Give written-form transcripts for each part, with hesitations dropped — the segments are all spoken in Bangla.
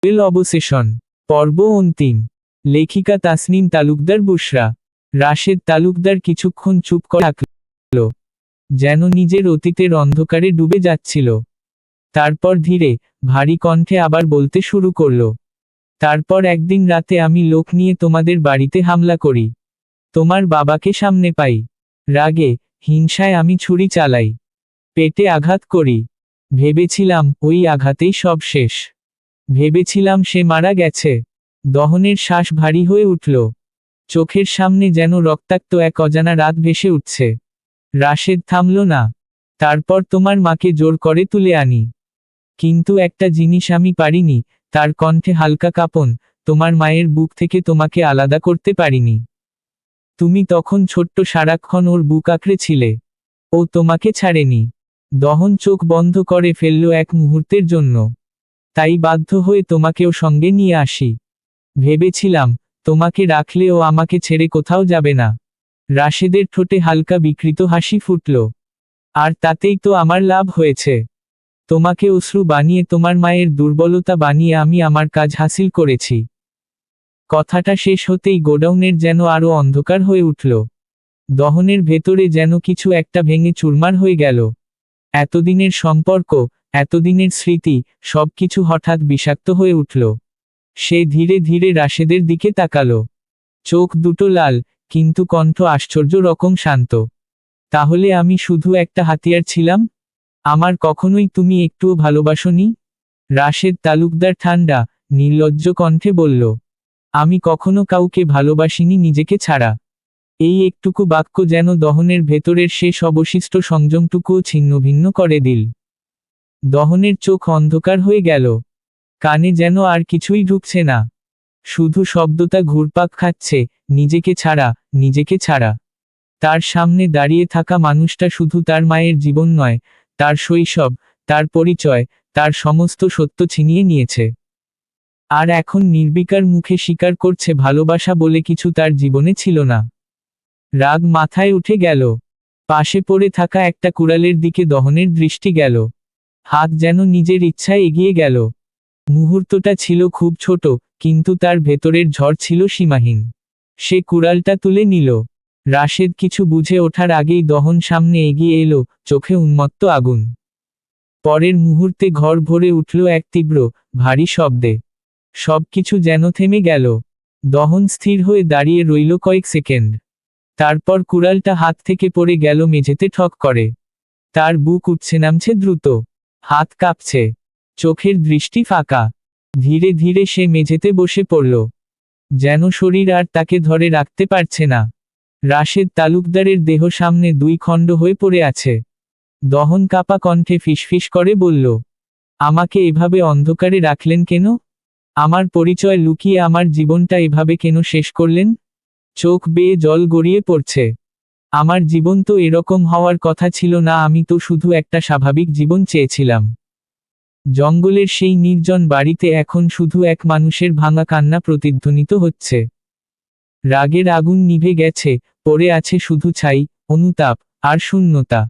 অবসেশন পর্ব অন্তিম। লেখিকা তাসনিম তালুকদার বুশরা। রাশেদ তালুকদার কিছুক্ষণ চুপ করে থাকল, যেন নিজের অতীতের অন্ধকারে ডুবে যাচ্ছিল। তারপর ধীরে ভারী কণ্ঠে আবার বলতে শুরু করল, তারপর একদিন রাতে আমি লোক নিয়ে তোমাদের বাড়িতে হামলা করি। তোমার বাবাকে সামনে পাই। রাগে হিংসায় আমি ছুরি চালাই, পেটে আঘাত করি। ভেবেছিলাম ওই আঘাতেই সব শেষ। ভেবেছিলাম সে মারা গেছে। দহনের শ্বাস ভারী হয়ে উঠল। চোখের সামনে যেন রক্তাক্ত এক অজানা রাত ভেসে উঠছে। রাশেদ থামল না। তারপর তোমার মাকে জোর করে তুলে আনি। কিন্তু একটা জিনিস আমি পারিনি, তার কণ্ঠে হালকা কাঁপন, তোমার মায়ের বুক থেকে তোমাকে আলাদা করতে পারিনি। তুমি তখন ছোট্ট, সারাক্ষণ ওর বুক আঁকড়ে ছিলে। ও তোমাকে ছাড়েনি। দহন চোখ বন্ধ করে ফেলল এক মুহূর্তের জন্য। তাই বাধ্য হয়ে তোমাকেও সঙ্গে নিয়ে আসি। ভেবেছিলাম তোমাকে রাখলে ও আমাকে ছেড়ে কোথাও যাবে না। রাশেদের ঠোঁটে হালকা বিকৃত হাসি ফুটল। আর তাতেই তো আমার লাভ হয়েছে। তোমাকে অশ্রু বানিয়ে, তোমার মায়ের দুর্বলতা বানিয়ে আমি আমার কাজ হাসিল করেছি। কথাটা শেষ হতেই গোডাউনের যেন আরো অন্ধকার হয়ে উঠল। দহনের ভেতরে যেন কিছু একটা ভেঙে চুরমার হয়ে গেল। এতদিনের সম্পর্ক, এতদিনের স্মৃতি, সবকিছু হঠাৎ বিষাক্ত হয়ে উঠল। সে ধীরে ধীরে রাশেদের দিকে তাকালো। চোখ দুটো লাল, কিন্তু কণ্ঠ আশ্চর্য রকম শান্ত। তাহলে আমি শুধু একটা হাতিয়ার ছিলাম? আমার কখনোই তুমি একটুও ভালোবাসোনি? রাশেদ তালুকদার ঠান্ডা, নির্লজ্জ কণ্ঠে বলল, আমি কখনো কাউকে ভালোবাসিনি নিজেকে ছাড়া। এই একটুকু বাক্য যেন দহনের ভেতরের শেষ অবশিষ্ট সংযমটুকুও ছিন্নভিন্ন করে দিল। দহনের চোখ অন্ধকার হয়ে গেল। কানে যেন আর কিছুই ঢুকছে না। শুধু শব্দটা ঘুরপাক খাচ্ছে, নিজেকে ছাড়া, নিজেকে ছাড়া। তার সামনে দাঁড়িয়ে থাকা মানুষটা শুধু তার মায়ের জীবন নয়, তার শৈশব, তার পরিচয়, তার সমস্ত সত্য ছিনিয়ে নিয়েছে। আর এখন নির্বিকার মুখে স্বীকার করছে ভালোবাসা বলে কিছু তার জীবনে ছিল না। রাগ মাথায় উঠে গেল। পাশে পড়ে থাকা একটা কুড়ালের দিকে দহনের দৃষ্টি গেল। হাত যেন নিজের ইচ্ছায় এগিয়ে গেল। মুহূর্তটা ছিল খুব ছোট, কিন্তু তার ভেতরের ঝড় ছিল সীমাহীন। সে কুড়ালটা তুলে নিল। রাশেদ কিছু বুঝে ওঠার আগেই দহন সামনে এগিয়ে এলো, চোখে উন্মত্ত আগুন। পরের মুহূর্তে ঘর ভরে উঠল এক তীব্র, ভারী শব্দে। সবকিছু যেন থেমে গেল। দহন স্থির হয়ে দাঁড়িয়ে রইল কয়েক সেকেন্ড। তারপর কুড়ালটা হাত থেকে পড়ে গেল মেঝেতে ঠক করে। তার বুক উঠছে নামছে দ্রুত। হাত কাঁপছে। চোখের দৃষ্টি ফাঁকা। ধীরে ধীরে সে মেঝেতে বসে পড়ল। যেন শরীর আর তাকে ধরে রাখতে পারছে না। রাশেদ তালুকদারের দেহ সামনে দুই খণ্ড হয়ে পড়ে আছে। দহন কাঁপা কণ্ঠে ফিসফিস করে বলল, আমাকে এভাবে অন্ধকারে রাখলেন কেন? আমার পরিচয় লুকিয়ে আমার জীবনটা এভাবে কেন শেষ করলেন? চোখ বেয়ে জল গড়িয়ে পড়ছে। আমার জীবন তো এরকম হওয়ার কথা ছিল না। আমি তো শুধু একটা স্বাভাবিক জীবন চেয়েছিলাম। জঙ্গলের সেই নির্জন বাড়িতে এখন শুধু এক মানুষের ভাঙা কান্না প্রতিধ্বনিত হচ্ছে। রাগের আগুন নিভে গেছে, পড়ে আছে শুধু ছাই, অনুতাপ, আর শূন্যতা।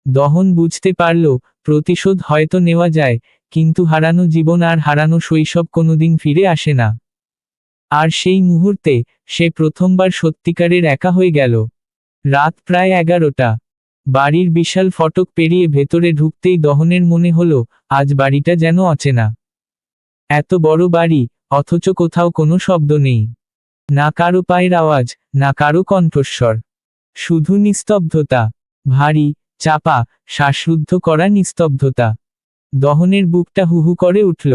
দহন বুঝতে পারল, প্রতিশোধ হয়তো নেওয়া যায়, কিন্তু হারানো জীবন আর হারানো শৈশব কোনোদিন ফিরে আসে না। আর সেই মুহূর্তে সে প্রথমবার সত্যিকারের একা হয়ে গেল। রাত প্রায় 11টা। বাড়ির বিশাল ফটক পেরিয়ে ভেতরে ঢুকতেই দহনের মনে হলো, আজ বাড়িটা যেন অচেনা। এত বড় বাড়ি, অথচ কোথাও কোনো শব্দ নেই। না কারো পায়ের আওয়াজ, না কারো কণ্ঠস্বর। শুধু নিস্তব্ধতা। ভারী, চাপা, শ্বাসরুদ্ধ করা নিস্তব্ধতা। দহনের বুকটা হুহু করে উঠল।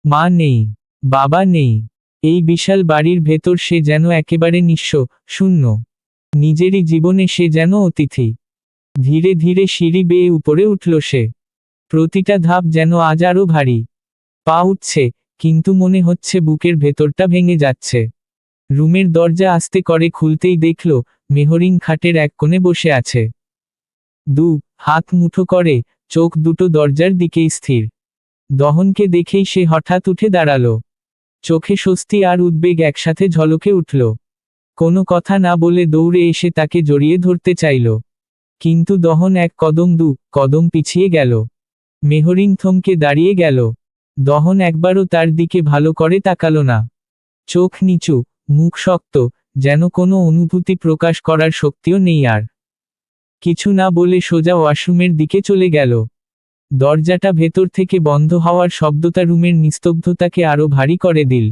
মা নেই, বাবা নেই। এই বিশাল বাড়ির ভেতর সে যেন একেবারে নিঃস্ব, শূন্য। নিজেরই জীবনে সে যেন অতিথি। ধীরে ধীরে সিঁড়ি বেয়ে উপরে উঠল সে। প্রতিটা ধাপ যেন আজ আরো ভারী। পা উঠছে, কিন্তু মনে হচ্ছে বুকের ভেতরটা ভেঙে যাচ্ছে। রুমের দরজা আস্তে করে খুলতেই দেখল, মেহরিন খাটের এক কোণে বসে আছে। হাত মুঠো করে, চোখ দুটো দরজার দিকেই স্থির। দহনকে দেখেই সে হঠাৎ উঠে দাঁড়ালো। চোখে স্বস্তি আর উদ্বেগ একসাথে ঝলকে উঠল। কোনো কথা না বলে দৌড়ে এসে তাকে জড়িয়ে ধরতে চাইল। কিন্তু দহন এক কদম কদম পিছিয়ে গেল। মেহরিন থমকে দাঁড়িয়ে গেল। দহন একবারও তার দিকে ভালো করে তাকালো না। চোখ নিচু, মুখ শক্ত, যেন কোনো অনুভূতি প্রকাশ করার শক্তিও নেই আর। কিছু না বলে সোজা ওয়াশরুমের দিকে চলে গেল। দরজাটা ভেতর থেকে বন্ধ হওয়ার শব্দটা রুমের নিস্তব্ধতাকে আরো ভারী করে দিল।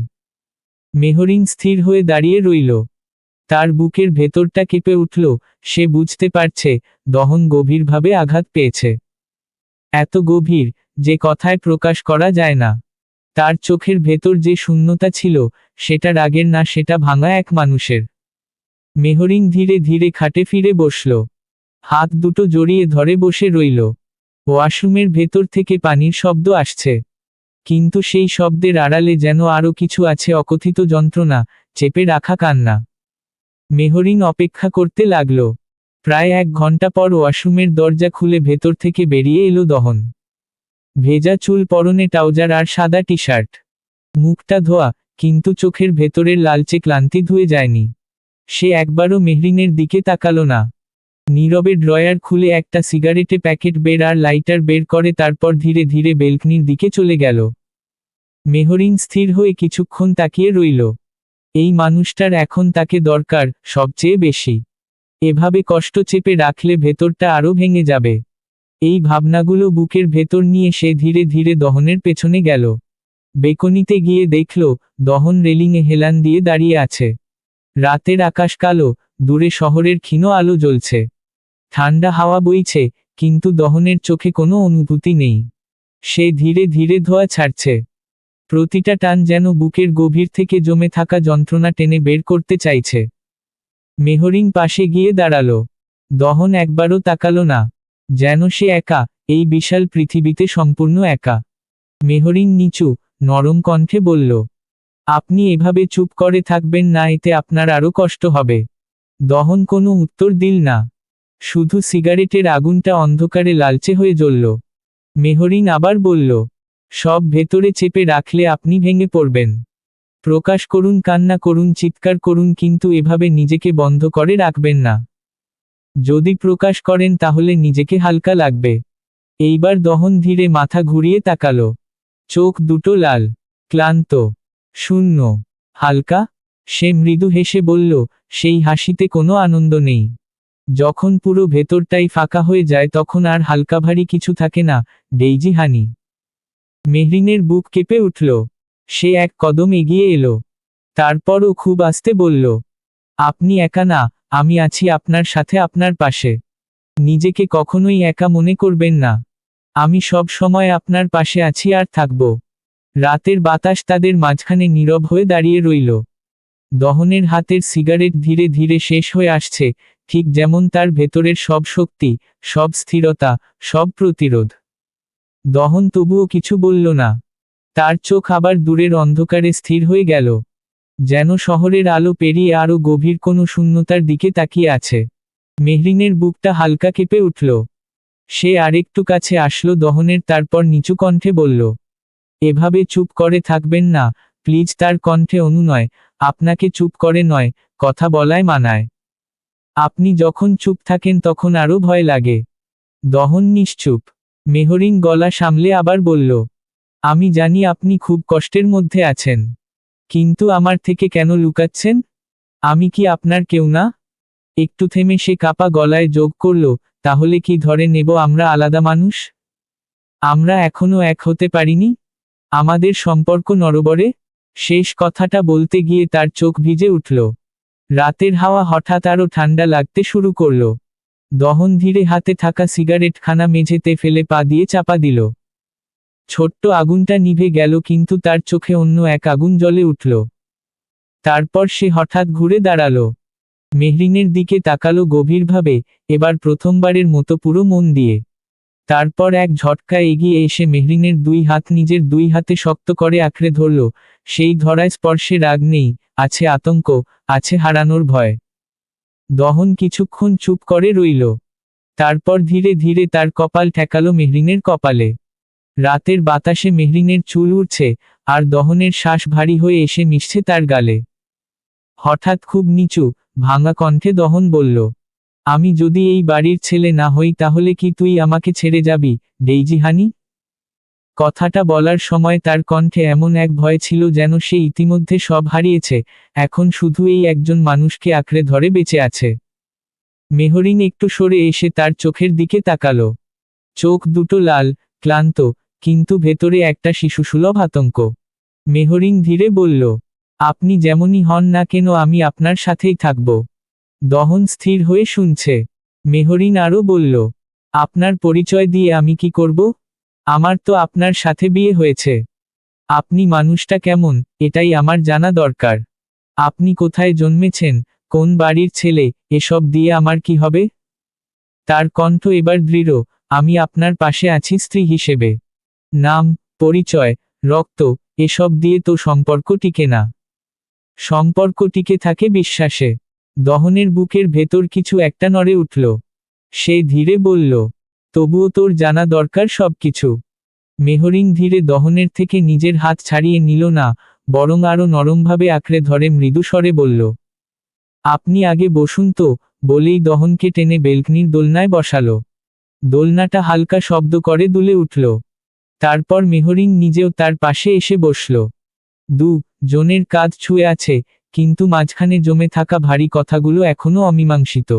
মেহরিন স্থির হয়ে দাঁড়িয়ে রইল। তার বুকের ভেতরটা কেঁপে উঠল, সে বুঝতে পারছে, দহন গভীরভাবে আঘাত পেয়েছে। এত গভীর, যে কথায় প্রকাশ করা যায় না। তার চোখের ভেতর যে শূন্যতা ছিল, সেটা রাগের না, সেটা ভাঙা এক মানুষের। মেহরিন ধীরে ধীরে খাটে ফিরে বসল। হাত দুটো জড়িয়ে ধরে বসে রইল। ওয়াশরুমের ভেতর থেকে পানির শব্দ আসছে। কিন্তু সেই শব্দের আড়ালে যেন আরো কিছু আছে, অকথিত যন্ত্রণা, চেপে রাখা কান্না। মেহরিন অপেক্ষা করতে লাগল। প্রায় 1 ঘন্টা পর ওয়াশরুমের দরজা খুলে ভেতর থেকে বেরিয়ে এলো দহন। ভেজা চুল, পরনে ট্রাউজার আর সাদা টি শার্ট। মুখটা ধোয়া, কিন্তু চোখের ভেতরের লালচে ক্লান্তি ধুয়ে যায়নি। সে একবারও মেহরিনের দিকে তাকালো না। নীরবে ড্রয়ার খুলে একটা সিগারেটে প্যাকেট বের আর লাইটার বের করে, তারপর ধীরে ধীরে বেলকনির দিকে চলে গেল। মেহরিন স্থির হয়ে কিছুক্ষণ তাকিয়ে রইল। এই মানুষটার এখন তাকে দরকার সবচেয়ে বেশি। এভাবে কষ্ট চেপে রাখলে ভেতরটা আরো ভেঙে যাবে। এই ভাবনাগুলো বুকের ভেতর নিয়ে সে ধীরে ধীরে দহনের পেছনে গেল। বেকনিতে গিয়ে দেখল, দহন রেলিংয়ে হেলান দিয়ে দাঁড়িয়ে আছে। রাতের আকাশ কালো, দূরে শহরের ক্ষীণ আলো জ্বলছে। ঠান্ডা হাওয়া বইছে, কিন্তু দহনের চোখে কোনো অনুভূতি নেই। সে ধীরে ধীরে ধোঁয়া ছাড়ছে। প্রতিটা টান যেন বুকের গভীর থেকে জমে থাকা যন্ত্রণা টেনে বের করতে চাইছে। মেহরিন পাশে গিয়ে দাঁড়ালো। দহন একবারও তাকালো না। যেন সে একা, এই বিশাল পৃথিবীতে সম্পূর্ণ একা। মেহরিন নিচু, নরম কণ্ঠে বলল, আপনি এভাবে চুপ করে থাকবেন না, এতে আপনার আরো কষ্ট হবে। দহন কোনো উত্তর দিল না। শুধু সিগারেটের আগুনটা অন্ধকারে লালচে হয়ে জ্বলল। মেহরিন আবার বলল, সব ভেতরে চেপে রাখলে আপনি ভেঙে পড়বেন। প্রকাশ করুন, কান্না করুন, চিৎকার করুন, কিন্তু এভাবে নিজেকে বন্ধ করে রাখবেন না। যদি প্রকাশ করেন তাহলে নিজেকে হালকা লাগবে। এইবার দহন ধীরে মাথা ঘুরিয়ে তাকালো। চোখ দুটো লাল, ক্লান্ত, শূন্য, হালকা। সে মৃদু হেসে বলল, সেই হাসিতে কোনো আনন্দ নেই। যখন পুরো ভেতরটাই ফাঁকা হয়ে যায় তখন আর হালকা ভারী কিছু থাকে না, ডেইজি হানি। মেহরিনের বুক কেঁপে উঠল। সে 1 কদম এগিয়ে এলো। তারপরও খুব আস্তে বলল, আপনি একা না, আমি আছি আপনার সাথে, আপনার পাশে। নিজেকে কখনোই একা মনে করবেন না। আমি সব সময় আপনার পাশে আছি আর থাকব। রাতের বাতাস তাদের মাঝখানে নীরব হয়ে দাঁড়িয়ে রইল। দহনের হাতের সিগারেট ধীরে ধীরে শেষ হয়ে আসছে, ঠিক যেমন তার ভেতরের সব শক্তি, সব স্থিরতা, সব প্রতিরোধ। দহন তবুও কিছু বলল না। তার চোখ আবার দূরের অন্ধকারে স্থির হয়ে গেল, যেন শহরের আলো পেরিয়ে আরো গভীর কোনো শূন্যতার দিকে তাকিয়ে আছে। মেহরিনের বুকটা হালকা কেঁপে উঠল। সে আরেকটু কাছে আসলো দহনের, তারপর নিচু কণ্ঠে বলল, এভাবে চুপ করে থাকবেন না প্লিজ। তার কণ্ঠে অনুনয়, আপনাকে চুপ করে নয়, কথা বলায় মানায়। আপনি যখন চুপ থাকেন তখন আরো ভয় লাগে। দহন নিশ্চুপ। মেহরিন গলা সামলে আবার বলল, আমি জানি আপনি খুব কষ্টের মধ্যে আছেন। কিন্তু আমার থেকে কেন লুকাচ্ছেন? আমি কি আপনার কেউ না? একটু থেমে সে কাপা গলায় যোগ করল, তাহলে কি ধরে নেব আমরা আলাদা মানুষ? আমরা এখনো এক হতে পারিনি? আমাদের সম্পর্ক নড়বড়ে? শেষ কথাটা বলতে গিয়ে তার চোখ ভিজে উঠল। রাতের হাওয়া হঠাৎ আরো ঠান্ডা লাগতে শুরু করল। দহন ধীরে হাতে থাকা সিগারেটখানা মেঝেতে ফেলে পা দিয়ে চাপা দিল। ছোট্ট আগুনটা নিভে গেল, কিন্তু তার চোখে অন্য এক আগুন জ্বলে উঠল। তারপর সে হঠাৎ ঘুরে দাঁড়ালো। মেহরিনের দিকে তাকালো গভীরভাবে, এবার প্রথমবারের মতো পুরো মন দিয়ে। তারপর এক ঝটকা এগিয়ে এসে মেহরিনের 2 হাত নিজের 2 হাতে শক্ত করে আঁকড়ে ধরল। সেই ধরায় স্পর্শে রাগ নেই, আছে আতঙ্ক, আছে হারানোর ভয়। দহন কিছুক্ষণ চুপ করে রইল। তারপর ধীরে ধীরে তার কপাল ঠেকালো মেহরিনের কপালে। রাতের বাতাসে মেহরিনের চুল উড়ছে, আর দহনের শ্বাস ভারী হয়ে এসে মিশছে তার গালে। হঠাৎ খুব নিচু, ভাঙা কণ্ঠে দহন বলল, আমি যদি এই বাড়ির ছেলে না হই তাহলে কি তুই আমাকে ছেড়ে যাবি, ডেইজি হানি? কথাটা বলার সময় তার কণ্ঠে এমন এক ভয় ছিল যেন সে ইতিমধ্যে সব হারিয়েছে, এখন শুধু এই একজন মানুষকে আঁকড়ে ধরে বেঁচে আছে। মেহরিন একটু সরে এসে তার চোখের দিকে তাকালো। চোখ দুটো লাল, ক্লান্ত, কিন্তু ভেতরে একটা শিশুসুলভ আতঙ্ক। মেহরিন ধীরে বলল, আপনি যেমনই হন না কেন আমি আপনার সাথেই থাকব। দহন স্থির হয়ে শুনছে। মেহরিন আরও বলল, আপনার পরিচয় দিয়ে আমি কি করব? আমার তো আপনার সাথে বিয়ে হয়েছে। আপনি মানুষটা কেমন, এটাই আমার জানা দরকার। আপনি কোথায় জন্মেছেন, কোন বাড়ির ছেলে, এসব দিয়ে আমার কি হবে? তার কণ্ঠ এবার দৃঢ়, আমি আপনার পাশে আছি স্ত্রী হিসেবে। নাম, পরিচয়, রক্ত, এসব দিয়ে তো সম্পর্ক টিকে না। সম্পর্ক টিকে থাকে বিশ্বাসে। দহনের বুকের ভেতর কিছু একটা নড়ে উঠল। সে ধীরে বলল, তবুও তোর জানা দরকার সবকিছু। মেহরিন ধীরে দহনের থেকে নিজের হাত ছাড়িয়ে নিল না, বরং আরও নরমভাবে আঁকড়ে ধরে মৃদু স্বরে বলল, আপনি আগে বসুন তো, বলেই দহনকে টেনে বেলকনির দোলনায় বসালো। দোলনাটা হালকা শব্দ করে দুলে উঠল। তারপর মেহরিন নিজেও তার পাশে এসে বসল। জনের কাঁধ ছুঁয়ে আছে, কিন্তু মাঝখানে জমে থাকা ভারী কথাগুলো এখনো অমীমাংসিত।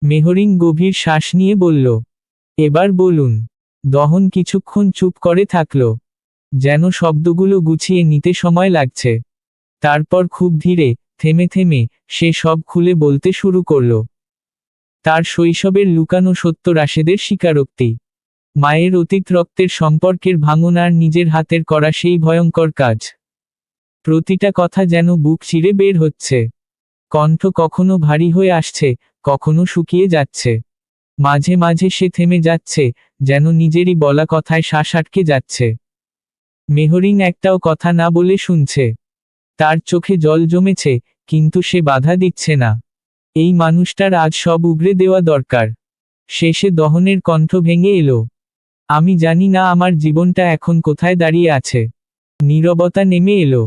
মেহরিন গভীর শ্বাস নিয়ে বলল, এবার বলুন। দহন কিছুক্ষণ চুপ করে থাকল, যেন শব্দগুলো গুছিয়ে নিতে সময় লাগছে। তারপর খুব ধীরে, থেমে থেমে, সে সব খুলে বলতে শুরু করল। তার শৈশবের লুকানো সত্য, রাশেদের স্বীকারোক্তি, মায়ের অতীত, রক্তের সম্পর্কের ভাঙন আর নিজের হাতের করা সেই ভয়ঙ্কর কাজ। প্রতিটা কথা যেন বুক চিরে বের হচ্ছে। কণ্ঠ কখনো ভারী হয়ে আসছে, কখনো শুকিয়ে যাচ্ছে। মাঝে মাঝে সে থেমে যাচ্ছে, যেন নিজেরই বলা কথায় শ্বাস আটকে যাচ্ছে। মেহরিন একটাও কথা না বলে শুনছে। তার চোখে জল জমেছে, কিন্তু সে বাধা দিচ্ছে না। এই মানুষটার আজ সব উগরে দেওয়া দরকার। শেষে দহনের কণ্ঠ ভেঙে এলো, আমি জানি না আমার জীবনটা এখন কোথায় দাঁড়িয়ে আছে। নীরবতা নেমে এলো।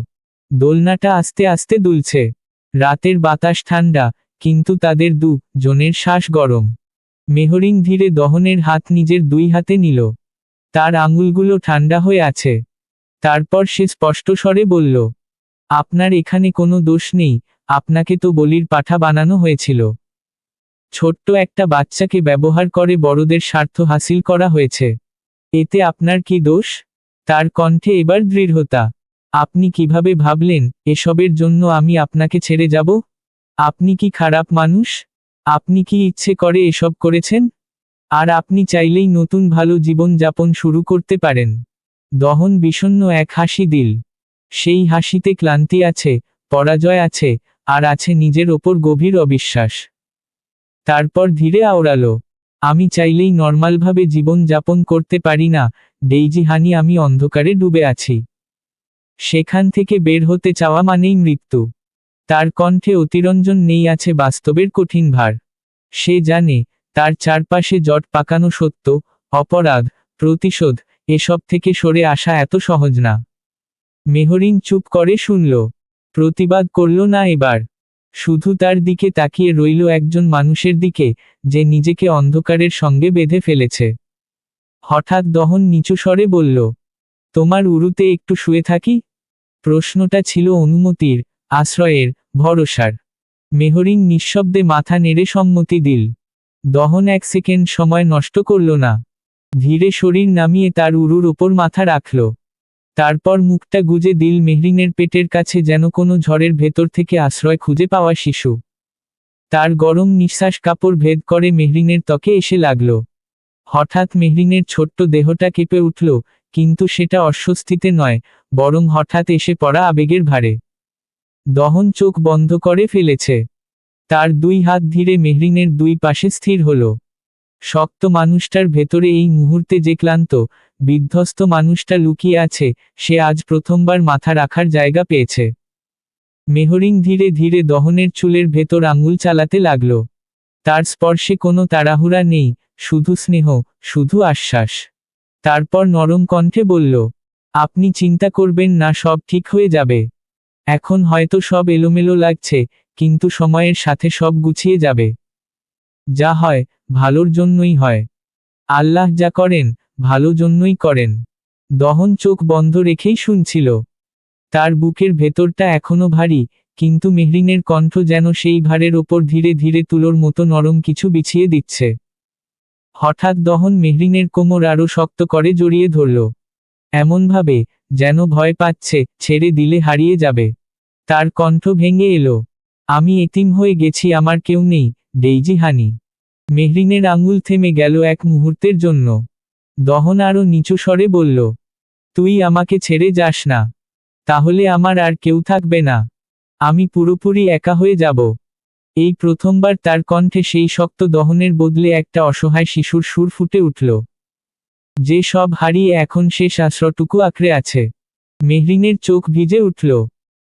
দোলনাটা আস্তে আস্তে দুলছে। রাতের বাতাস ঠান্ডা, কিন্তু তাদের জনের শ্বাস গরম। মেহরিন ধীরে দহনের হাত নিজের দুই হাতে নিল। তার আঙুলগুলো ঠান্ডা হয়ে আছে। তারপর সে স্পষ্ট স্বরে বলল, আপনার এখানে কোনো দোষ নেই, আপনাকে তো বলির পাঠা বানানো হয়েছিল। ছোট্ট একটা বাচ্চাকে ব্যবহার করে বড়দের স্বার্থ হাসিল করা হয়েছে। এতে আপনার কি দোষ? তার কণ্ঠে এবার দৃঢ়তা। আপনি কিভাবে ভাবলেন এসবের জন্য আমি আপনাকে ছেড়ে যাব? আপনি কি খারাপ মানুষ? আপনি কি ইচ্ছে করে এসব করেছেন? আর আপনি চাইলেই নতুন ভালো জীবন যাপন শুরু করতে পারেন। দহন বিষণ্ণ এক হাসি দিল। সেই হাসিতে ক্লান্তি আছে, পরাজয় আছে, আর আছে নিজের ওপর গভীর অবিশ্বাস। তারপর ধীরে আওড়ালো, আমি চাইলেই নর্মালভাবে জীবন যাপন করতে পারি না, ডেইজি হানি, আমি অন্ধকারে ডুবে আছি। সেখান থেকে বের হতে চাওয়া মানেই মৃত্যু। তার কণ্ঠে অতিরঞ্জন নেই, আছে বাস্তবের কঠিন ভার। সে জানে, তার চারপাশে জট পাকানো সত্য, অপরাধ, প্রতিশোধ, এসব থেকে সরে আসা এত সহজ না। মেহরিন চুপ করে শুনল, প্রতিবাদ করল না এবার। শুধু তার দিকে তাকিয়ে রইল, একজন মানুষের দিকে, যে নিজেকে অন্ধকারের সঙ্গে বেঁধে ফেলেছে। হঠাৎ দহন নিচু স্বরে বলল, তোমার উরুতে একটু শুয়ে থাকি? প্রশ্নটা ছিল অনুমতির, আশ্রয়ের, ভরসার। মেহরিন নিঃশব্দে মাথা নেড়ে সম্মতি দিল। দহন এক সেকেন্ড সময় নষ্ট করল না। ধীরে শরীর নামিয়ে তার উরুর ওপর মাথা রাখল। তারপর মুখটা গুজে দিল মেহরিনের পেটের কাছে, যেন কোনো ঝড়ের ভেতর থেকে আশ্রয় খুঁজে পাওয়া শিশু। তার গরম নিঃশ্বাস কাপড় ভেদ করে মেহরিনের ত্বকে এসে লাগল। হঠাৎ মেহরিনের ছোট্ট দেহটা কেঁপে উঠল, কিন্তু সেটা অস্বস্তিতে নয়, বরং হঠাৎ এসে পড়া আবেগের ভারে। দহন চোখ বন্ধ করে ফেলেছে। তার দুই হাত ধীরে মেহরিনের দুই পাশে স্থির হল। শক্ত মানুষটার ভেতরে এই মুহূর্তে যে ক্লান্ত, বিধ্বস্ত মানুষটা লুকিয়ে আছে, সে আজ প্রথমবার মাথা রাখার জায়গা পেয়েছে। মেহরিন ধীরে ধীরে দহনের চুলের ভেতর আঙুল চালাতে লাগল। তার স্পর্শে কোনো তাড়াহুড়া নেই, শুধু স্নেহ, শুধু আশ্বাস। তারপর নরম কণ্ঠে বলল, আপনি চিন্তা করবেন না, সব ঠিক হয়ে যাবে। এখন হয়তো সব এলোমেলো লাগছে, কিন্তু সময়ের সাথে সব গুছিয়ে যাবে। যা হয়, ভালোর জন্যই হয়। আল্লাহ যা করেন, ভালো জন্যই করেন। দহন চোখ বন্ধ রেখেই শুনছিল। তার বুকের ভেতরটা এখনো ভারী, কিন্তু মেহরিনের কণ্ঠ যেন সেই ভারের ওপর ধীরে ধীরে তুলোর মতো নরম কিছু বিছিয়ে দিচ্ছে। হঠাৎ দহন মেহরিনের কোমর আরো শক্ত করে জড়িয়ে ধরল, এমনভাবে যেন ভয় পাচ্ছে ছেড়ে দিলে হারিয়ে যাবে। তার কণ্ঠ ভেঙে এলো, আমি এতিম হয়ে গেছি, আমার কেউ নেই, ডেইজি হানি। মেহরিনের আঙুল থেমে গেল এক মুহূর্তের জন্য। দহন আরো নিচু স্বরে বলল, তুই আমাকে ছেড়ে যাস না, তাহলে আমার আর কেউ থাকবে না, আমি পুরোপুরি একা হয়ে যাব। এই প্রথমবার তার কণ্ঠে সেই শক্ত দহনের বদলে একটা অসহায় শিশুর সুর ফুটে উঠল, যে সব হারিয়ে এখন সে শ্বাসটুকু আঁকড়ে আছে। মেহরিনের চোখ ভিজে উঠল।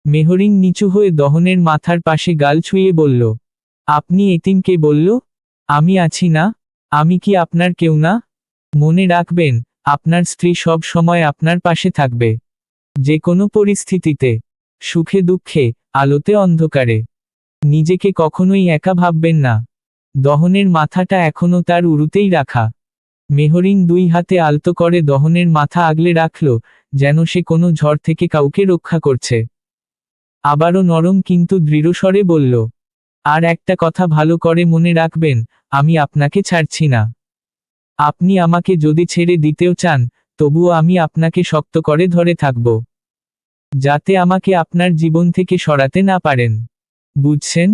মেহরিন নিচু হয়ে দহনের মাথার পাশে গাল ছুঁয়ে বলল, আপনি এতিম কে বলল? আমি আছি না? আমি কি আপনার কেউ না? মনে রাখবেন, আপনার স্ত্রী সব সময় আপনার পাশে থাকবে, যে কোনো পরিস্থিতিতে, সুখে দুঃখে, আলোতে অন্ধকারে। নিজেকে কখনোই একা ভাববেন না। দহনের মাথাটা এখনো তার উরুতেই রাখা। মেহরিন দুই হাতে আলতো করে দহনের মাথা আগলে রাখল, যেন সে কোনো ঝড় থেকে কাউকে রক্ষা করছে। আবারও নরম কিন্তু দৃঢ় স্বরে বলল, আর একটা কথা ভালো করে মনে রাখবেন, আমি আপনাকে ছাড়ছি না। আপনি আমাকে যদি ছেড়ে দিতেও চান, তবুও আমি আপনাকে শক্ত করে ধরে থাকব, যাতে আমাকে আপনার জীবন থেকে সরাতে না পারেন। বুঝছেন?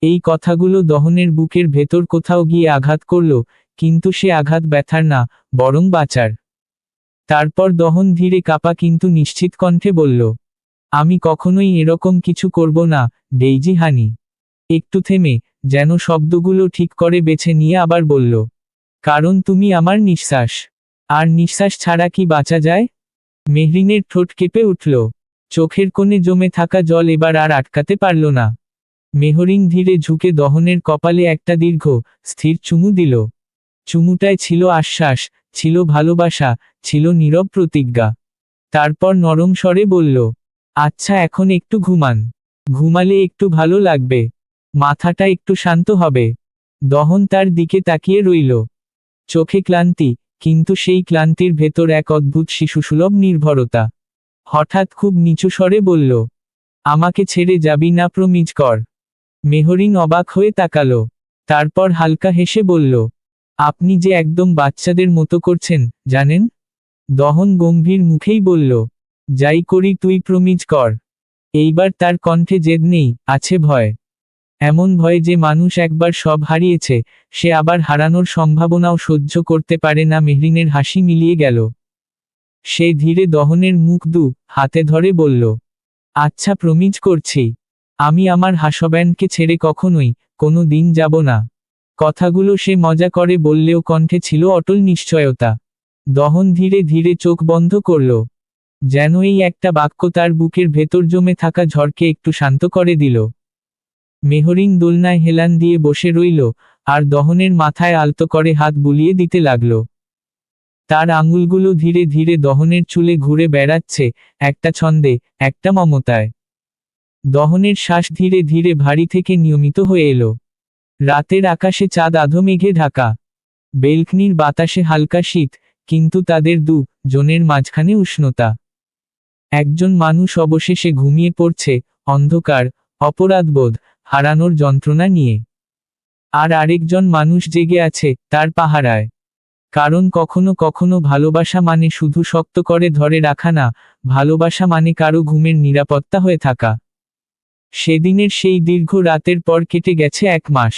এই কথাগুলো দহনের বুকের ভেতর কোথাও গিয়ে আঘাত করল, কিন্তু সে আঘাত ব্যথার না, বরং বাঁচার। তারপর দহন ধীরে কাঁপা কিন্তু নিশ্চিত কণ্ঠে বলল, আমি কখনোই এরকম কিছু করব না, ডেইজি হানি। একটু থেমে, যেন শব্দগুলো ঠিক করে বেছে নিয়ে আবার বলল, কারণ তুমি আমার নিঃশ্বাস, আর নিঃশ্বাস ছাড়া কি বাঁচা যায়? মেহরিনের ঠোঁট কেঁপে উঠল, চোখের কোণে জমে থাকা জল এবার আর আটকাতে পারল না। মেহরিন ধীরে ঝুঁকে দহনের কপালে একটা দীর্ঘ, স্থির চুমু দিল। চুমুটায় ছিল আশ্বাস, ছিল ভালোবাসা, ছিল নীরব প্রতিজ্ঞা। তারপর নরম স্বরে বলল, আচ্ছা এখন একটু ঘুমান, ঘুমালে একটু ভালো লাগবে, মাথাটা একটু শান্ত হবে। দহন তার দিকে তাকিয়ে রইল, চোখে ক্লান্তি, কিন্তু সেই ক্লান্তির ভেতর এক অদ্ভুত শিশুসুলভ নির্ভরতা। হঠাৎ খুব নিচু স্বরে বলল, আমাকে ছেড়ে যাবি না, প্রমিজ কর। মেহরিন অবাক হয়ে তাকালো, তারপর হালকা হেসে বলল, আপনি যে একদম বাচ্চাদের মতো করছেন, জানেন? দহন গম্ভীর মুখেই বলল, যাই করি তুই প্রমিজ কর। এইবার তার কণ্ঠে জেদ নেই, আছে ভয়। এমন ভয় যে মানুষ একবার সব হারিয়েছে, সে আবার হারানোর সম্ভাবনাও সহ্য করতে পারে না। মেহরিনের হাসি মিলিয়ে গেল। সে ধীরে দহনের মুখ হাতে ধরে বলল, আচ্ছা প্রমিজ করছি, আমি আমার হাসব্যান্ডকে ছেড়ে কখনোই, কোনো দিন যাব না। কথাগুলো সে মজা করে বললেও কণ্ঠে ছিল অটল নিশ্চয়তা। দহন ধীরে ধীরে চোখ বন্ধ করল, যেন এই একটা বাক্য তার বুকের ভেতর জমে থাকা ঝড়কে একটু শান্ত করে দিল। মেহরিন দোলনায় হেলান দিয়ে বসে রইল, আর দহনের মাথায় আলতো করে হাত বুলিয়ে দিতে লাগল। তার আঙুলগুলো ধীরে ধীরে দহনের চুলে ঘুরে বেড়াচ্ছে, একটা ছন্দে, একটা মমতায়। দহনের শ্বাস ধীরে ধীরে ভারী থেকে নিয়মিত হয়ে এলো। রাতের আকাশে চাঁদ আধো মেঘে ঢাকা। বেলকনির বাতাসে হালকা শীত, কিন্তু তাদের জনের মাঝখানে উষ্ণতা। একজন মানুষ অবশেষে ঘুমিয়ে পড়ছে, অন্ধকার, অপরাধবোধ, হারানোর যন্ত্রণা নিয়ে। আর আরেকজন মানুষ জেগে আছে, তার পাহারায়। কারণ কখনো কখনো ভালোবাসা মানে শুধু শক্ত করে ধরে রাখা না, ভালোবাসা মানে কারো ঘুমের নিরাপত্তা হয়ে থাকা। সেদিনের সেই দীর্ঘ রাতের পর কেটে গেছে 1 মাস।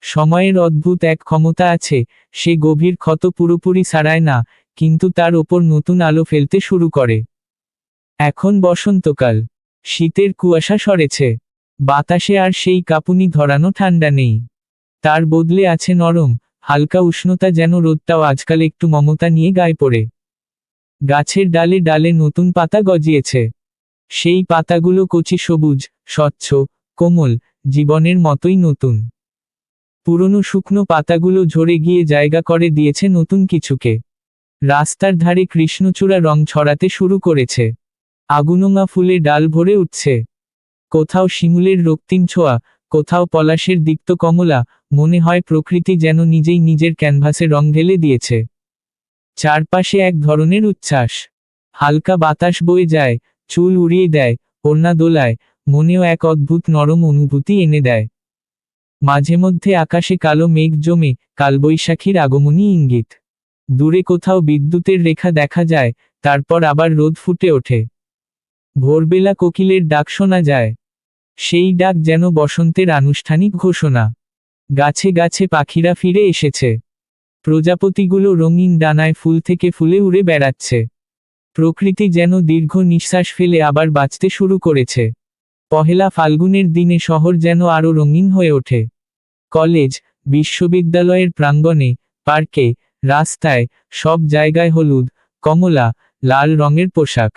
সময়ের অদ্ভুত এক ক্ষমতা আছে, সে গভীর ক্ষত পুরোপুরি সারায় না, কিন্তু তার ওপর নতুন আলো ফেলতে শুরু করে। এখন বসন্তকাল। শীতের কুয়াশা সরেছে। বাতাসে আর সেই কাঁপুনি ধরানো ঠান্ডা নেই। তার বদলে আছে নরম, হালকা উষ্ণতা, যেন রোদটাও আজকাল একটু মমতা নিয়ে গায়ে পড়ে। গাছের ডালে ডালে নতুন পাতা গজিয়েছে। সেই পাতাগুলো কচি সবুজ, স্বচ্ছ, কোমল, জীবনের মতোই নতুন। পুরনো শুকনো পাতাগুলো ঝরে গিয়ে জায়গা করে দিয়েছে নতুন কিছুকে। রাস্তার ধারে কৃষ্ণচূড়া রং ছড়াতে শুরু করেছে। আগুনোঙা ফুলে ডাল ভরে উঠছে। কোথাও শিমুলের রক্তিম ছোঁয়া, কোথাও পলাশের দীপ্ত কমলা। মনে হয় প্রকৃতি যেন নিজেই নিজের ক্যানভাসে রং ঢেলে দিয়েছে। চারপাশে এক ধরনের উচ্ছ্বাস। হালকা বাতাস বয়ে যায়, চুল উড়িয়ে দেয়, ওড়না দোলায়, মনেও এক অদ্ভুত নরম অনুভূতি এনে দেয়। মাঝে মধ্যে আকাশে কালো মেঘ জমে, কালবৈশাখীর আগমনী ইঙ্গিত। দূরে কোথাও বিদ্যুতের রেখা দেখা যায়, তারপর আবার রোদ ফুটে ওঠে। ভোরবেলা কোকিলের ডাক শোনা যায়। সেই ডাক যেন বসন্তের আনুষ্ঠানিক ঘোষণা। গাছে গাছে পাখিরা ফিরে এসেছে। প্রজাপতিগুলো রঙিন ডানায় ফুল থেকে ফুলে উড়ে বেড়াচ্ছে। প্রকৃতি যেন দীর্ঘ নিঃশ্বাস ফেলে আবার বাঁচতে শুরু করেছে। পহেলা ফাল্গুনের দিনে শহর যেন আরও রঙিন হয়ে ওঠে। কলেজ, বিশ্ববিদ্যালয়ের প্রাঙ্গণে, পার্কে, রাস্তায়, সব জায়গায় হলুদ, কমলা, লাল রঙের পোশাক।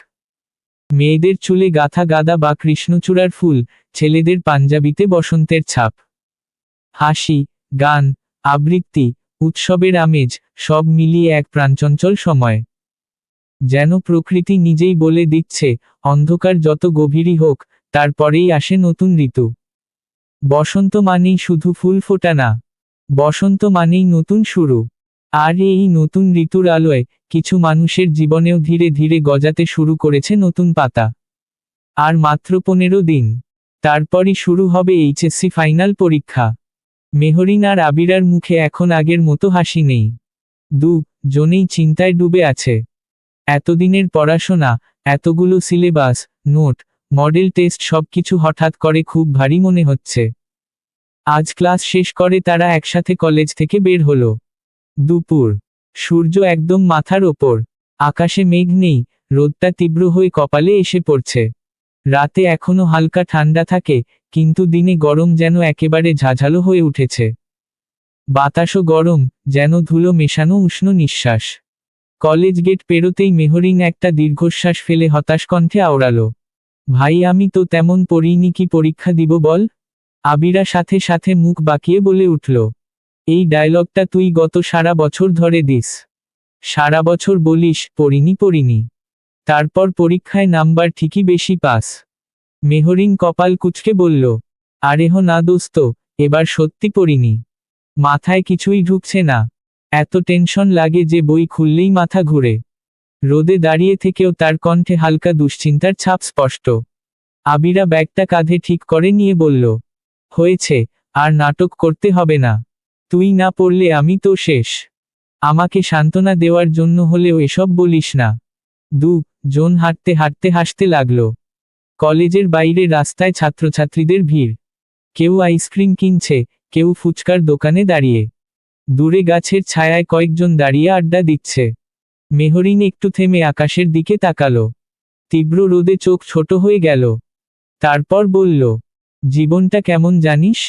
মেয়েদের চুলে গাঁথা গাঁদা বা কৃষ্ণচূড়ার ফুল, ছেলেদের পাঞ্জাবিতে বসন্তের ছাপ। হাসি, গান, আবৃত্তি, উৎসবের আমেজ, সব মিলিয়ে এক প্রাণচঞ্চল সময়। যেন প্রকৃতি নিজেই বলে দিচ্ছে, অন্ধকার যত গভীরই হোক, তারপরেই আসে নতুন ঋতু। বসন্ত মানেই শুধু ফুল ফোটা না, বসন্ত মানেই নতুন শুরু। আর এই নতুন ঋতুর আলোয় কিছু মানুষের জীবনেও ধীরে ধীরে গজাতে শুরু করেছে নতুন পাতা। আর মাত্র 15 দিন, তারপরই শুরু হবে এইচএসসি ফাইনাল পরীক্ষা। মেহরিন আর আবিরার মুখে এখন আগের মতো হাসি নেই। জনেই চিন্তায় ডুবে আছে। এতদিনের পড়াশোনা, এতগুলো সিলেবাস, নোট, মডেল টেস্ট সবকিছু হঠাৎ করে খুব ভারী মনে হচ্ছে। আজ ক্লাস শেষ করে তারা একসাথে কলেজ থেকে বের হলো। দুপুর, সূর্য একদম মাথার ওপর। আকাশে মেঘ নেই, রোদটা তীব্র হয়ে কপালে এসে পড়ছে। রাতে এখনো হালকা ঠান্ডা থাকে, কিন্তু দিনে গরম যেন একেবারে ঝাঝালো হয়ে উঠেছে। বাতাসও গরম, যেন ধুলো মেশানো উষ্ণ নিঃশ্বাস। কলেজ গেট পেরোতেই মেহরিন একটা দীর্ঘশ্বাস ফেলে হতাশ কণ্ঠে আওড়ালো, ভাই আমি তো তেমন পড়িনি, কি পরীক্ষা দিব বল? আবিরা সাথে সাথে মুখ বাঁকিয়ে বলে উঠল, এই ডায়লগটা তুই গত সারা বছর ধরে দিস। সারা বছর বলিস পড়িনি। তারপর পরীক্ষায় নাম্বার ঠিকই বেশি পাস। মেহরিন কপাল কুঁচকে বলল, আরেহ না দোস্ত, এবার সত্যি পড়িনি। মাথায় কিছুই ঢুকছে না। এত টেনশন লাগে যে বই খুললেই মাথা ঘুরে। রোদে দাঁড়িয়ে থেকেও তার কণ্ঠে হালকা দুশ্চিন্তার ছাপ স্পষ্ট। আবিরা ব্যাগটা কাঁধে ঠিক করে নিয়ে বলল, হয়েছে, আর নাটক করতে হবে না। তুই না পড়লে আমি তো শেষ। আমাকে সান্ত্বনা দেওয়ার জন্য হলেও এসব বলিস না। জন হাঁটতে হাঁটতে হাসতে লাগলো। কলেজের বাইরে রাস্তায় ছাত্রছাত্রীদের ভিড়। কেউ আইসক্রিম কিনছে, কেউ ফুচকার দোকানে দাঁড়িয়ে। দূরে গাছের ছায়ায় কয়েকজন দাঁড়িয়ে আড্ডা দিচ্ছে। মেহরিন একটু থেমে আকাশের দিকে তাকালো। তীব্র রোদে চোখ ছোট হয়ে গেল। তারপর বলল, জীবনটা কেমন জানিস?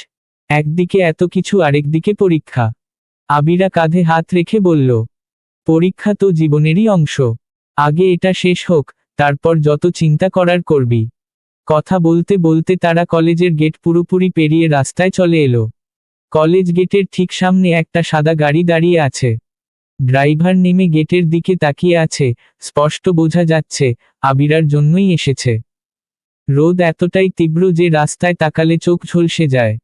একদিকে এত কিছু, আরেকদিকে পরীক্ষা। আবিরা কাঁধে হাত রেখে বলল, পরীক্ষা তো জীবনেরই অংশ। আগে এটা শেষ হোক, তারপর যত চিন্তা করার করবি। কথা বলতে বলতে তারা কলেজের গেট পুরোপুরি পেরিয়ে রাস্তায় চলে এলো। কলেজ গেটের ঠিক সামনে একটা সাদা গাড়ি দাঁড়িয়ে আছে। ড্রাইভার নেমে গেটের দিকে তাকিয়ে আছে, স্পষ্ট বোঝা যাচ্ছে আবিরার জন্যই এসেছে। রোদ এতটাই তীব্র যে রাস্তায় তাকালে চোখ ঝলসে যায়।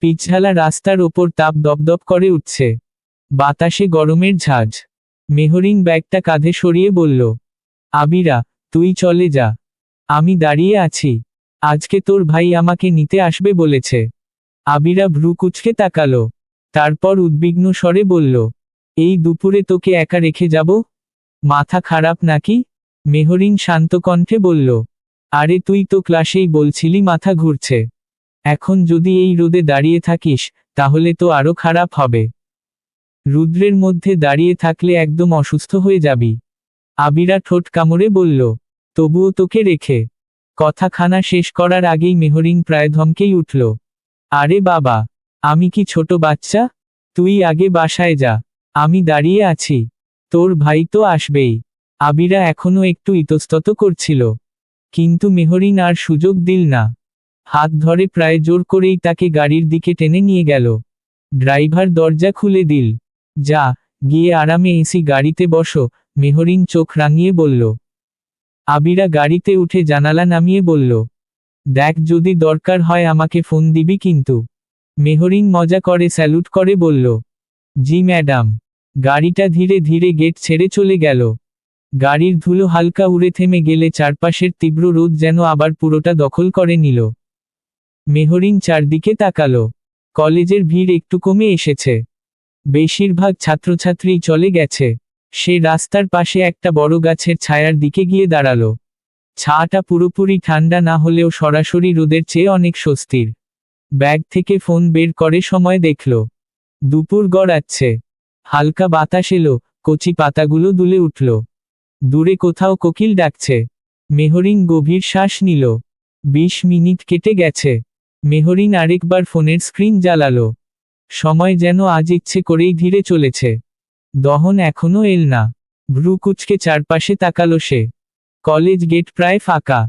পিচঢালা রাস্তার ওপর তাপ দপদপ করে উঠছে। বাতাসে গরমের ঝাঁজ। মেহরিন ব্যাগটা কাঁধে সরিয়ে বলল, আবিরা, তুই চলে যা। আমি দাঁড়িয়ে আছি। আজকে তোর ভাই আমাকে নিতে আসবে বলেছে। আবিরা ভ্রু কুঁচকে তাকালো। তারপর উদ্বিগ্ন স্বরে বলল, এই দুপুরে তোকে একা রেখে যাব? মাথা খারাপ নাকি? মেহরিন শান্ত কণ্ঠে বলল, আরে তুই তো ক্লাসেই বলছিলি মাথা ঘুরছে। এখন যদি এই রোদে দাঁড়িয়ে থাকিস, তাহলে তো আরো খারাপ হবে। রুদ্রের মধ্যে দাঁড়িয়ে থাকলে একদম অসুস্থ হয়ে যাবি। আবিরা ঠোঁট কামড়ে বলল, তবুও তোকে রেখে। কথাখানা শেষ করার আগেই মেহরিন প্রায় ধমকেই উঠল, আরে বাবা, আমি কি ছোট বাচ্চা? তুই আগে বাসায় যা, আমি দাঁড়িয়ে আছি। তোর ভাই তো আসবেই। আবিরা এখনো একটু ইতস্তত করছিল, কিন্তু মেহরিন আর সুযোগ দিল না। হাত ধরে প্রায় জোর করেই তাকে গাড়ির দিকে টেনে নিয়ে গেল। ড্রাইভার দরজা খুলে দিল। যা, গিয়ে আরামে এসি গাড়িতে বসো, মেহরিন চোখ রাঙিয়ে বলল। আবিরা গাড়িতে উঠে জানালা নামিয়ে বলল, দেখ যদি দরকার হয় আমাকে ফোন দিবি কিন্তু। মেহরিন মজা করে স্যালুট করে বলল, জি ম্যাডাম। গাড়িটা ধীরে ধীরে গেট ছেড়ে চলে গেল। গাড়ির ধুলো হালকা উড়ে থেমে গেলে চারপাশের তীব্র রোদ যেন আবার পুরোটা দখল করে নিল। মেহরিন চারদিকে তাকালো। কলেজের ভিড় একটু কমে এসেছে। বেশিরভাগ ছাত্রছাত্রী চলে গেছে। সে রাস্তার পাশে একটা বড় গাছের ছায়ার দিকে গিয়ে দাঁড়ালো। ছায়াটা পুরোপুরি ঠান্ডা না হলেও সরাসরি রোদের চেয়ে অনেক স্বস্তির। ব্যাগ থেকে ফোন বের করে সময় দেখল। দুপুর গড়াচ্ছে। হালকা বাতাস এলো, কচি পাতাগুলো দুলে উঠল। দূরে কোথাও কোকিল ডাকছে। মেহরিন গভীর শ্বাস নিল। 20 মিনিট কেটে গেছে। মেহরিন আরেকবার ফোনের স্ক্রিন জ্বালালো। সময় যেন আজ ইচ্ছে করেই ধীরে চলেছে। দহন এখনো এল না। ভ্রু কুঁচকে চারপাশে তাকালো সে। কলেজ গেট প্রায় ফাঁকা।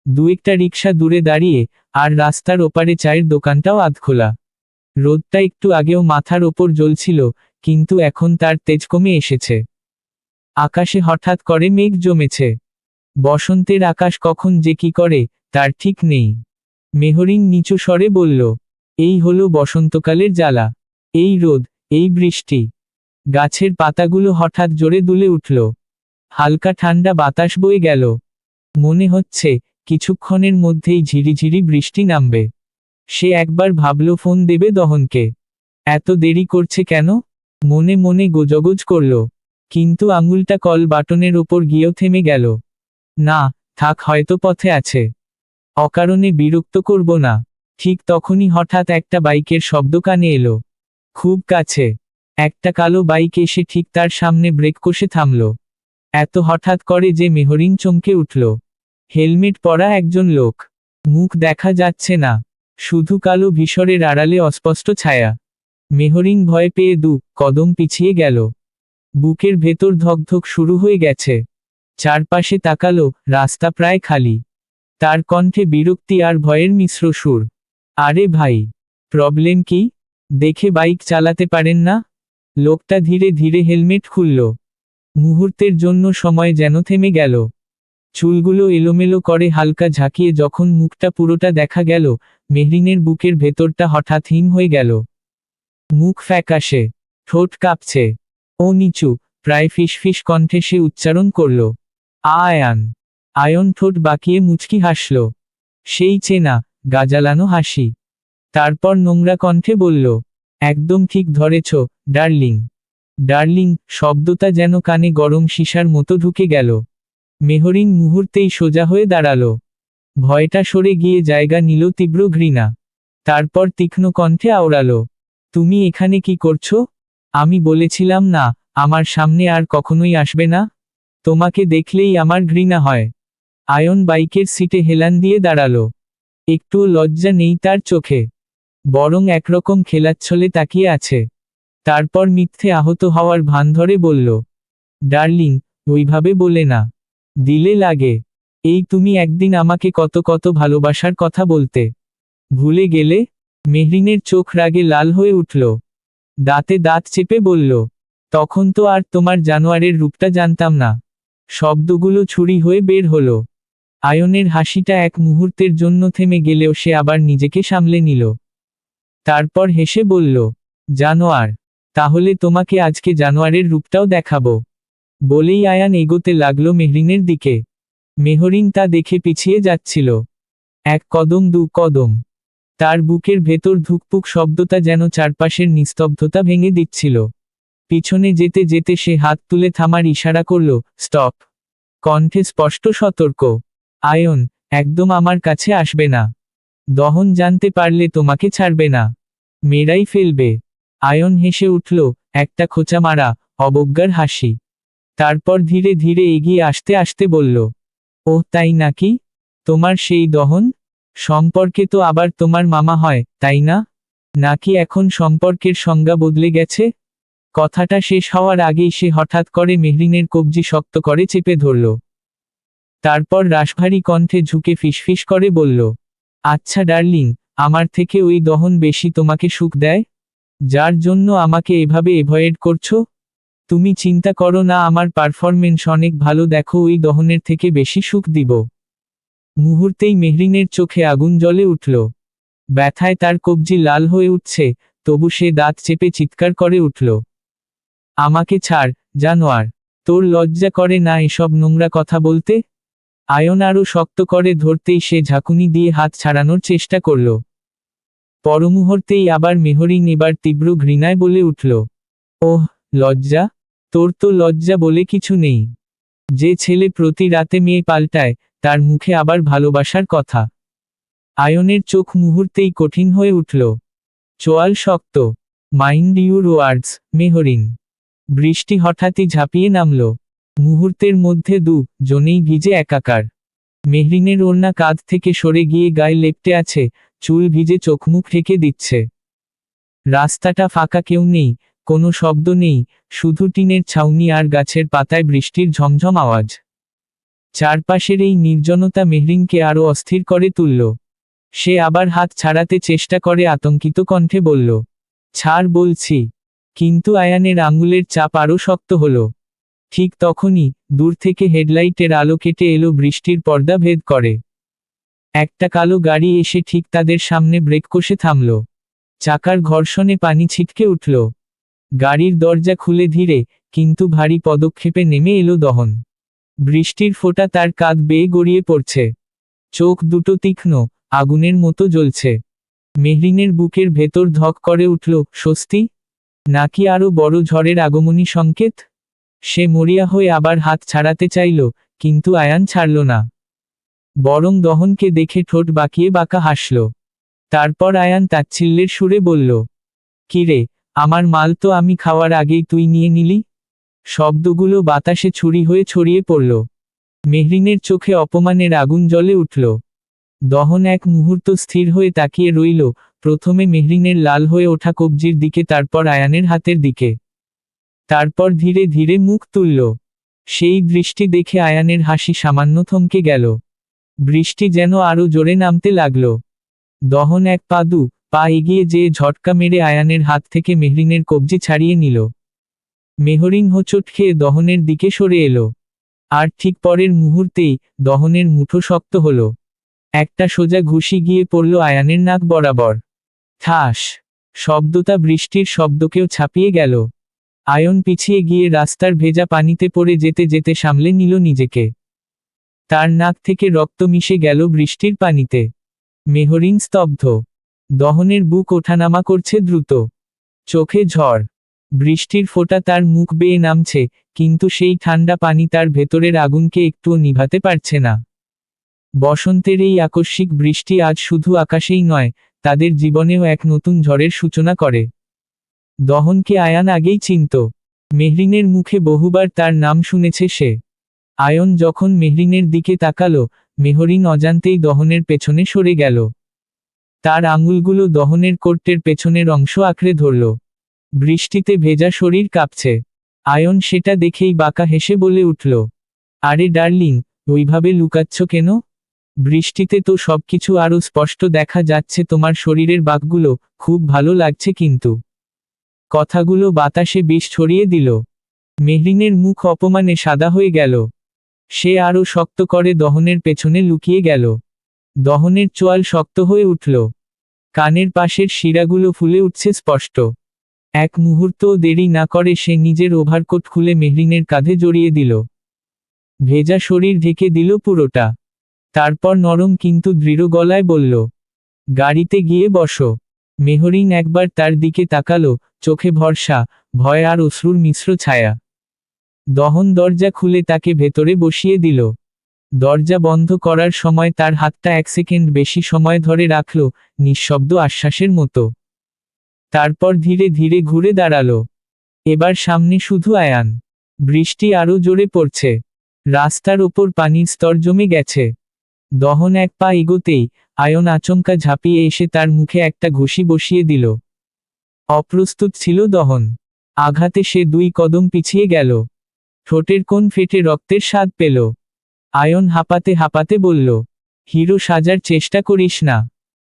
দু একটা রিকশা দূরে দাঁড়িয়ে, আর রাস্তার ওপারে চায়ের দোকানটাও আধখোলা। রোদটা একটু আগেও মাথার ওপর জ্বলছিল, কিন্তু এখন তার তেজ কমে এসেছে। আকাশে হঠাৎ করে মেঘ জমেছে। বসন্তের আকাশ কখন যে কি করে, তার ঠিক নেই। মেহরিন নিচু স্বরে বলল, এই হলো বসন্তকালের জ্বালা। এই রোদ, এই বৃষ্টি। গাছের পাতাগুলো হঠাৎ জোরে দুলে উঠল। হালকা ঠান্ডা বাতাস বয়ে গেল। মনে হচ্ছে কিছুক্ষণের মধ্যেই ঝিরিঝিরি বৃষ্টি নামবে। সে একবার ভাবল ফোন দেবে দহনকে। এত দেরি করছে কেন? মনে মনে গোজগোজ করল। কিন্তু আঙুলটা কল বাটনের ওপর গিয়েও থেমে গেল। না, থাক, হয়তো পথে আছে। অকারণে বিরক্ত করব না। ঠিক তখনই হঠাৎ একটা বাইকের শব্দ কানে এলো। খুব কাছে। একটা কালো বাইক এসে ঠিক তার সামনে ব্রেক কষে থামল। এত হঠাৎ করে যে মেহরিন চমকে উঠল। হেলমেট পরা একজন লোক। মুখ দেখা যাচ্ছে না, শুধু কালো ভিসরের আড়ালে অস্পষ্ট ছায়া। মেহরিন ভয় পেয়ে দু কদম পিছিয়ে গেল। বুকের ভেতর ধকধক শুরু হয়ে গেছে। চারপাশে তাকালো, রাস্তা প্রায় খালি। তার কণ্ঠে বিরক্তি আর ভয়ের মিশ্র সুর। আরে ভাই, প্রবলেম কি? দেখে বাইক চালাতে পারেন না? লোকটা ধীরে ধীরে হেলমেট খুলল। মুহূর্তের জন্য সময় যেন থেমে গেল। চুলগুলো এলোমেলো করে হালকা ঝাঁকিয়ে যখন মুখটা পুরোটা দেখা গেল, মেহরিনের বুকের ভেতরটা হঠাৎ হিম হয়ে গেল। মুখ ফ্যাকাশে, ঠোঁট কাঁপছে। ও নিচু, প্রায় ফিসফিস কণ্ঠে সে উচ্চারণ করল, আয়ান। আয়ন ঠোঁট বাঁকিয়ে মুচকি হাসল। সেই চেনা, গাজালানো হাসি। তারপর নোংরা কণ্ঠে বলল, একদম ঠিক ধরেছ, ডার্লিং। ডার্লিং শব্দটা যেন কানে গরম সীসার মতো ঢুকে গেল। মেহরিন মুহূর্তেই সোজা হয়ে দাঁড়ালো। ভয়টা সরে গিয়ে জায়গা নিল তীব্র ঘৃণা। তারপর তীক্ষ্ণ কণ্ঠে আওড়ালো, তুমি এখানে কি করছো? আমি বলেছিলাম না, আমার সামনে আর কখনোই আসবে না? তোমাকে দেখলেই আমার ঘৃণা হয়। আয়ন বাইকের সিটে হেলান দিয়ে দাঁড়ালো। একটুও লজ্জা নেই তার চোখে, বরং একরকম খেলাচ্ছলে তাকিয়ে আছে। তারপর মিথ্যে আহত হওয়ার ভান ধরে বলল, ডার্লিং, ওইভাবে বলে না। দিলে লাগে। এই তুমি একদিন আমাকে কত কত ভালোবাসার কথা বলতে। ভুলে গেলে? মেহরিনের চোখ রাগে লাল হয়ে উঠল। দাঁতে দাঁত চেপে বলল, তখন তো আর তোমার জানোয়ারের রূপটা জানতাম না। শব্দগুলো ছুরি হয়ে বের হলো। আয়নের হাসিটা এক মুহূর্তের জন্য থেমে গেলেও সে আবার নিজেকে সামলে নিল। তারপর হেসে বলল, জানোয়ার? তাহলে তোমাকে আজকে জানোয়ারের রূপটাও দেখাবো। বলেই আয়ান এগোতে লাগলো মেহরিনের দিকে। মেহরিন তা দেখে পিছিয়ে যাচ্ছিল। এক কদম, দু কদম। তার বুকের ভেতর ধুকপুক শব্দটা যেন চারপাশের নিস্তব্ধতা ভেঙে দিচ্ছিল। পিছনে যেতে যেতে সে হাত তুলে থামার ইশারা করল, স্টপ। কণ্ঠে স্পষ্ট সতর্ক। আয়ন, একদম আমার কাছে আসবে না। দহন জানতে পারলে তোমাকে ছাড়বে না, মেরাই ফেলবে। আয়ন হেসে উঠল, একটা খোঁচা মারা, অবজ্ঞার হাসি। তারপর ধীরে ধীরে এগিয়ে আসতে আসতে বলল, ওহ তাই নাকি? তোমার সেই দহন? সম্পর্কে তো আবার তোমার মামা হয়, তাই না? নাকি এখন সম্পর্কের সংজ্ঞা বদলে গেছে? কথাটা শেষ হওয়ার আগেই সে হঠাৎ করে মেহরিনের কবজি শক্ত করে চেপে ধরল। তারপর রাশভারী কণ্ঠে ঝুঁকে ফিসফিস করে বলল, আচ্ছা ডার্লিং, আমার থেকে ওই দহন বেশি তোমাকে সুখ দেয়? যার জন্য আমাকে এভাবে এভয়েড করছো? তুমি চিন্তা করো না, আমার পারফরমেন্স অনেক ভালো, দেখো ওই দহনের থেকে বেশি সুখ দিব। মুহূর্তেই মেহরিনের চোখে আগুন জ্বলে উঠল। ব্যথায় তার কবজি লাল হয়ে উঠছে, তবু সে দাঁত চেপে চিৎকার করে উঠল, আমাকে ছাড়, জানোয়ার। তোর লজ্জা করে না এসব নোংরা কথা বলতে? আয়ন আরও শক্ত করে ধরতেই সে ঝাঁকুনি দিয়ে হাত ছাড়ানোর চেষ্টা করল। পরমুহূর্তেই আবার মেহরিন এবার তীব্র ঘৃণায় বলে উঠল, ওহ, লজ্জা? তোর তো লজ্জা বলে কিছু নেই। যে ছেলে প্রতি রাতে মেয়ে পাল্টায়, তার মুখে আবার ভালোবাসার কথা। আয়নের চোখ মুহূর্তেই কঠিন হয়ে উঠল। চোয়াল শক্ত। Mind your words, Mehreen. বৃষ্টি হঠাৎই ঝাঁপিয়ে নামল। মুহূর্তের মধ্যে জনেই ভিজে একাকার। মেহরিনের ওড়না কাঁধ থেকে সরে গিয়ে গায়ে লেপ্টে আছে, চুল ভিজে চোখমুখ ঢেকে দিচ্ছে। রাস্তাটা ফাঁকা, কেউ নেই, কোনো শব্দ নেই, শুধু টিনের ছাউনি আর গাছের পাতায় বৃষ্টির ঝমঝম আওয়াজ। চারপাশের এই নির্জনতা মেহরিনকে আরও অস্থির করে তুলল। সে আবার হাত ছাড়াতে চেষ্টা করে আতঙ্কিত কণ্ঠে বলল, ছাড় বলছি। কিন্তু আয়ানের আঙুলের চাপ আরও শক্ত হল। ঠিক তখনই দূর থেকে হেডলাইটের আলো কেটে এলো, বৃষ্টির পর্দা ভেদ করে। একটা কালো গাড়ি এসে ঠিক তাদের সামনে ব্রেক কষে থামল। চাকার ঘর্ষণে পানি ছিটকে উঠল। গাড়ির দরজা খুলে ধীরে কিন্তু ভারী পদক্ষেপে নেমে এলো দহন। বৃষ্টির ফোঁটা তার কাঁধ বেয়ে গড়িয়ে পড়ছে। চোখ দুটো তীক্ষ্ণ, আগুনের মতো জ্বলছে। মেহরিনের বুকের ভেতর ধক করে উঠল, স্বস্তি? নাকি আরও বড় ঝড়ের আগমনী সংকেত? সে মরিয়া হয়ে আবার হাত ছাড়াতে চাইল, কিন্তু আয়ান ছাড়ল না। বরং দহনকে দেখে ঠোঁট বাঁকিয়ে বাঁকা হাসল। তারপর আয়ান তাচ্ছিল্যের সুরে বলল, কিরে, আমার মাল তো আমি খাওয়ার আগেই তুই নিয়ে নিলি? শব্দগুলো বাতাসে ছুরি হয়ে ছড়িয়ে পড়ল। মেহরিনের চোখে অপমানের আগুন জ্বলে উঠল। দহন এক মুহূর্ত স্থির হয়ে তাকিয়ে রইল, প্রথমে মেহরিনের লাল হয়ে ওঠা কবজির দিকে, তারপর আয়ানের হাতের দিকে। তারপর ধীরে ধীরে মুখ তুলল। সেই দৃষ্টি দেখে আয়ানের হাসি সামান্য থমকে গেল। বৃষ্টি যেন আরও জোরে নামতে লাগল। দহন এক পা এগিয়ে যেয়ে ঝটকা মেরে আয়ানের হাত থেকে মেহরিনের কবজি ছাড়িয়ে নিল। মেহরিন হোঁচট খেয়ে দহনের দিকে সরে এলো। আর ঠিক পরের মুহূর্তেই দহনের মুঠো শক্ত হলো। একটা সোজা ঘুষি গিয়ে পড়ল আয়ানের নাক বরাবর। ঠাস শব্দটা বৃষ্টির শব্দকেও ছাপিয়ে গেল। আয়ন পিছিয়ে গিয়ে রাস্তার ভেজা পানিতে পড়ে যেতে যেতে সামলে নিল নিজেকে। তার নাক থেকে রক্ত মিশে গেল বৃষ্টির পানিতে। মেহরিন স্তব্ধ। দহনের বুক ওঠানামা করছে দ্রুত। চোখে ঝড়। বৃষ্টির ফোঁটা তার মুখ বেয়ে নামছে, কিন্তু সেই ঠান্ডা পানি তার ভেতরের আগুনকে একটুও নিভাতে পারছে না। বসন্তের এই আকস্মিক বৃষ্টি আজ শুধু আকাশেই নয়, তাদের জীবনেও এক নতুন ঝড়ের সূচনা করে। দহনকে আয়ান আগেই চিনত। মেহরিনের মুখে বহুবার তার নাম শুনেছে সে। আয়ন যখন মেহরিনের দিকে তাকালো, মেহরিন অজান্তেই দহনের পেছনে সরে গেল। তার আঙুলগুলো দহনের কোটের পেছনের অংশ আঁকড়ে ধরল। বৃষ্টিতে ভেজা শরীর কাঁপছে। আয়ন সেটা দেখেই বাঁকা হেসে বলে উঠল, আরে ডার্লিং, ওইভাবে লুকাচ্ছ কেন? বৃষ্টিতে তো সবকিছু আরও স্পষ্ট দেখা যাচ্ছে, তোমার শরীরের বাঁকগুলো খুব ভালো লাগছে কিন্তু। কথাগুলো বাতাসে বিষ ছড়িয়ে দিল। মেহরিনের মুখ অপমানে সাদা হয়ে গেল। সে আরও শক্ত করে দহনের পেছনে লুকিয়ে গেল। দহনের চোয়াল শক্ত হয়ে উঠল। কানের পাশের শিরাগুলো ফুলে উঠছে স্পষ্ট। এক মুহূর্তও দেরি না করে সে নিজের ওভারকোট খুলে মেহরিনের কাঁধে জড়িয়ে দিল। ভেজা শরীর ঢেকে দিল পুরোটা। তারপর নরম কিন্তু দৃঢ় গলায় বলল, গাড়িতে গিয়ে বসো। মেহরিন একবার তার দিকে তাকালো, চোখে ভরসা, ভয় আর অশ্রুর মিশ্র ছায়া। দহন দরজা খুলে তাকে ভেতরে বসিয়ে দিল। দরজা বন্ধ করার সময় তার হাতটা 1 সেকেন্ড বেশি সময় ধরে রাখল, নিঃশব্দ আশ্বাসের মতো। তারপর ধীরে ধীরে ঘুরে দাঁড়ালো। এবার সামনে শুধু আয়ান। বৃষ্টি আরও জোরে পড়ছে। রাস্তার ওপর পানির স্তর জমে গেছে। দহন এক পা এগোতেই আয়ন আচমকা ঝাঁপিয়ে এসে তার মুখে একটা ঘুষি বসিয়ে দিল। অপ্রস্তুত ছিল দহন। আঘাতে সে 2 কদম পিছিয়ে গেল। ঠোঁটের কোণ ফেটে রক্তের স্বাদ পেল। আয়ন হাঁপাতে হাঁপাতে বলল, হিরো সাজার চেষ্টা করিস না।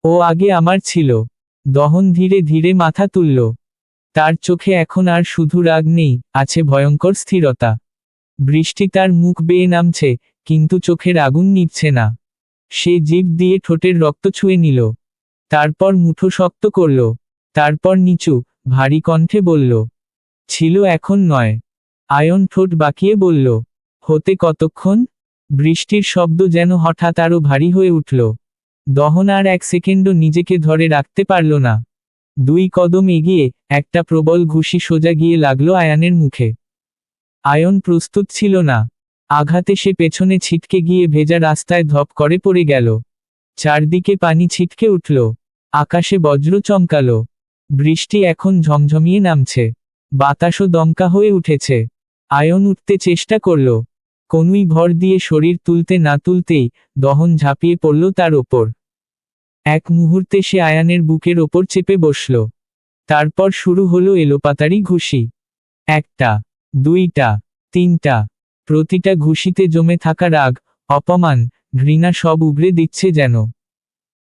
ও আগে আমার ছিল। দহন ধীরে ধীরে মাথা তুলল। তার চোখে এখন আর শুধু রাগ নেই, আছে ভয়ঙ্কর স্থিরতা। বৃষ্টি তার মুখ বেয়ে নামছে, কিন্তু চোখের আগুন নিভছে না। সে জিভ দিয়ে ঠোঁটের রক্ত ছুঁয়ে নিল। তারপর মুঠো শক্ত করল। তারপর নিচু, ভারী কণ্ঠে বলল, ছিল এখন নয়। আয়ন ঠোঁট বাঁকিয়ে বলল, হতে কতক্ষণ? বৃষ্টির শব্দ যেন হঠাৎ আরো ভারী হয়ে উঠল। দহন আর এক সেকেন্ডও নিজেকে ধরে রাখতে পারল না। 2 কদম এগিয়ে একটা প্রবল ঘুষি সোজা গিয়ে লাগলো আয়ানের মুখে। আয়ন প্রস্তুত ছিল না। আঘাতে সে পেছনে ছিটকে গিয়ে ভেজা রাস্তায় ধপ করে পড়ে গেল। চারদিকে পানি ছিটকে উঠল। আকাশে বজ্র চমকালো। বৃষ্টি এখন ঝমঝমিয়ে নামছে। বাতাসও দমকা হয়ে উঠেছে। আয়ন উঠতে চেষ্টা করল। কনুই ভর দিয়ে শরীর তুলতে না তুলতেই দহন ঝাঁপিয়ে পড়ল তার ওপর। এক মুহূর্তে সে আয়ানের বুকের ওপর চেপে বসল। তারপর শুরু হলো এলোপাতাড়ি ঘুষি। 1টা, 2টা, 3টা। প্রতিটা ঘুষিতে জমে থাকা রাগ, অপমান, ঘৃণা সব উগরে দিচ্ছে যেন।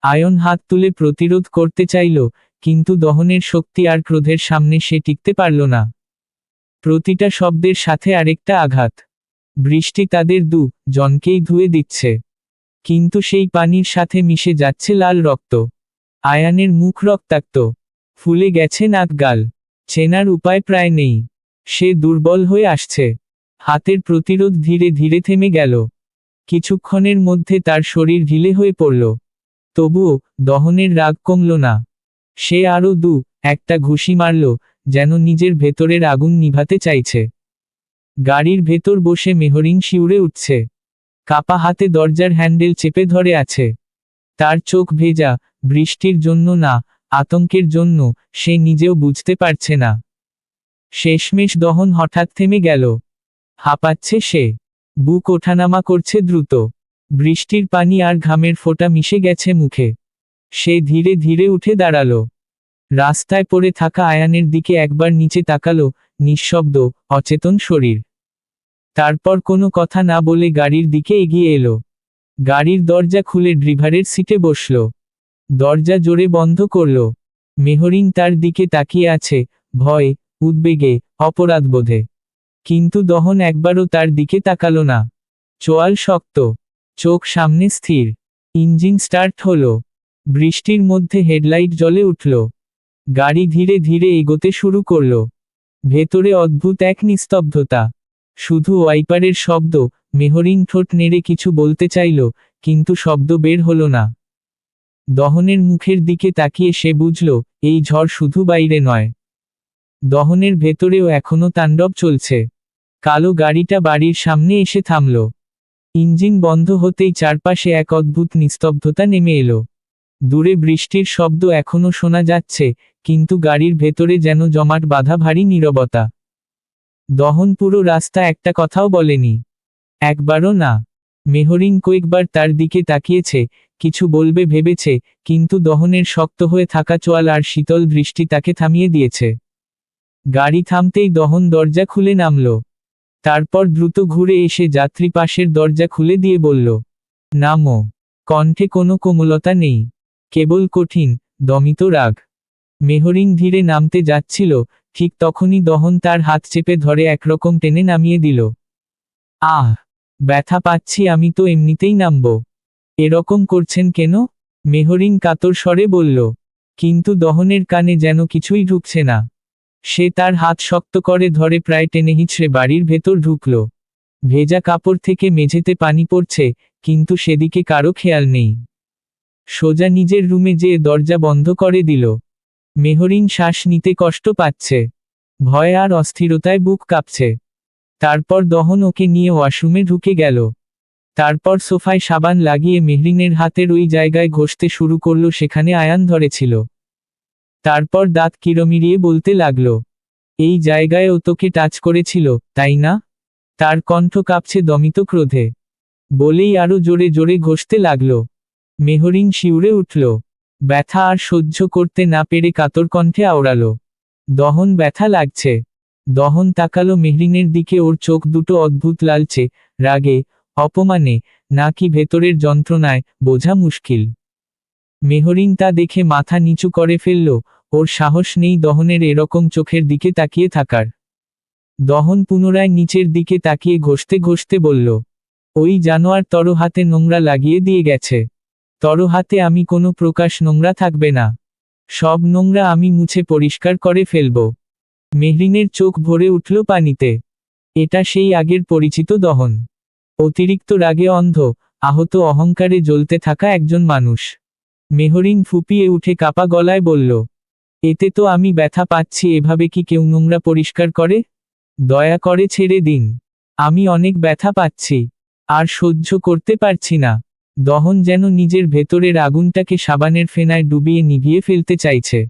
আয়ন হাত তুলে প্রতিরোধ করতে চাইল, কিন্তু দহনের শক্তি আর ক্রোধের সামনে সে টিকতে পারল না। প্রতিটা শব্দের সাথে আরেকটা আঘাত। বৃষ্টি তাদের জনকেই ধুয়ে দিচ্ছে। কিন্তু সেই পানির সাথে মিশে যাচ্ছে লাল রক্ত। আয়ানের মুখ রক্তাক্ত। ফুলে গেছে নাক গাল। চেনার উপায় প্রায় নেই। সে দুর্বল হয়ে আসছে। হাতের প্রতিরোধ ধীরে ধীরে থেমে গেল। কিছুক্ষণের মধ্যে তার শরীর ঢিলে হয়ে পড়ল। তবুও দহনের রাগ কমল না। সে আরও একটা ঘুষি মারল, যেন নিজের ভেতরের আগুন নিভাতে চাইছে। গাড়ির ভেতর বসে মেহরিন শিউরে উঠছে। কাপা হাতে দরজার হ্যান্ডেল চেপে ধরে আছে। তার চোখ ভেজা, বৃষ্টির জন্য না, আতঙ্কের জন্য, সে নিজেও বুঝতে পারছে না। শেষমেশ দহন হঠাৎ থেমে গেল। হাঁপাচ্ছে সে। বুক ওঠানামা করছে দ্রুত। বৃষ্টির পানি আর ঘামের ফোঁটা মিশে গেছে মুখে। সে ধীরে ধীরে উঠে দাঁড়ালো। রাস্তায় পড়ে থাকা আয়ানের দিকে একবার নিচে তাকালো, নিঃশব্দ, অচেতন শরীর। তারপর কোনো কথা না বলে গাড়ির দিকে এগিয়ে এলো। গাড়ির দরজা খুলে ড্রাইভারের সিটে বসল। দরজা জোরে বন্ধ করল। মেহরিন তার দিকে তাকিয়ে আছে, ভয়, উদ্বেগে, অপরাধবোধে। কিন্তু দহন একবারও তার দিকে তাকালো না। চোয়াল শক্ত, চোখ সামনে স্থির। ইঞ্জিন স্টার্ট হলো। বৃষ্টির মধ্যে হেডলাইট জ্বলে উঠল। গাড়ি ধীরে ধীরে এগোতে শুরু করল। ভেতরে অদ্ভুত এক নিস্তব্ধতা। শুধু ওয়াইপারের শব্দ। মেহরিন ঠোঁট নেড়ে কিছু বলতে চাইল, কিন্তু শব্দ বের হলো না। দহনের মুখের দিকে তাকিয়ে সে বুঝল, এই ঝড় শুধু বাইরে নয়, দহনের ভেতরেও এখনো তাণ্ডব চলছে। কালো গাড়িটা বাড়ির সামনে এসে থামল। ইঞ্জিন বন্ধ হতেই চারপাশে এক অদ্ভুত নিস্তব্ধতা নেমে এলো। দূরে বৃষ্টির শব্দ এখনো শোনা যাচ্ছে, কিন্তু গাড়ির ভেতরে যেন জমাট বাঁধা ভারী নীরবতা। দহন পুরো রাস্তা একটা কথাও বলেনি। একবারও না। মেহরিন কয়েকবার তার দিকে তাকিয়েছে, কিছু বলবে ভেবেছে, কিন্তু দহনের শক্ত হয়ে থাকা চোয়াল আর শীতল দৃষ্টি তাকে থামিয়ে দিয়েছে। গাড়ি থামতেই দহন দরজা খুলে নামল। তারপর দ্রুত ঘুরে এসে যাত্রী পাশের দরজা খুলে দিয়ে বলল, নামো। কণ্ঠে কোনো কোমলতা নেই, কেবল কঠিন, দমিত রাগ। মেহরিন ধীরে নামতে যাচ্ছিল, ঠিক তখনই দহন তার হাত চেপে ধরে একরকম টেনে নামিয়ে দিল। আহ! ব্যথা পাচ্ছি, আমি তো এমনিতেই নামব। এরকম করছেন কেন? মেহরিন কাতর স্বরে বলল। কিন্তু দহনের কানে যেন কিছুই ঢুকছে না। সে তার হাত শক্ত করে ধরে প্রায় টেনে হিঁচড়ে বাড়ির ভেতর ঢুকল। ভেজা কাপড় থেকে মেঝেতে পানি পড়ছে, কিন্তু সেদিকে কারো খেয়াল নেই। সোজা নিজের রুমে যেয়ে দরজা বন্ধ করে দিল। মেহরিন শ্বাস নিতে কষ্ট পাচ্ছে। ভয় আর অস্থিরতায় বুক কাঁপছে। তারপর দহন ওকে নিয়ে ওয়াশরুমে ঢুকে গেল। তারপর সোফায় সাবান লাগিয়ে মেহরিনের হাতের ওই জায়গায় ঘষতে শুরু করল সেখানে আয়ান ধরেছিল। তারপর দাঁত কিরমিরিয়ে বলতে লাগল, এই জায়গায় ও তোকে টাচ করেছিল, তাই না? তার কণ্ঠ কাঁপছে দমিত ক্রোধে। বলেই আরো জোরে জোরে ঘষতে লাগল। মেহরিন শিউরে উঠল। ব্যথা আর সহ্য করতে না পেরে কাতর কণ্ঠে আওড়াল, দহন ব্যথা লাগছে। দহন তাকালো মেহরিনের দিকে, ওর চোখ দুটো অদ্ভুত লালচে, রাগে, অপমানে, নাকি ভেতরের যন্ত্রণায়, বোঝা মুশকিল। মেহরিন তা দেখে মাথা নিচু করে ফেলল। ওর সাহস নেই দহনের এরকম চোখের দিকে তাকিয়ে থাকার। দহন পুনরায় নিচের দিকে তাকিয়ে ঘষতে ঘষতে বলল, ওই জানোয়ার তর হাতে নোংরা লাগিয়ে দিয়ে গেছে। তর হাতে আমি কোনো প্রকাশ নোংরা থাকবে না। সব নোংরা আমি মুছে পরিষ্কার করে ফেলব। মেহরিনের চোখ ভরে উঠল পানিতে। এটা সেই আগের পরিচিত দহন। অতিরিক্ত রাগে অন্ধ, আহত অহংকারে জ্বলতে থাকা একজন মানুষ। মেহরিন ফুঁপিয়ে উঠে কাপা গলায় বলল, এতে তো আমি ব্যথা পাচ্ছি, এভাবে কি কেউ নোংরা পরিষ্কার করে? দয়া করে ছেড়ে দিন, আমি অনেক ব্যথা পাচ্ছি, আর সহ্য করতে পারছি না। দহন যেন নিজের ভেতরের আগুনটাকে সাবানের ফেনায় ডুবিয়ে নিভিয়ে ফেলতে চাইছে।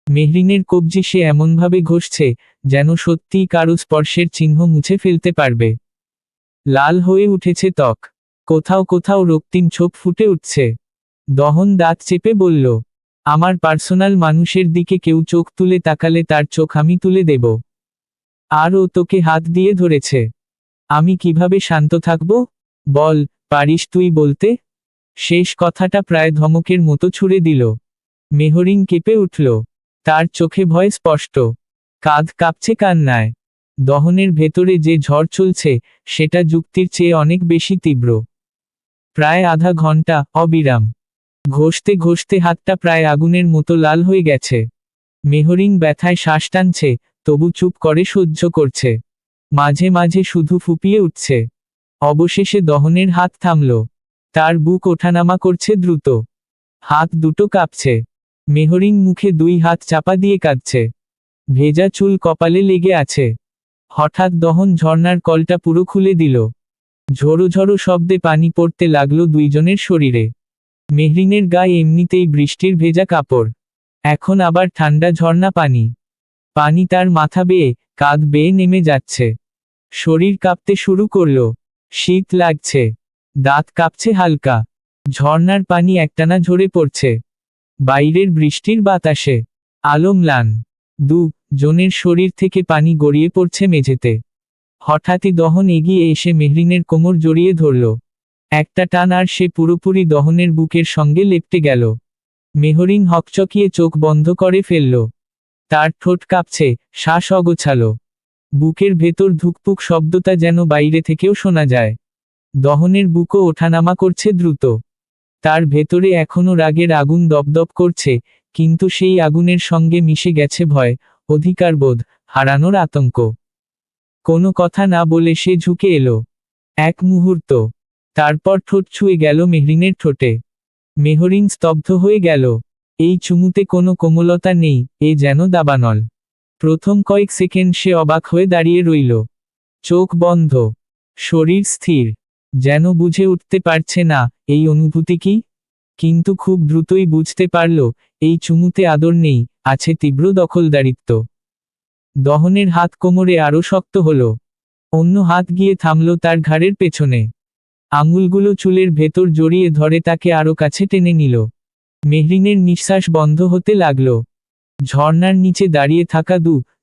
মেহরিনের কবজি সে এমনভাবে ঘষছে, যেন সত্যিই কারো স্পর্শের চিহ্ন মুছে ফেলতে পারবে। লাল হয়ে উঠেছে ত্বক, কোথাও কোথাও রক্তিম ছোপ ফুটে উঠছে। দহন দাঁত চেপে বলল, আমার পার্সোনাল মানুষের দিকে কেউ চোখ তুলে তাকালে তার চোখ আমি তুলে দেব। আর ও তোকে হাত দিয়ে ধরেছে, আমি কিভাবে শান্ত থাকব? বল, পারিস তুই বলতে? শেষ কথাটা প্রায় ধমকের মতো ছুড়ে দিল। মেহরিন কেঁপে উঠল, তার চোখে ভয় স্পষ্ট, কাঁধ কাঁপছে কান্নায়। দহনের ভেতরে যে ঝড় চলছে, সেটা যুক্তির চেয়ে অনেক বেশি তীব্র। প্রায় আধা ঘন্টা অবিরাম ঘষতে ঘষতে হাতটা প্রায় আগুনের মতো লাল হয়ে গেছে। মেহরিন ব্যথায় শ্বাস টানছে, তবু চুপ করে সহ্য করছে। মাঝে মাঝে শুধু ফুঁপিয়ে উঠছে। অবশেষে দহনের হাত থামল। তার বুক ওঠানামা করছে দ্রুত, হাত দুটো কাঁপছে। মেহরিন মুখে দুই হাত চাপা দিয়ে কাঁদছে, ভেজা চুল কপালে লেগে আছে। হঠাৎ দহন ঝর্ণার কলটা পুরো খুলে দিল। ঝোড়ো ঝোড়ো শব্দে পানি পড়তে লাগলো দুইজনের শরীরে। মেহরিনের গায়ে এমনিতেই বৃষ্টির ভেজা কাপড়, এখন আবার ঠান্ডা ঝর্ণা পানি। পানি তার মাথা বেয়ে, কাঁধ বেয়ে নেমে যাচ্ছে। শরীর কাঁপতে শুরু করলো, শীত লাগছে, দাঁত কাঁপছে হালকা। ঝর্ণার পানি একটানা ঝরে পড়ছে। বাইরের বৃষ্টির বাতাসে আলো ম্লান। জনের শরীর থেকে পানি গড়িয়ে পড়ছে মেঝেতে। হঠাৎই দহন এগিয়ে এসে মেহরিনের কোমর জড়িয়ে ধরল। একটা টান আর সে পুরোপুরি দহনের বুকের সঙ্গে লেপ্টে গেল। মেহরিন হকচকিয়ে চোখ বন্ধ করে ফেলল। তার ঠোঁট কাঁপছে, শ্বাস অগোছালো। বুকের ভেতর ধুকপুক শব্দটা যেন বাইরে থেকেও শোনা যায়। দহনের বুকও ওঠানামা করছে দ্রুত। তার ভেতরে এখনো রাগের আগুন দপদপ করছে, কিন্তু সেই আগুনের সঙ্গে মিশে গেছে ভয়, অধিকারবোধ, হারানোর আতঙ্ক। কোনো কথা না বলে সে ঝুঁকে এলো। এক মুহূর্ত, তারপর ঠোঁট ছুঁয়ে গেল মেহরিনের ঠোঁটে। মেহরিন স্তব্ধ হয়ে গেল। এই চুমুতে কোনো কোমলতা নেই, এ যেন দাবানল। প্রথম কয়েক সেকেন্ড সে অবাক হয়ে দাঁড়িয়ে রইল, চোখ বন্ধ, শরীর স্থির, যেন বুঝে উঠতে পারছে না এই অনুভূতি কি। কিন্তু খুব দ্রুতই বুঝতে পারল, এই চুমুতে আদর নেই, আছে তীব্র দখলদারিত্ব। দহনের হাত কোমরে আরো শক্ত হলো। অন্য হাত গিয়ে থামল তার ঘাড়ের পেছনে। আঙুলগুলো চুলের ভেতর জড়িয়ে ধরে তাকে আরো কাছে টেনে নিল। মেহরিনের নিঃশ্বাস বন্ধ হতে লাগল। ঝর্ণার নিচে দাঁড়িয়ে থাকা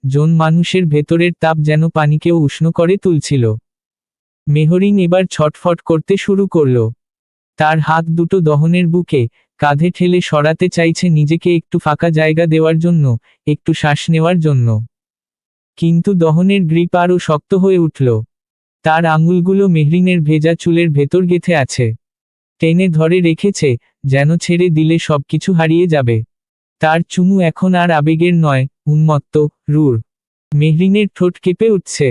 জন মানুষের ভেতরের তাপ যেন পানিকেও উষ্ণ করে তুলছিল। মেহরিন এবার ছটফট করতে শুরু করল। তার হাত দুটো দহনের বুকে, কাঁধে ঠেলে সরাতে চাইছে, নিজেকে একটু ফাঁকা জায়গা দেওয়ার জন্য, একটু শ্বাস নেওয়ার জন্য। কিন্তু দহনের গ্রিপ আরও শক্ত হয়ে উঠল। তার আঙুলগুলো মেহরিনের ভেজা চুলের ভেতর গেঁথে আছে, টেনে ধরে রেখেছে, যেন ছেড়ে দিলে সবকিছু হারিয়ে যাবে। তার চুমু এখন আর আবেগের নয়, উন্মত্ত, রূঢ়। মেহরিনের ঠোঁট কেঁপে উঠছে,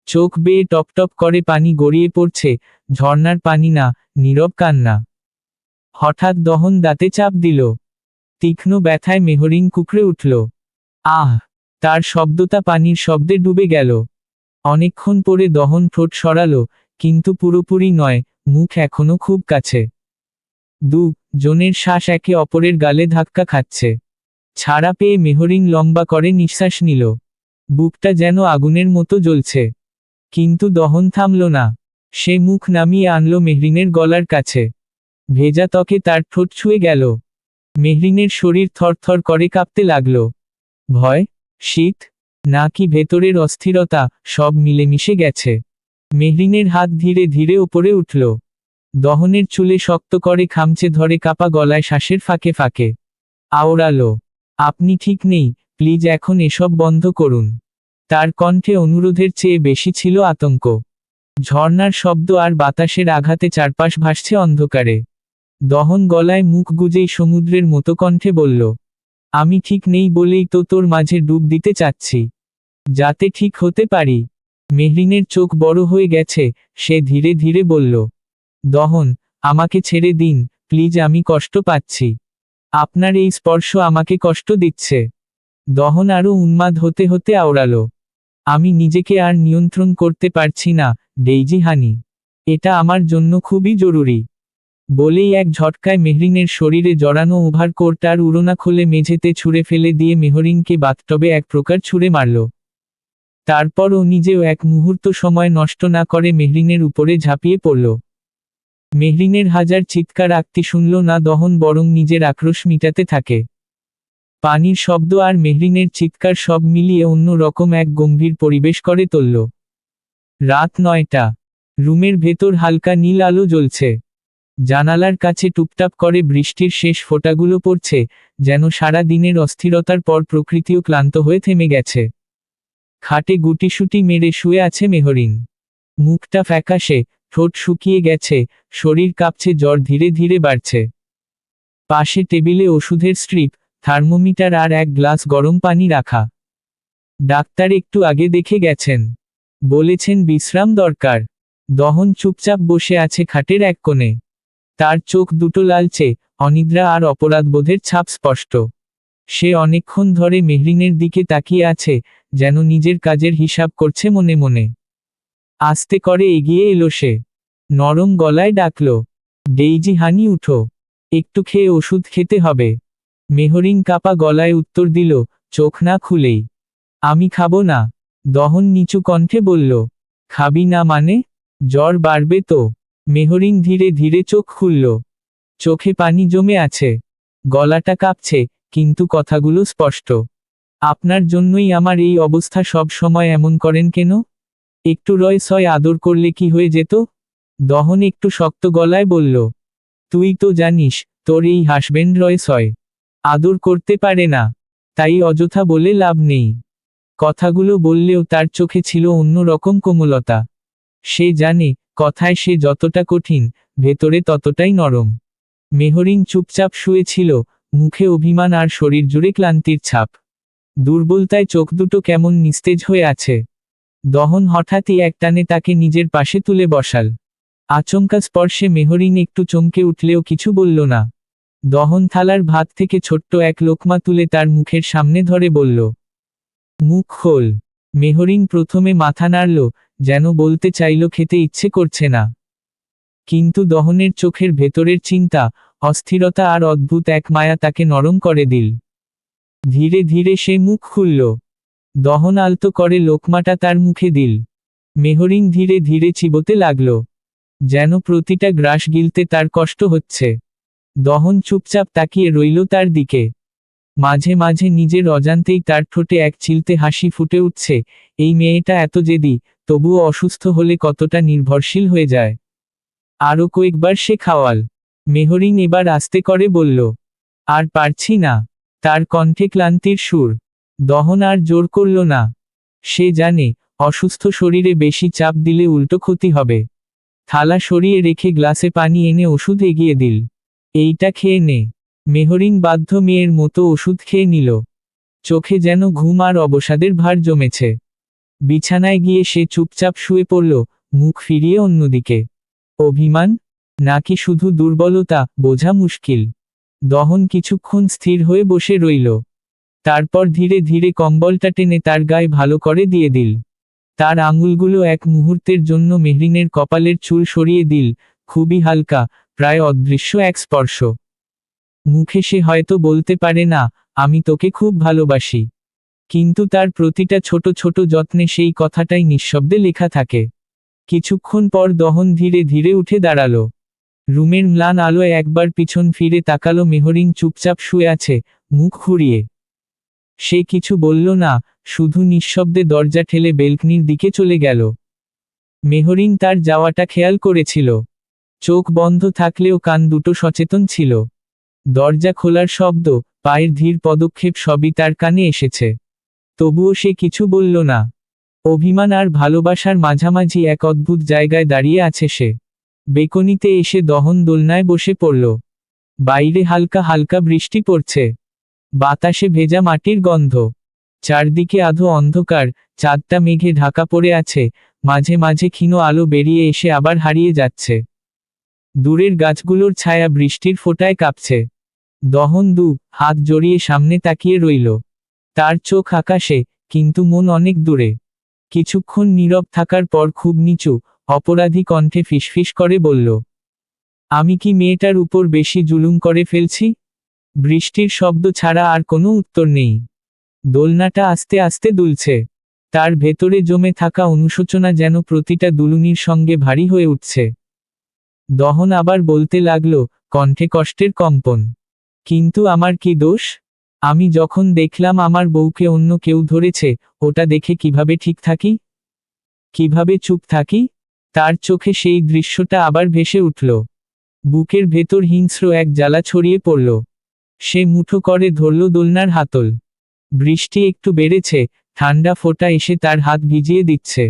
চোখ বেয়ে টপটপ করে পানি গড়িয়ে পড়ছে, ঝর্ণার পানি না, নীরব কান্না। হঠাৎ দহন দাঁতে চাপ দিল। তীক্ষ্ণ ব্যথায় মেহরিন কুঁকড়ে উঠল। আহ! তার শব্দটা পানির শব্দে ডুবে গেল। অনেকক্ষণ পরে দহন ঠোঁট সরালো, কিন্তু পুরোপুরি নয়, মুখ এখনো খুব কাছে। জনের শ্বাস একে অপরের গালে ধাক্কা খাচ্ছে। ছাড়া পেয়ে মেহরিন লম্বা করে নিঃশ্বাস নিল। বুকটা যেন আগুনের মতো জ্বলছে। কিন্তু দহন থামল না। সে মুখ নামিয়ে আনল মেহরিনের গলার কাছে। ভেজা ত্বকে তার ঠোঁট ছুঁয়ে গেল। মেহরিনের শরীর থরথর করে কাঁপতে লাগল। ভয়, শীত, নাকি ভেতরের অস্থিরতা, সব মিলেমিশে গেছে। মেহরিনের হাত ধীরে ধীরে ওপরে উঠল। দহনের চুলে শক্ত করে খামচে ধরে কাপা গলায় শ্বাসের ফাঁকে ফাঁকে আওড়ালো, আপনি ঠিক নেই, প্লিজ এখন এসব বন্ধ করুন। তার কণ্ঠে অনুরোধের চেয়ে বেশি ছিল আতঙ্ক। ঝর্ণার শব্দ আর বাতাসের আঘাতে চারপাশ ভাসছে অন্ধকারে। দহন গলায় মুখ গুজেই সমুদ্রের মতো কণ্ঠে বলল, আমি ঠিক নেই বলেই তো তোর মাঝে ডুব দিতে চাচ্ছি, যাতে ঠিক হতে পারি। মেহরিনের চোখ বড় হয়ে গেছে, সে ধীরে ধীরে বলল, দহন, আমাকে ছেড়ে দিন, প্লিজ, আমি কষ্ট পাচ্ছি। আপনার এই স্পর্শ আমাকে কষ্ট দিচ্ছে। দহন আরও উন্মাদ হতে হতে আওড়ালো, আমি নিজেকে আর নিয়ন্ত্রণ করতে পারছি না, ডেইজি হানি। এটা আমার জন্য খুবই জরুরি। বলেই এক ঝটকায় মেহরিনের শরীরে জড়ানো ওভারকোট আর উড়না খুলে মেঝেতে ছুঁড়ে ফেলে দিয়ে মেহরিনকে বাথটবে এক প্রকার ছুঁড়ে মারল। তারপর ও নিজেও এক মুহূর্ত সময় নষ্ট না করে মেহরিনের উপরে ঝাঁপিয়ে পড়ল। মেহরিনের হাজার চিৎকার আক্তি শুনল না দহন, বরং নিজের আক্রোশ মিটাতে থাকে। পানির শব্দ আর মেহরিনের চিৎকার সব মিলিয়ে অন্য রকম এক গম্ভীর পরিবেশ করে তুলল। রাত 9টা। রুমের ভেতর হালকা নীল আলো জ্বলছে। জানালার কাছে টুপটাপ করে বৃষ্টির শেষ ফোঁটাগুলো পড়ছে, যেন সারা দিনের অস্থিরতার পর প্রকৃতিও ক্লান্ত হয়ে থেমে গেছে। খাটে গুটিসুটি মেরে শুয়ে আছে মেহরিন। মুখটা ফ্যাকাশে, ঠোঁট শুকিয়ে গেছে, শরীর কাঁপছে, জ্বর ধীরে ধীরে বাড়ছে। পাশে টেবিলে ওষুধের স্ট্রিপ, থার্মোমিটার আর এক গ্লাস গরম পানি রাখা। ডাক্তার একটু আগে দেখে গেছেন, বলেছেন বিশ্রাম দরকার। দহন চুপচাপ বসে আছে খাটের এক কোণে। তার চোখ দুটো লালচে, অনিদ্রা আর অপরাধবোধের ছাপ স্পষ্ট। সে অনেকক্ষণ ধরে মেহরিনের দিকে তাকিয়ে আছে, যেন নিজের কাজের হিসাব করছে মনে মনে। আস্তে করে এগিয়ে এলো সে, নরম গলায় ডাকল, ডেইজি হানি, উঠো, একটু খেয়ে ওষুধ খেতে হবে। মেহরিন কাপা গলায় উত্তর দিল, চোখ না খুলেই। আমি খাবো না। দহন নিচু কণ্ঠে বলল, খাবি না মানে? জ্বর বাড়বে তো। মেহরিন ধীরে ধীরে চোখ খুলল। চোখে পানি জমে আছে, গলাটা কাঁপছে, কিন্তু কথাগুলো স্পষ্ট। আপনার জন্যই আমার এই অবস্থা। সব সময় এমন করেন কেন? একটু রয় আদর করলে কি হয়ে যেত? দহন একটু শক্ত গলায় বলল, তুই তো জানিস, তোর এই হাসবেন্ড রয় আদর করতে পারে না, তাই অযথা বলে লাভ নেই। কথাগুলো বললেও তার চোখে ছিল অন্য রকম কোমলতা। সে জানে, কথায় সে যতটা কঠিন, ভেতরে ততটাই নরম। মেহরিন চুপচাপ শুয়েছিল, মুখে অভিমান আর শরীর জুড়ে ক্লান্তির ছাপ। দুর্বলতায় চোখ দুটো কেমন নিস্তেজ হয়ে আছে। দহন হঠাৎই একটানে তাকে নিজের পাশে তুলে বসাল। আচমকা স্পর্শে মেহরিন একটু চমকে উঠলেও কিছু বলল না। দহন থালার ভাত থেকে ছোট্ট এক লোকমা তুলে তার মুখের সামনে ধরে বলল, মুখ খোল। মেহরিন প্রথমে মাথা নাড়ল, যেন বলতে চাইল খেতে ইচ্ছে করছে না। কিন্তু দহনের চোখের ভেতরের চিন্তা, অস্থিরতা আর অদ্ভুত এক মায়া তাকে নরম করে দিল। ধীরে ধীরে সে মুখ খুলল। দহন আলতো করে লোকমাটা তার মুখে দিল। মেহরিন ধীরে ধীরে চিবোতে লাগল, যেন প্রতিটা গ্রাস গিলতে তার কষ্ট হচ্ছে। দহন চুপচাপ তাকিয়ে রইল তার দিকে। মাঝে মাঝে নিজের অজান্তেই তার ঠোঁটে এক চিলতে হাসি ফুটে উঠছে। এই মেয়েটা এত জেদি, তবুও অসুস্থ হলে কতটা নির্ভরশীল হয়ে যায়। আরও কয়েকবার সে খাওয়াল। মেহরিন এবার আস্তে করে বলল, আর পারছি না। তার কণ্ঠে ক্লান্তির সুর। দহন আর জোর করল না। সে জানে, অসুস্থ শরীরে বেশি চাপ দিলে উল্টো ক্ষতি হবে। থালা সরিয়ে রেখে গ্লাসে পানি এনে ওষুধ এগিয়ে দিল। এইটা খেয়ে নে। মেহরিন বাধ্য মেয়ের মতো ওষুধ খেয়ে নিল। চোখে যেন ঘুম আর অবসাদের ভার জমেছে। বিছানায় গিয়ে সে চুপচাপ শুয়ে পড়ল, মুখ ফিরিয়ে অন্যদিকে। অভিমান, নাকি শুধু দুর্বলতা, বোঝা মুশকিল। দহন কিছুক্ষণ স্থির হয়ে বসে রইল। তারপর ধীরে ধীরে কম্বলটা টেনে তার গায়ে ভালো করে দিয়ে দিল। তার আঙুলগুলো এক মুহূর্তের জন্য মেহরিনের কপালের চুল সরিয়ে দিল, খুবই হালকা, প্রায় অদৃশ্য এক স্পর্শ। মুখে সে হয়তো বলতে পারে না, আমি তোকে খুব ভালোবাসি, কিন্তু তার প্রতিটা ছোট ছোট যত্নে সেই কথাটাই নিঃশব্দে লেখা থাকে। কিছুক্ষণ পর দহন ধীরে ধীরে উঠে দাঁড়ালো। রুমের ম্লান আলোয় একবার পিছন ফিরে তাকালো। মেহরিন চুপচাপ শুয়ে আছে, মুখ ঘুরিয়ে। সে কিছু বলল না, শুধু নিঃশব্দে দরজা ঠেলে বেলকনির দিকে চলে গেল। মেহরিন তার যাওয়াটা খেয়াল করেছিল। চোখ বন্ধ থাকলেও কান দুটো সচেতন ছিল। দরজা খোলার শব্দ, পায়ের ধীর পদক্ষেপ সবই তার কানে এসেছে। তবুও সে কিছু বলল না। অভিমান আর ভালোবাসার মাঝামাঝি এক অদ্ভুত জায়গায় দাঁড়িয়ে আছে সে। বেকনিতে এসে দহন দোলনায় বসে পড়ল। বাইরে হালকা হালকা বৃষ্টি পড়ছে। বাতাসে ভেজা মাটির গন্ধ। চারদিকে আধো অন্ধকার, চাঁদটা মেঘে ঢাকা পড়ে আছে, মাঝে মাঝে ক্ষীণ আলো বেরিয়ে এসে আবার হারিয়ে যাচ্ছে। দূরের গাছগুলোর ছায়া বৃষ্টির ফোঁটায় কাঁপছে। দহন হাত জড়িয়ে সামনে তাকিয়ে রইল। তার চোখ আকাশে, কিন্তু মন অনেক দূরে। কিছুক্ষণ নীরব থাকার পর খুব নিচু, অপরাধী কণ্ঠে ফিসফিস করে বলল, আমি কি মেয়েটার উপর বেশি জুলুম করে ফেলছি? বৃষ্টির শব্দ ছাড়া আর কোনো উত্তর নেই। দোলনাটা আস্তে আস্তে দুলছে। তার ভেতরে জমে থাকা অনুশোচনা যেন প্রতিটা দুলুনির সঙ্গে ভারী হয়ে উঠছে। দহন আবার বলতে লাগল, কণ্ঠে কষ্টের কম্পন, কিন্তু আমার কি দোষ? আমি যখন দেখলাম আমার বউকে অন্য কেউ ধরেছে, ওটা দেখে কিভাবে ঠিক থাকি? কিভাবে চুপ থাকি? তার চোখে সেই দৃশ্যটা আবার ভেসে উঠল। বুকের ভেতর হিংস্র এক জ্বালা ছড়িয়ে পড়ল। সে মুঠো করে ধরল দোলনার হাতল। বৃষ্টি একটু বেড়েছে, ঠান্ডা ফোঁটা এসে তার হাত ভিজিয়ে দিচ্ছে।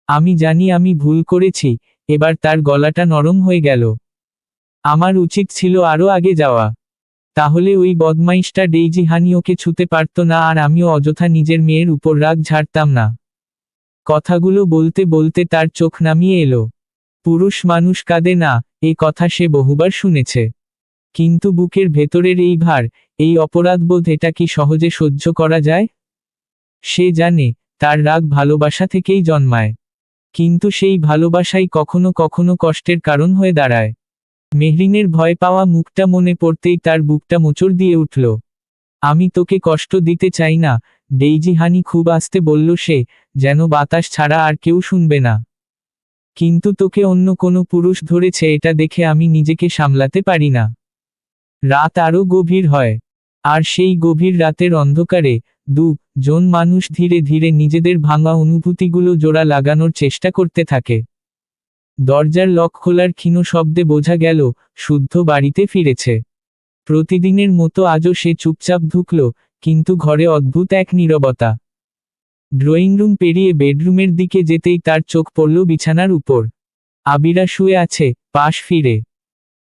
আমি জানি আমি ভুল করেছি। এবার তার গলাটা নরম হয়ে গেল। আমার উচিত ছিল আরো আগে যাওয়া। তাহলে ওই বদমাইশটা ডেইজি হানি ওকে ছুতে পারত না, আর আমিও অযথা নিজের মেয়ের উপর রাগ ঝাড়তাম না। কথাগুলো বলতে বলতে তার চোখ নামিয়ে এলো। পুরুষ মানুষ কাঁদে না, এ কথা সে বহুবার শুনেছে। কিন্তু বুকের ভেতরের এই ভার, এই অপরাধবোধ, এটা কি সহজে সহ্য করা যায়? সে জানে, তার রাগ ভালোবাসা থেকেই জন্মায়। কিন্তু সেই ভালোবাসাই কখনো কখনো কষ্টের কারণ হয়ে দাঁড়ায়। মেহরিনের ভয় পাওয়া মুখটা মনে পড়তেই তার বুকটা মোচড় দিয়ে উঠল। আমি তোকে কষ্ট দিতে চাই না, ডেইজি হানি খুব আস্তে বলল সে, যেন বাতাস ছাড়া আর কেউ শুনবে না। কিন্তু তোকে অন্য কোনো পুরুষ ধরেছে এটা দেখে আমি নিজেকে সামলাতে পারি না। রাত আরো গভীর হয়। আর সেই গভীর রাতের অন্ধকারে জন মানুষ ধীরে ধীরে নিজেদের ভাঙা অনুভূতিগুলো জোড়া লাগানোর চেষ্টা করতে থাকে। দরজার লক খোলার ক্ষীণ শব্দে বোঝা গেল, শুদ্ধ বাড়িতে ফিরেছে। প্রতিদিনের মতো আজও সে চুপচাপ ঢুকল, কিন্তু ঘরে অদ্ভুত এক নীরবতা। ড্রয়িং রুম পেরিয়ে বেডরুমের দিকে যেতেই তার চোখ পড়ল বিছানার উপর। আবিরা শুয়ে আছে, পাশ ফিরে।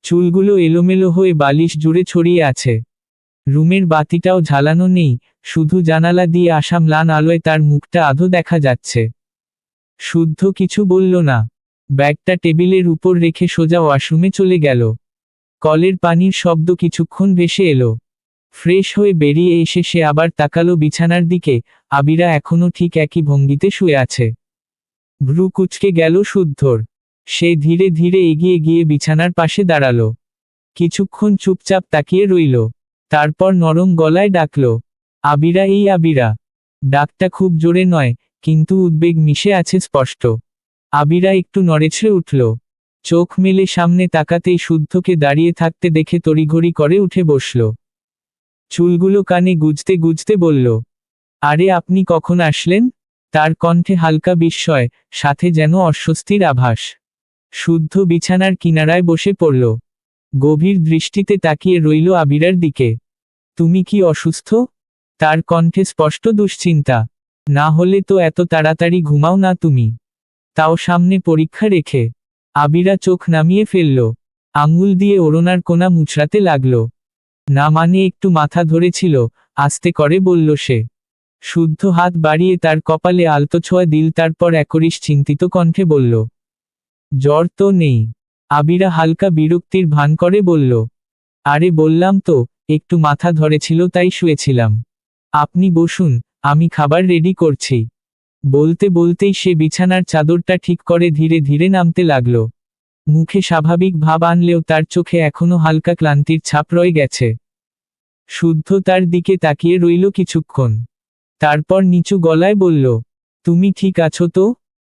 চুলগুলো এলোমেলো হয়ে বালিশ জুড়ে ছড়িয়ে আছে। রুমের বাতিটাও ঝালানো নেই, শুধু জানালা দিয়ে আসা ম্লান আলোয় তার মুখটা আধো দেখা যাচ্ছে। শুদ্ধ কিছু বলল না। ব্যাগটা টেবিলের উপর রেখে সোজা ওয়াশরুমে চলে গেল। কলের পানির শব্দ কিছুক্ষণ ভেসে এলো। ফ্রেশ হয়ে বেরিয়ে এসে সে আবার তাকালো বিছানার দিকে। আবিরা এখনো ঠিক একই ভঙ্গিতে শুয়ে আছে। ভ্রু কুঁচকে গেল শুদ্ধর। সে ধীরে ধীরে এগিয়ে গিয়ে বিছানার পাশে দাঁড়ালো। কিছুক্ষণ চুপচাপ তাকিয়ে রইল। তারপর নরম গলায় ডাকল, আবিরা, এই আবিরা। ডাকটা খুব জোরে নয়, কিন্তু উদ্বেগ মিশে আছে স্পষ্ট। আবিরা একটু নড়েচড়ে উঠল। চোখ মেলে সামনে তাকাতেই শুদ্ধকে দাঁড়িয়ে থাকতে দেখে তড়িঘড়ি করে উঠে বসল। চুলগুলো কানে গুজতে গুজতে বলল, আরে আপনি কখন আসলেন? তার কণ্ঠে হালকা বিস্ময়, সাথে যেন অস্বস্তির আভাস। শুদ্ধ বিছানার কিনারায় বসে পড়ল। গভীর দৃষ্টিতে তাকিয়ে রইল আবিরার দিকে। তুমি কি অসুস্থ? তার কণ্ঠে স্পষ্ট দুশ্চিন্তা। না হলে তো এত তাড়াতাড়ি ঘুমাও না তুমি, তাও সামনে পরীক্ষা রেখে। আবিরা চোখ নামিয়ে ফেলল। আঙুল দিয়ে ওড়নার কোণা মুচড়াতে লাগল। না মানে একটু মাথা ধরেছিল, আস্তে করে বলল সে। শুদ্ধ হাত বাড়িয়ে তার কপালে আলতো ছোঁয়া দিল, তারপর একরিশ চিন্তিত কণ্ঠে বলল, জ্বর তো নেই? আবিরা হালকা বিরক্তির ভান করে বলল, আরে বললাম তো, একটু মাথা ধরেছিল তাই শুয়েছিলাম। আপনি বসুন, আমি খাবার রেডি করছি। বলতে বলতেই সে বিছানার চাদরটা ঠিক করে ধীরে ধীরে নামতে লাগল। মুখে স্বাভাবিক ভাব আনলেও তার চোখে এখনো হালকা ক্লান্তির ছাপ রয়ে গেছে। শুদ্ধ তার দিকে তাকিয়ে রইল কিছুক্ষণ। তারপর নিচু গলায় বলল, তুমি ঠিক আছো তো?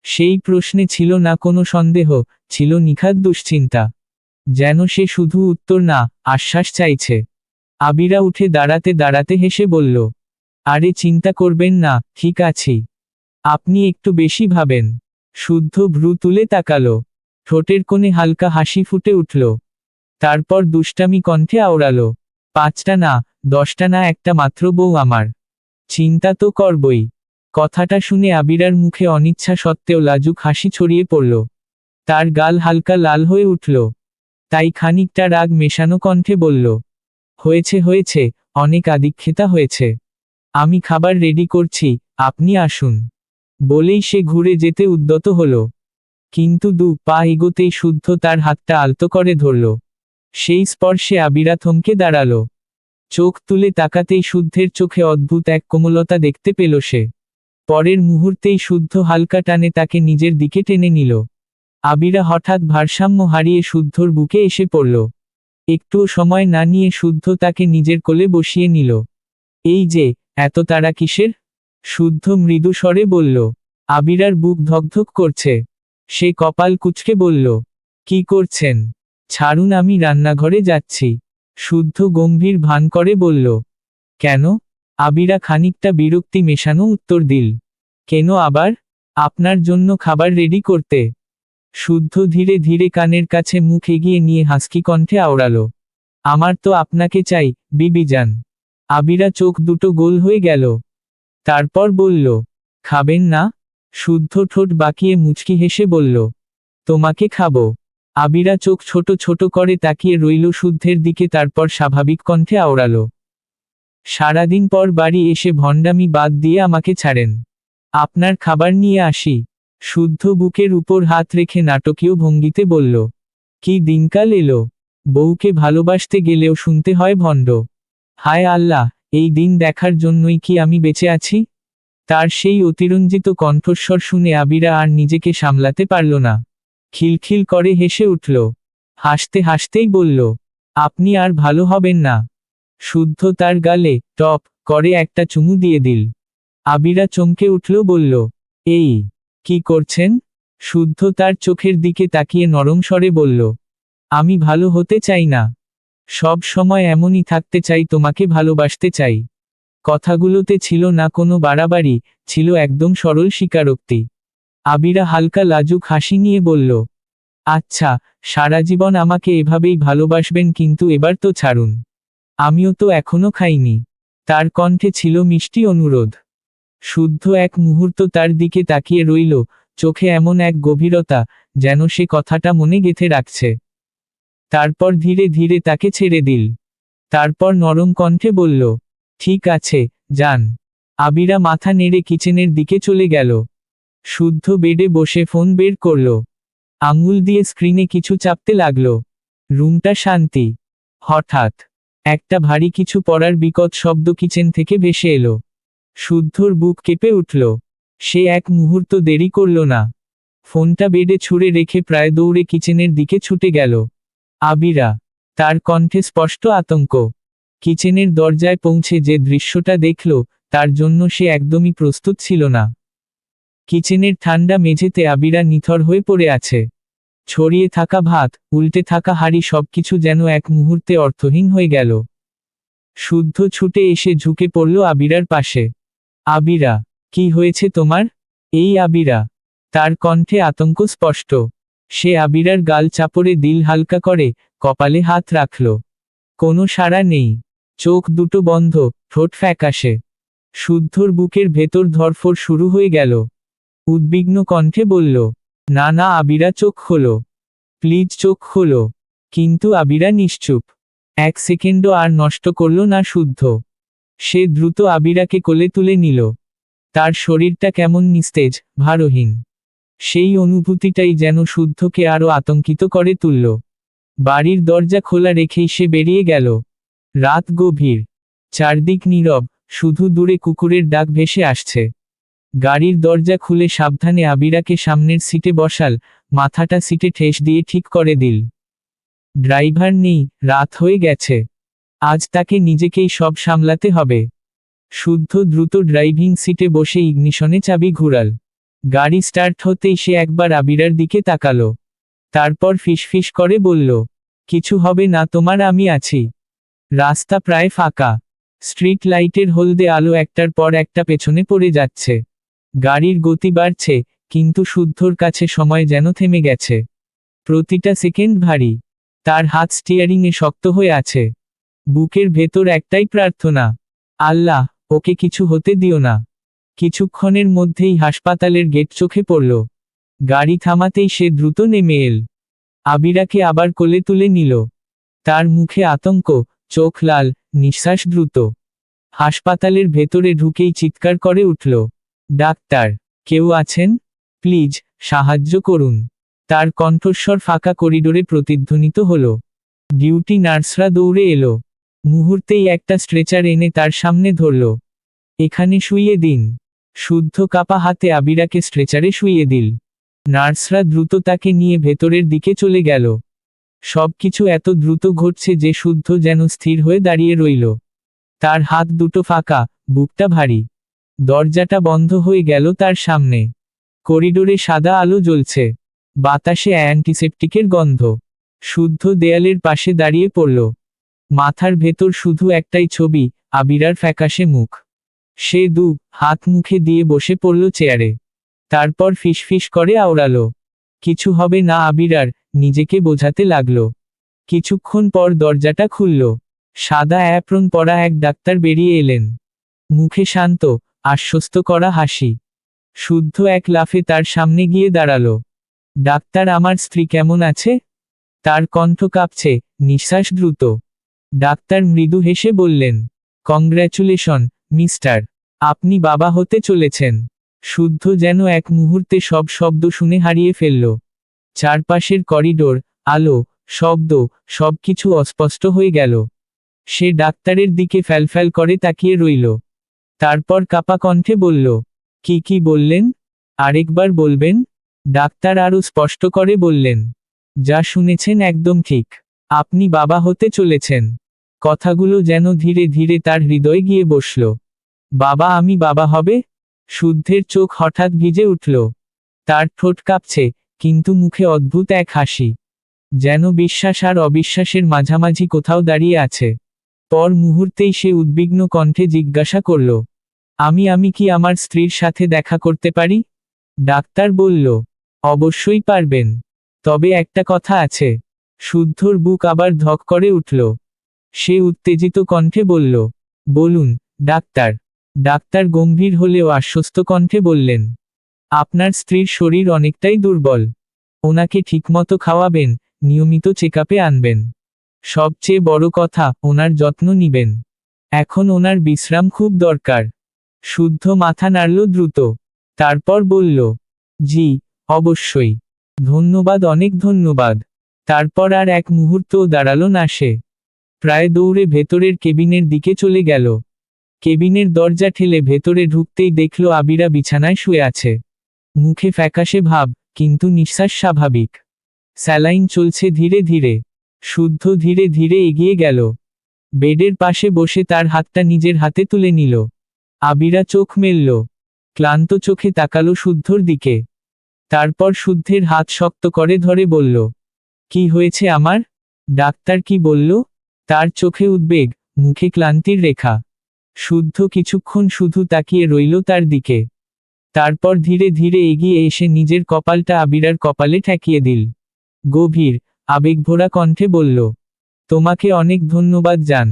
সেই প্রশ্নে ছিল না কোনো সন্দেহ, ছিল নিখাদ দুশ্চিন্তা। যেন সে শুধু উত্তর না, আশ্বাস চাইছে। আবিরা উঠে দাঁড়াতে দাঁড়াতে হেসে বলল, আরে চিন্তা করবেন না, ঠিক আছি। আপনি একটু বেশি ভাবেন। শুদ্ধ ভ্রু তুলে তাকালো। ঠোঁটের কোণে হালকা হাসি ফুটে উঠল। তারপর দুষ্টামি কণ্ঠে আওড়ালো, 5টা না, 10টা না, একটা মাত্র বউ আমার। চিন্তা তো করবই। কথাটা শুনে আবিরার মুখে অনিচ্ছা সত্ত্বেও লাজুক হাসি ছড়িয়ে পড়ল। তার গাল হালকা লাল হয়ে উঠল। তাই খানিকটা রাগ মেশানো কণ্ঠে বলল, হয়েছে হয়েছে, অনেক আদিক্ষেতা হয়েছে। আমি খাবার রেডি করছি, আপনি আসুন। বলেই সে ঘুরে যেতে উদ্যত হলো। কিন্তু 2 পা এগোতেই শুদ্ধ তার হাতটা আলতো করে ধরল। সেই স্পর্শে আবিরা থমকে দাঁড়ালো। চোখ তুলে তাকাতেই শুদ্ধের চোখে অদ্ভুত এক কোমলতা দেখতে পেল সে। পরের মুহূর্তেই শুদ্ধ হালকা টানে তাকে নিজের দিকে টেনে নিল। আবিরা হঠাৎ ভারসাম্য হারিয়ে শুদ্ধর বুকে এসে পড়ল। একটুও সময় না নিয়ে শুদ্ধ তাকে নিজের কোলে বসিয়ে নিল। এই যে, এত তাড়া কিসের? শুদ্ধ মৃদু স্বরে বলল। আবিরার বুক ধকধক করছে। সে কপাল কুঁচকে বলল, কি করছেন? ছাড়ুন, আমি রান্নাঘরে যাচ্ছি। শুদ্ধ গম্ভীর ভান করে বলল, কেন? আবিরা খানিকটা বিরক্তি মেশানো উত্তর দিল, কেন আবার? আপনার জন্য খাবার রেডি করতে। শুদ্ধ ধীরে ধীরে কানের কাছে মুখ এগিয়ে নিয়ে হাসকি কণ্ঠে আওড়াল, আমার তো আপনাকে চাই, বিবি জান। আবিরা চোখ দুটো গোল হয়ে গেল। তারপর বলল, খাবেন না? শুদ্ধ ঠোঁট বাঁকিয়ে মুচকি হেসে বলল, তোমাকে খাবো। আবিরা চোখ ছোট ছোট করে তাকিয়ে রইল শুদ্ধের দিকে, তারপর স্বাভাবিক কণ্ঠে আওড়াল, সারাদিন পর বাড়ি এসে ভণ্ডামি বাদ দিয়ে আমাকে ছাড়েন। আপনার খাবার নিয়ে আসি। শুদ্ধ বুকের উপর হাত রেখে নাটকীয় ভঙ্গিতে বলল, কি দিনকাল এলো! বউকে ভালোবাসতে গেলেও শুনতে হয় ভণ্ড। হায় আল্লাহ, এই দিন দেখার জন্যই কি আমি বেঁচে আছি? তার সেই অতিরঞ্জিত কণ্ঠস্বর শুনে আবিরা আর নিজেকে সামলাতে পারল না। খিলখিল করে হেসে উঠল। হাসতে হাসতেই বলল, আপনি আর ভালো হবেন না। শুদ্ধ তার গালে টপ করে একটা চুমু দিয়ে দিল। আবিরা চমকে উঠল, বলল, এই, কি করছেন? শুদ্ধ তার চোখের দিকে তাকিয়ে নরম স্বরে বলল, আমি ভালো হতে চাই না। সব সময় এমনই থাকতে চাই, তোমাকে ভালোবাসতে চাই। কথাগুলোতে ছিল না কোনো বাড়াবাড়ি, ছিল একদম সরল স্বীকারোক্তি। আবিরা হালকা লাজুক হাসি নিয়ে বলল, আচ্ছা, সারা জীবন আমাকে এভাবেই ভালোবাসবেন, কিন্তু এবার তো ছাড়ুন। আমিও তো এখনো খাইনি। তার কণ্ঠে ছিল মিষ্টি অনুরোধ। শুদ্ধ এক মুহূর্ত তার দিকে তাকিয়ে রইল, চোখে এমন এক গভীরতা, যেন সে কথাটা মনে গেঁথে রাখছে। তারপর ধীরে ধীরে তাকে ছেড়ে দিল। তারপর নরম কণ্ঠে বলল, ঠিক আছে, যান। আবিরা মাথা নেড়ে কিচেনের দিকে চলে গেল। শুদ্ধ বেডে বসে ফোন বের করল। আঙুল দিয়ে স্ক্রিনে কিছু চাপতে লাগল। রুমটা শান্তি। হঠাৎ একটা ভারী কিছু পড়ার বিকট শব্দ কিচেন থেকে ভেসে এলো। শুদ্ধর বুক কেঁপে উঠল। সে এক মুহূর্ত দেরি করল না। ফোনটা বেডে ছুঁড়ে রেখে প্রায় দৌড়ে কিচেনের দিকে ছুটে গেল। আবিরা। তার কণ্ঠে স্পষ্ট আতঙ্ক। কিচেনের দরজায় পৌঁছে যে দৃশ্যটা দেখল, তার জন্য সে একদমই প্রস্তুত ছিল না। কিচেনের ঠান্ডা মেঝেতে আবিরা নিথর হয়ে পড়ে আছে। ছড়িয়ে থাকা ভাত, উল্টে থাকা হাঁড়ি, সবকিছু যেন এক মুহূর্তে অর্থহীন হয়ে গেল। শুদ্ধ ছুটে এসে ঝুঁকে পড়ল আবিরার পাশে। আবিরা, কি হয়েছে তোমার? এই আবিরা। তার কণ্ঠে আতঙ্ক স্পষ্ট। সে আবিরার গাল চাপড়ে দিল হালকা করে, কপালে হাত রাখল। কোনো সাড়া নেই। চোখ দুটো বন্ধ, ঠোঁট ফ্যাকাশে। শুদ্ধর বুকের ভেতর ধড়ফড় শুরু হয়ে গেল। উদ্বিগ্ন কণ্ঠে বলল, না না আবিরা, চোখ খোলো। প্লিজ চোখ খোলো। কিন্তু আবিরা নিশ্চুপ। এক সেকেন্ডও আর নষ্ট করল না শুদ্ধ। সে দ্রুত আবিরাকে কোলে তুলে নিল। তার শরীরটা কেমন নিস্তেজ, ভারহীন। সেই অনুভূতিটাই যেন শুদ্ধকে আরো আতঙ্কিত করে তুলল। বাড়ির দরজা খোলা রেখেই সে বেরিয়ে গেল। রাত গভীর। চারদিক নীরব, শুধু দূরে কুকুরের ডাক ভেসে আসছে। গাড়ির দরজা খুলে সাবধানে আবিরাকে সামনের সিটে বসাল, মাথাটা সিটে ঠেস দিয়ে ঠিক করে দিল। ড্রাইভার নেই, রাত হয়ে গেছে। আজ তাকে নিজেকেই সব সামলাতে হবে। শুদ্ধ দ্রুত ড্রাইভিং সিটে বসে ইগনিশনে চাবি ঘুরাল। গাড়ি স্টার্ট হতেই সে একবার আবিরার দিকে তাকালো। তারপর ফিসফিস করে বলল, কিছু হবে না তোমার, আমি আছি। রাস্তা প্রায় ফাঁকা। স্ট্রিট লাইটের হলদে আলো একটার পর একটা পেছনে পড়ে যাচ্ছে। গাড়ির গতি বাড়ছে, কিন্তু শুদ্ধর কাছে সময় যেন থেমে গেছে। প্রতিটা সেকেন্ড ভারী। তার হাত স্টিয়ারিংয়ে শক্ত হয়ে আছে। বুকের ভেতর একটাই প্রার্থনা, আল্লাহ, ওকে কিছু হতে দিও না। কিছুক্ষণের মধ্যেই হাসপাতালের গেট চোখে পড়ল। গাড়ি থামাতেই সে দ্রুত নেমে এল। আবিরাকে আবার কোলে তুলে নিল। তার মুখে আতঙ্ক, চোখ লাল, নিঃশ্বাস দ্রুত। হাসপাতালের ভেতরে ঢুকেই চিৎকার করে উঠল, ডাক্তার, কেউ আছেন? প্লিজ, সাহায্য করুন। তার কণ্ঠস্বর ফাঁকা করিডোরে প্রতিধ্বনিত হল। ডিউটি নার্সরা দৌড়ে এলো। মুহূর্তেই একটা স্ট্রেচার এনে তার সামনে ধরল। এখানে শুইয়ে দিন। শুদ্ধ কাপা হাতে আবিরাকে স্ট্রেচারে শুইয়ে দিল। নার্সরা দ্রুত তাকে নিয়ে ভেতরের দিকে চলে গেল। সবকিছু এত দ্রুত ঘটছে যে শুদ্ধ যেন স্থির হয়ে দাঁড়িয়ে রইল। তার হাত দুটো ফাঁকা, বুকটা ভারী। দরজাটা বন্ধ হয়ে গেল তার সামনে। করিডোরে সাদা আলো জ্বলছে। বাতাসে অ্যান্টিসেপটিকের গন্ধ। শুদ্ধ দেয়ালের পাশে দাঁড়িয়ে পড়ল। মাথার ভেতর শুধু একটাই ছবি, আবিরার ফ্যাকাশে মুখ। সে হাত মুখে দিয়ে বসে পড়ল চেয়ারে। তারপর ফিসফিস করে আওড়ালো, কিছু হবে না আবিরার, নিজেকে বোঝাতে লাগল। কিছুক্ষণ পর দরজাটা খুলল। সাদা অ্যাপ্রন পরা এক ডাক্তার বেরিয়ে এলেন। মুখে শান্ত, আশ্বস্ত করা হাসি। শুদ্ধ এক লাফে তার সামনে গিয়ে দাঁড়ালো। ডাক্তার, আমার স্ত্রী কেমন আছে? তার কণ্ঠ কাঁপছে, নিঃশ্বাস দ্রুত। ডাক্তার মৃদু হেসে বললেন, কংগ্র্যাচুলেশন, মিস্টার। আপনি বাবা হতে চলেছেন। শুদ্ধ যেন এক মুহূর্তে সব শব্দ শুনে হারিয়ে ফেলল। চারপাশের করিডোর, আলো, শব্দ, সবকিছু অস্পষ্ট হয়ে গেল। সে ডাক্তারের দিকে ফ্যালফ্যাল করে তাকিয়ে রইল। তারপর কাপা কণ্ঠে বলল, কি বললেন? আরেকবার বলবেন? ডাক্তার আরও স্পষ্ট করে বললেন, যা শুনেছেন একদম ঠিক। আপনি বাবা হতে চলেছেন। কথাগুলো যেন ধীরে ধীরে তার হৃদয়ে গিয়ে বসল। বাবা, আমি বাবা হবে? শুদ্ধের চোখ হঠাৎ ভিজে উঠল। তার ঠোঁট কাঁপছে, কিন্তু মুখে অদ্ভুত এক হাসি। যেন বিশ্বাস আর অবিশ্বাসের মাঝামাঝি কোথাও দাঁড়িয়ে আছে। পর মুহূর্তেই সে উদ্বিগ্ন কণ্ঠে জিজ্ঞাসা করল, আমি কি আমার স্ত্রীর সাথে দেখা করতে পারি? ডাক্তার বলল, অবশ্যই পারবেন। তবে একটা কথা আছে। শুদ্ধর বুক আবার ধক করে উঠল। সে উত্তেজিত কণ্ঠে বলল, বলুন ডাক্তার। ডাক্তার গম্ভীর হলেও আশ্বস্ত কণ্ঠে বললেন, আপনার স্ত্রীর শরীর অনেকটাই দুর্বল। ওনাকে ঠিকমতো খাওয়াবেন, নিয়মিত চেকআপে আনবেন। সবচেয়ে বড় কথা, ওনার যত্ন নিবেন। এখন ওনার বিশ্রাম খুব দরকার। শুদ্ধ মাথা নাড়ল দ্রুত। তারপর বলল, জি, অবশ্যই। ধন্যবাদ, অনেক ধন্যবাদ। তারপর আর এক মুহূর্তও দাঁড়ালো না সে। প্রায় দৌড়ে ভেতরের কেবিনের দিকে চলে গেল। কেবিনের দরজা ঠেলে ভেতরে ঢুকতেই দেখল আবিরা বিছানায় শুয়ে আছে। মুখে ফ্যাকাশে ভাব, কিন্তু নিঃশ্বাস স্বাভাবিক। স্যালাইন চলছে ধীরে ধীরে। শুদ্ধ ধীরে ধীরে এগিয়ে গেল। বেডের পাশে বসে তার হাতটা নিজের হাতে তুলে নিল। আবিরা চোখ মেলল। ক্লান্ত চোখে তাকালো শুদ্ধর দিকে। তারপর শুদ্ধের হাত শক্ত করে ধরে বলল, কি হয়েছে আমার? ডাক্তার কি বলল? তার চোখে উদ্বেগ, মুখে ক্লান্তির রেখা। শুদ্ধ কিছুক্ষণ শুধু তাকিয়ে রইল তার দিকে। তারপর ধীরে ধীরে এগিয়ে এসে নিজের কপালটা আবিরার কপালে ঠেকিয়ে দিল। গভীর, আবেগভরা কণ্ঠে বলল, তোমাকে অনেক ধন্যবাদ জান।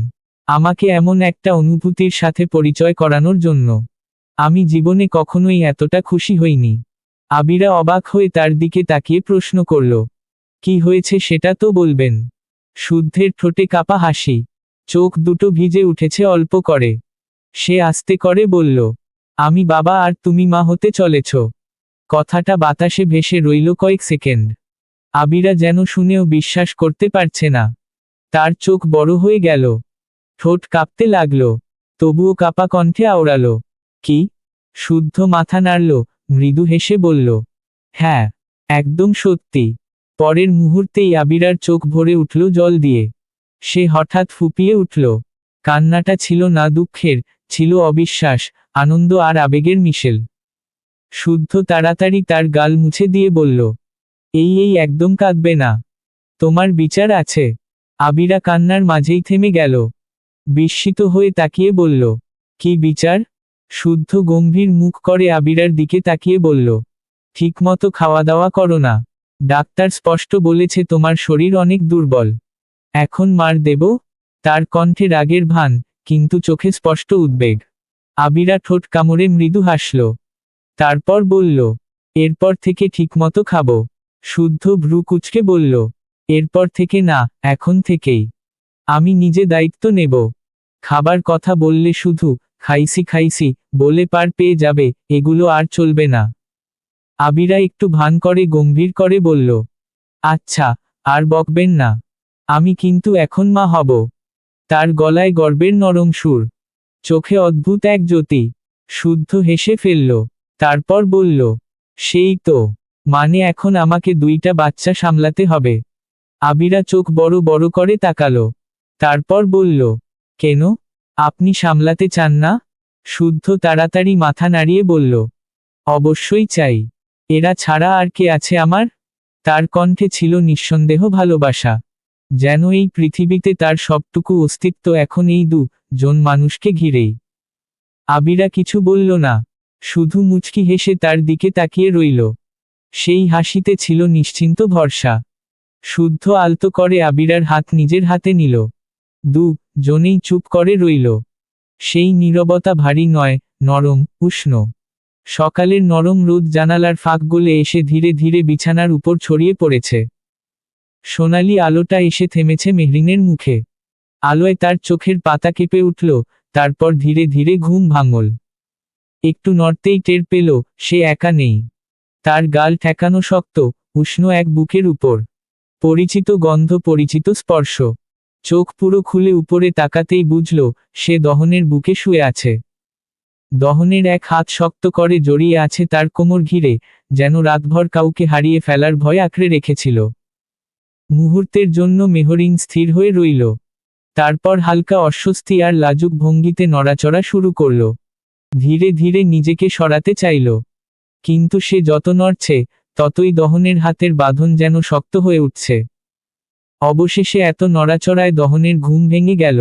আমাকে এমন একটা অনুভূতির সাথে পরিচয় করানোর জন্য। আমি জীবনে কখনোই এতটা খুশি হইনি। আবিরা অবাক হয়ে তার দিকে তাকিয়ে প্রশ্ন করল, কি হয়েছে সেটা তো বলবেন। শুদ্ধের ঠোঁটে কাপা হাসি। চোখ দুটো ভিজে উঠেছে অল্প করে। সে আস্তে করে বলল, আমি বাবা আর তুমি মা হতে চলেছ। কথাটা বাতাসে ভেসে রইল কয়েক সেকেন্ড। আবিরা যেন শুনেও বিশ্বাস করতে পারছে না। তার চোখ বড় হয়ে গেল। ঠোঁট কাঁপতে লাগল। তবুও কাপা কণ্ঠে আওড়ালো, কি? শুদ্ধ মাথা নাড়ল, মৃদু হেসে বলল, হ্যাঁ, একদম সত্যি। পরের মুহূর্তেই আবিরার চোখ ভরে উঠল জল দিয়ে। সে হঠাৎ ফুপিয়ে উঠল। কান্নাটা ছিল না দুঃখের, ছিল অবিশ্বাস, আনন্দ আর আবেগের মিশেল। শুদ্ধ তাড়াতাড়ি তার গাল মুছে দিয়ে বলল, এই একদম কাঁদবে না। তোমার বিচার আছে। আবিরা কান্নার মাঝেই থেমে গেল। বিস্মিত হয়ে তাকিয়ে বলল, কি বিচার? শুদ্ধ গম্ভীর মুখ করে আবিরার দিকে তাকিয়ে বলল, ঠিকমতো খাওয়া দাওয়া করো না। ডাক্তার স্পষ্ট বলেছে তোমার শরীর অনেক দুর্বল। এখন মার দেব? তার কণ্ঠে রাগের ভান, কিন্তু চোখে স্পষ্ট উদ্বেগ। আবিরা ঠোঁট কামড়ে মৃদু হাসল। তারপর বলল, এরপর থেকে ঠিকমতো খাবো। শুদ্ধ ভ্রু কুঁচকে বলল, এরপর থেকে না, এখন থেকেই। আমি নিজে দায়িত্ব নেব। খাবার কথা বললে শুধু খাইছি খাইছি বলে পার পেয়ে যাবে, এগুলো আর চলবে না। আবিরা একটু ভান করে গম্ভীর করে বলল, আচ্ছা, আর বকবেন না। আমি কিন্তু এখন মা হব। তার গলায় গর্বের নরম সুর, চোখে অদ্ভুত এক জ্যোতি। শুদ্ধ হেসে ফেলল, তারপর বলল, সেই তো, মানে এখন আমাকে 2টা বাচ্চা সামলাতে হবে। আবিরা চোখ বড় বড় করে তাকালো, তারপর বলল, কেন, আপনি সামলাতে চান না? শুদ্ধ তাড়াতাড়ি মাথা নাড়িয়ে বলল, অবশ্যই চাই। এরা ছাড়া আর কে আছে আমার? তার কণ্ঠে ছিল নিঃসন্দেহ ভালোবাসা, যেন এই পৃথিবীতে তার সবটুকু অস্তিত্ব এখন এই 2জন মানুষকে ঘিরেই। আবিরা কিছু বলল না, শুধু মুচকি হেসে তার দিকে তাকিয়ে রইল। সেই হাসিতে ছিল নিশ্চিন্ত ভরসা। শুদ্ধ আলতো করে আবিরার হাত নিজের হাতে নিল। 2জনেই চুপ করে রইল। সেই নীরবতা ভারী নয়, নরম, উষ্ণ। সকালের নরম রোদ জানালার ফাঁক গলে এসে ধীরে ধীরে বিছানার উপর ছড়িয়ে পড়েছে। সোনালি আলোটা এসে থেমেছে মেহরিনের মুখে। আলোয় তার চোখের পাতা কেঁপে উঠল, তারপর ধীরে ধীরে ঘুম ভাঙল। একটু নড়তেই টের পেল, সে একা নেই। তার গাল ঠেকানো শক্ত, উষ্ণ এক বুকের উপর। পরিচিত গন্ধ, পরিচিত স্পর্শ। চোখ পুরো খুলে উপরে তাকাতেই বুঝল, সে দহনের বুকে শুয়ে আছে। দহনের এক হাত শক্ত করে জড়িয়ে আছে তার কোমর ঘিরে, যেন রাতভর কাউকে হারিয়ে ফেলার ভয় আঁকড়ে রেখেছিল। মুহূর্তের জন্য মেহরিন স্থির হয়ে রইল। তারপর হালকা অস্বস্তি আর লাজুক ভঙ্গিতে নড়াচড়া শুরু করল। ধীরে ধীরে নিজেকে সরাতে চাইল, কিন্তু সে যত নড়ছে, ততই দহনের হাতের বাঁধন যেন শক্ত হয়ে উঠছে। অবশেষে এত নড়াচড়ায় দহনের ঘুম ভেঙে গেল।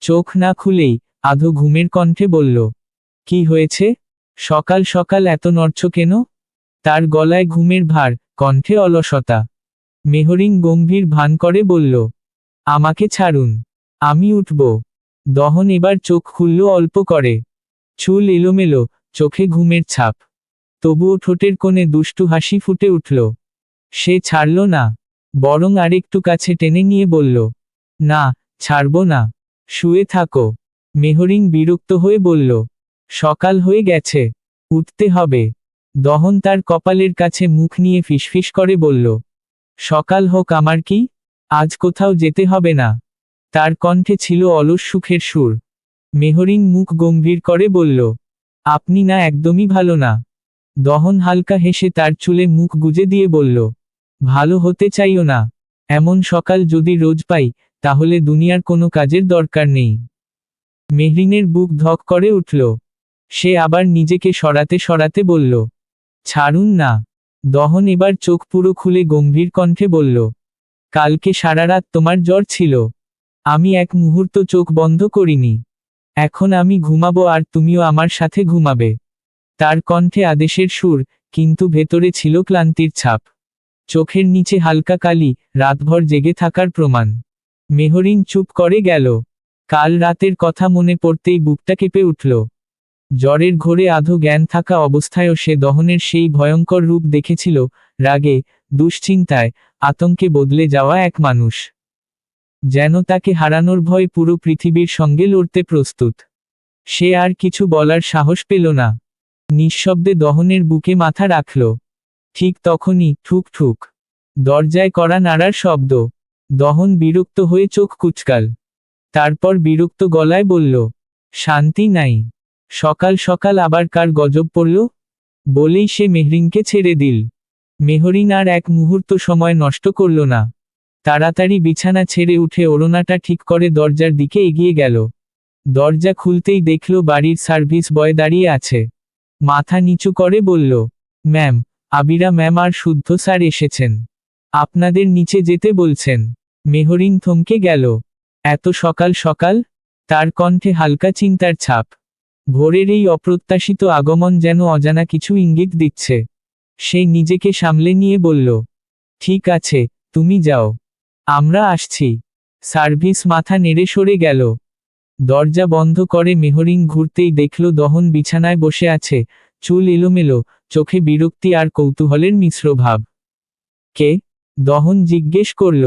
চোখ না খুলেই আধো ঘুমের কণ্ঠে বলল, কি হয়েছে? সকাল সকাল এত নড়ছ কেন? তার গলায় ঘুমের ভার, কণ্ঠে অলসতা। মেহরিন গম্ভীর ভান করে বলল, আমাকে ছাড়ুন, আমি উঠব। দহন এবার চোখ খুলল অল্প করে। চুল এলোমেলো, চোখে ঘুমের ছাপ। তবুও ঠোঁটের কোণে দুষ্টু হাসি ফুটে উঠল। সে ছাড়ল না, বরং আরেকটু কাছে টেনে নিয়ে বলল, না, ছাড়ব না, শুয়ে থাকো। মেহরিন বিরক্ত হয়ে বলল, সকাল হয়ে গেছে, উঠতে হবে। দহন তার কপালের কাছে মুখ নিয়ে ফিসফিস করে বলল, সকাল হোক আমার কি, আজ কোথাও যেতে হবে না। তার কণ্ঠে ছিল অলস সুখের সুর। মেহরিন মুখ গম্ভীর করে বলল, আপনি না একদমই ভালো না। দহন হালকা হেসে তার চুলে মুখ গুজে দিয়ে বলল, ভালো হতে চাইও না। এমন সকাল যদি রোজ পাই, তাহলে দুনিয়ার কোনো কাজের দরকার নেই। মেহরিনের বুক ধক করে উঠল। সে আবার নিজেকে সরাতে সরাতে বলল, ছাড়ুন না। দহন এবার চোখ পুরো খুলে গম্ভীর কণ্ঠে বলল, কালকে সারা রাত তোমার জ্বর ছিল। আমি এক মুহূর্ত চোখ বন্ধ করিনি। এখন আমি ঘুমাবো আর তুমিও আমার সাথে ঘুমাবে। তার কণ্ঠে আদেশের সুর, কিন্তু ভেতরে ছিল ক্লান্তির ছাপ। চোখের নিচে হালকা কালি, রাতভর জেগে থাকার প্রমাণ। মেহরিন চুপ করে গেল। কাল রাতের কথা মনে পড়তেই বুকটা কেঁপে উঠল। জ্বরের ঘোরে আধো জ্ঞান থাকা অবস্থায়ও সে দহনের সেই ভয়ঙ্কর রূপ দেখেছিল, রাগে, দুশ্চিন্তায়, আতঙ্কে বদলে যাওয়া এক মানুষ। যেন তাকে হারানোর ভয় পুরো পৃথিবীর সঙ্গে লড়তে প্রস্তুত। সে আর কিছু বলার সাহস পেল না। নিঃশব্দে দহনের বুকে মাথা রাখল। ঠিক তখনই ঠুক ঠুক দরজায় কড়া নাড়ার শব্দ। দহন বিরক্ত হয়ে চোখ কুচকাল। তারপর বিরক্ত গলায় বলল, শান্তি নাই। সকাল সকাল আবার কার গজব পড়ল? বলেই সে মেহরিনকে ছেড়ে দিল। মেহরিন আর এক মুহূর্ত সময় নষ্ট করল না। তাড়াতাড়ি বিছানা ছেড়ে উঠে ওড়নাটা ঠিক করে দরজার দিকে এগিয়ে গেল। দরজা খুলতেই দেখল বাড়ির সার্ভিস বয় দাঁড়িয়ে আছে। মাথা নিচু করে বলল, ম্যাম, আবিরা ম্যাম আর শুদ্ধ স্যার এসেছেন। আপনাদের নিচে যেতে বলছেন। মেহরিন থমকে গেল। এত সকাল সকাল? তার কণ্ঠে হালকা চিন্তার ছাপ। ভোরের এই অপ্রত্যাশিত আগমন যেন অজানা কিছু ইঙ্গিত দিচ্ছে। সে নিজেকে সামলে নিয়ে বলল, ঠিক আছে, তুমি যাও, আমরা আসছি। সার্ভিস মাথা নেড়ে সরে গেল। দরজা বন্ধ করে মেহরিন ঘুরতেই দেখল দহন বিছানায় বসে আছে, চুল এলোমেলো, চোখে বিরক্তি আর কৌতূহলের মিশ্র ভাব। কে? দহন জিজ্ঞেস করল।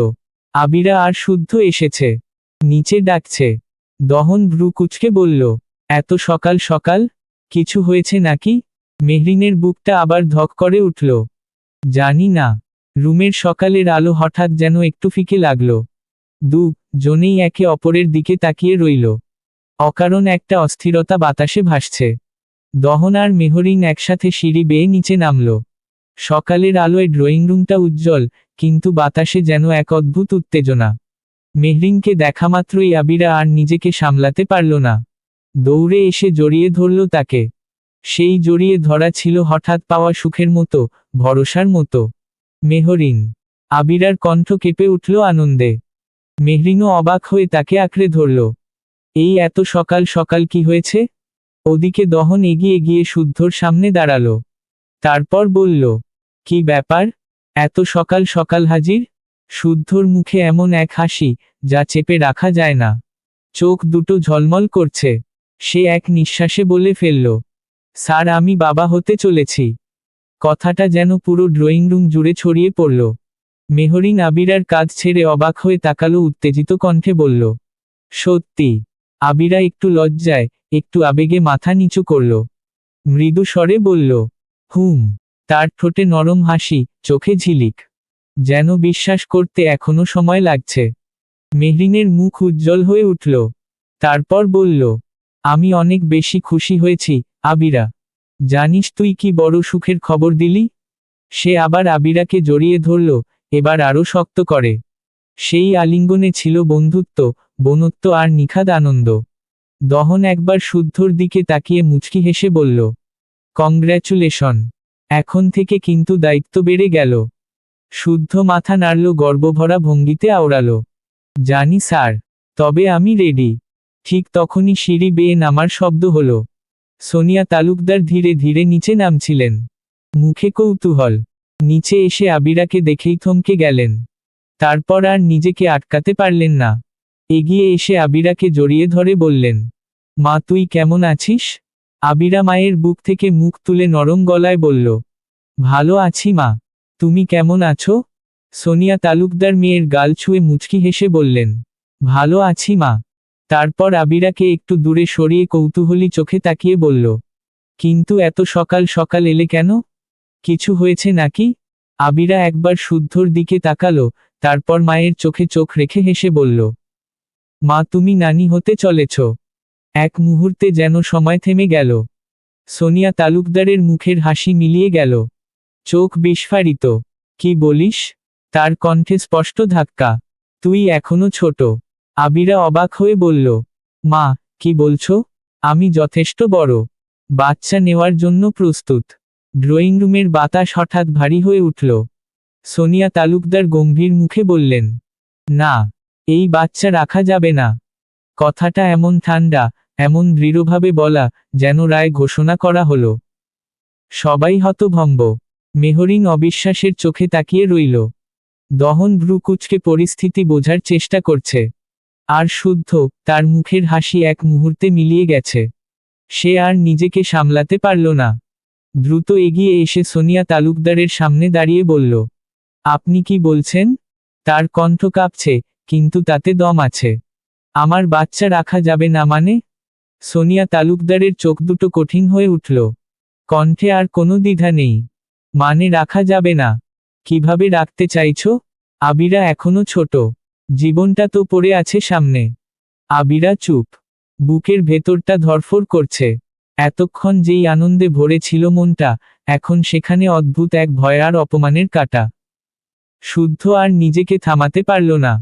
আবিরা আর শুদ্ধ এসেছে। নিচে ডাকছে। দহন ভ্রু কুঁচকে বলল, এত সকাল সকাল? কিছু হয়েছে নাকি? মেহরিনের বুকটা আবার ধক করে উঠল। জানি না। রুমের সকালের আলো হঠাৎ যেন একটু ফিকে লাগল। জনেই একে অপরের দিকে তাকিয়ে রইল। অকারণ একটা অস্থিরতা বাতাসে ভাসছে। দহন আর মেহরিন একসাথে সিঁড়ি বেয়ে নিচে নামল। সকালের আলোয় ড্রয়িং রুমটা উজ্জ্বল, কিন্তু বাতাসে যেন এক অদ্ভুত উত্তেজনা। মেহরিনকে দেখামাত্রই আবিরা আর নিজেকে সামলাতে পারল না। দৌড়ে এসে জড়িয়ে ধরল তাকে। সেই জড়িয়ে ধরা ছিল হঠাৎ পাওয়া সুখের মতো, ভরসার মতো। মেহরিন। আবিরার কণ্ঠ কেঁপে উঠল আনন্দে। মেহরিনও অবাক হয়ে তাকে আঁকড়ে ধরল। এই এত সকাল সকাল কি হয়েছে? ওদিকে দহন এগিয়ে গিয়ে শুদ্ধর সামনে দাঁড়াল। তারপর বলল, কি ব্যাপার? এত সকাল সকাল হাজির? শুদ্ধর মুখে এমন এক হাসি, যা চেপে রাখা যায় না। চোখ দুটো ঝলমল করছে। সে এক নিঃশ্বাসে বলে ফেলল, স্যার, আমি বাবা হতে চলেছি। কথাটা যেন পুরো ড্রয়িং রুম জুড়ে ছড়িয়ে পড়ল। মেহরিন আবিরার কাজ ছেড়ে অবাক হয়ে তাকালো, উত্তেজিত কণ্ঠে বলল, সত্যি? আবিরা একটু লজ্জায়, একটু আবেগে মাথা নিচু করল। মৃদু স্বরে বলল, হুম। তার ঠোঁটে নরম হাসি, চোখে ঝিলিক। যেন বিশ্বাস করতে এখনো সময় লাগছে। মেহরিনের মুখ উজ্জ্বল হয়ে উঠল। তারপর বলল, আমি অনেক বেশি খুশি হয়েছি, আবিরা। জানিস তুই কি বড় সুখের খবর দিলি? সে আবার আবিরাকে জড়িয়ে ধরল, এবার আরো শক্ত করে। সেই আলিঙ্গনে ছিল বন্ধুত্ব, বনত্ব আর নিখাদ আনন্দ। দহন একবার শুদ্ধর দিকে তাকিয়ে মুচকি হেসে বলল, কংগ্র্যাচুলেশন। এখন থেকে কিন্তু দায়িত্ব বেড়ে গেল। শুদ্ধ মাথা নাড়ল, গর্বভরা ভঙ্গিতে আওড়াল, জানি স্যার। তবে আমি রেডি। ঠিক তখনই সিঁড়ি বেয়ে নামার শব্দ হলো। সোনিয়া তালুকদার ধীরে ধীরে নিচে নামছিলেন। মুখে কৌতূহল। নিচে এসে আবিরাকে দেখেই থমকে গেলেন। তারপর আর নিজেকে আটকাতে পারলেন না। এগিয়ে এসে আবিরাকে জড়িয়ে ধরে বললেন, মা, তুই কেমন আছিস? আবিরা মায়ের বুক থেকে মুখ তুলে নরম গলায় বলল, ভালো আছি মা। তুমি কেমন আছো? সোনিয়া তালুকদার মেয়ের গাল ছুঁয়ে মুচকি হেসে বললেন, ভালো আছি মা। তারপর আবিরাকে একটু দূরে সরিয়ে কৌতূহলী চোখে তাকিয়ে বলল, কিন্তু এত সকাল সকাল এলে কেন? কিছু হয়েছে নাকি? আবিরা একবার শুদ্ধর দিকে তাকালো, তারপর মায়ের চোখে চোখ রেখে হেসে বলল, মা, তুমি নানি হতে চলেছ। এক মুহূর্তে যেন সময় থেমে গেল। সোনিয়া তালুকদারের মুখের হাসি মিলিয়ে গেল। চোখ বিস্ফারিত। কি বলিস? তার কণ্ঠে স্পষ্ট ধাক্কা। তুই এখনো ছোট। আবিরা অবাক হয়ে বলল, মা, কি বলছো? আমি যথেষ্ট বড়। বাচ্চা নেওয়ার জন্য প্রস্তুত। ড্রয়িং রুমের বাতাস হঠাৎ ভারী হয়ে উঠল। সোনিয়া তালুকদার গম্ভীর মুখে বললেন, না, এই বাচ্চা রাখা যাবে না। কথাটা এমন ঠান্ডা, এমন দৃঢ়ভাবে বলা, যেন রায় ঘোষণা করা হলো। সবাই হতভম্ব। মেহরিন অবিশ্বাসের চোখে তাকিয়ে রইল। দহন ভ্রু কুঁচকে পরিস্থিতি বোঝার চেষ্টা করছে। আর শুদ্ধ, তার মুখের হাসি এক মুহূর্তে মিলিয়ে গেছে। সে আর নিজেকে সামলাতে পারল না। দ্রুত এগিয়ে এসে সোনিয়া তালুকদারের সামনে দাঁড়িয়ে বলল, আপনি কি বলছেন? তার কণ্ঠ কাঁপছে, কিন্তু তাতে দম আছে। আমার বাচ্চা রাখা যাবে না মানে? সোনিয়া তালুকদারের চোখ দুটো কঠিন হয়ে উঠল। কণ্ঠে আর কোনো দ্বিধা নেই। মানে রাখা যাবে না? কিভাবে রাখতে চাইছো? আবিরা এখনো ছোট। জীবনটা তো পড়ে আছে সামনে। আবিরা চুপ। বুকের ভেতরটা ধড়ফড় করছে। এতক্ষণ যেই আনন্দে ভরে ছিল মনটা, এখন সেখানে অদ্ভুত এক ভয় আর অপমানের কাঁটা। শুদ্ধ আর নিজেকে থামাতে পারল না।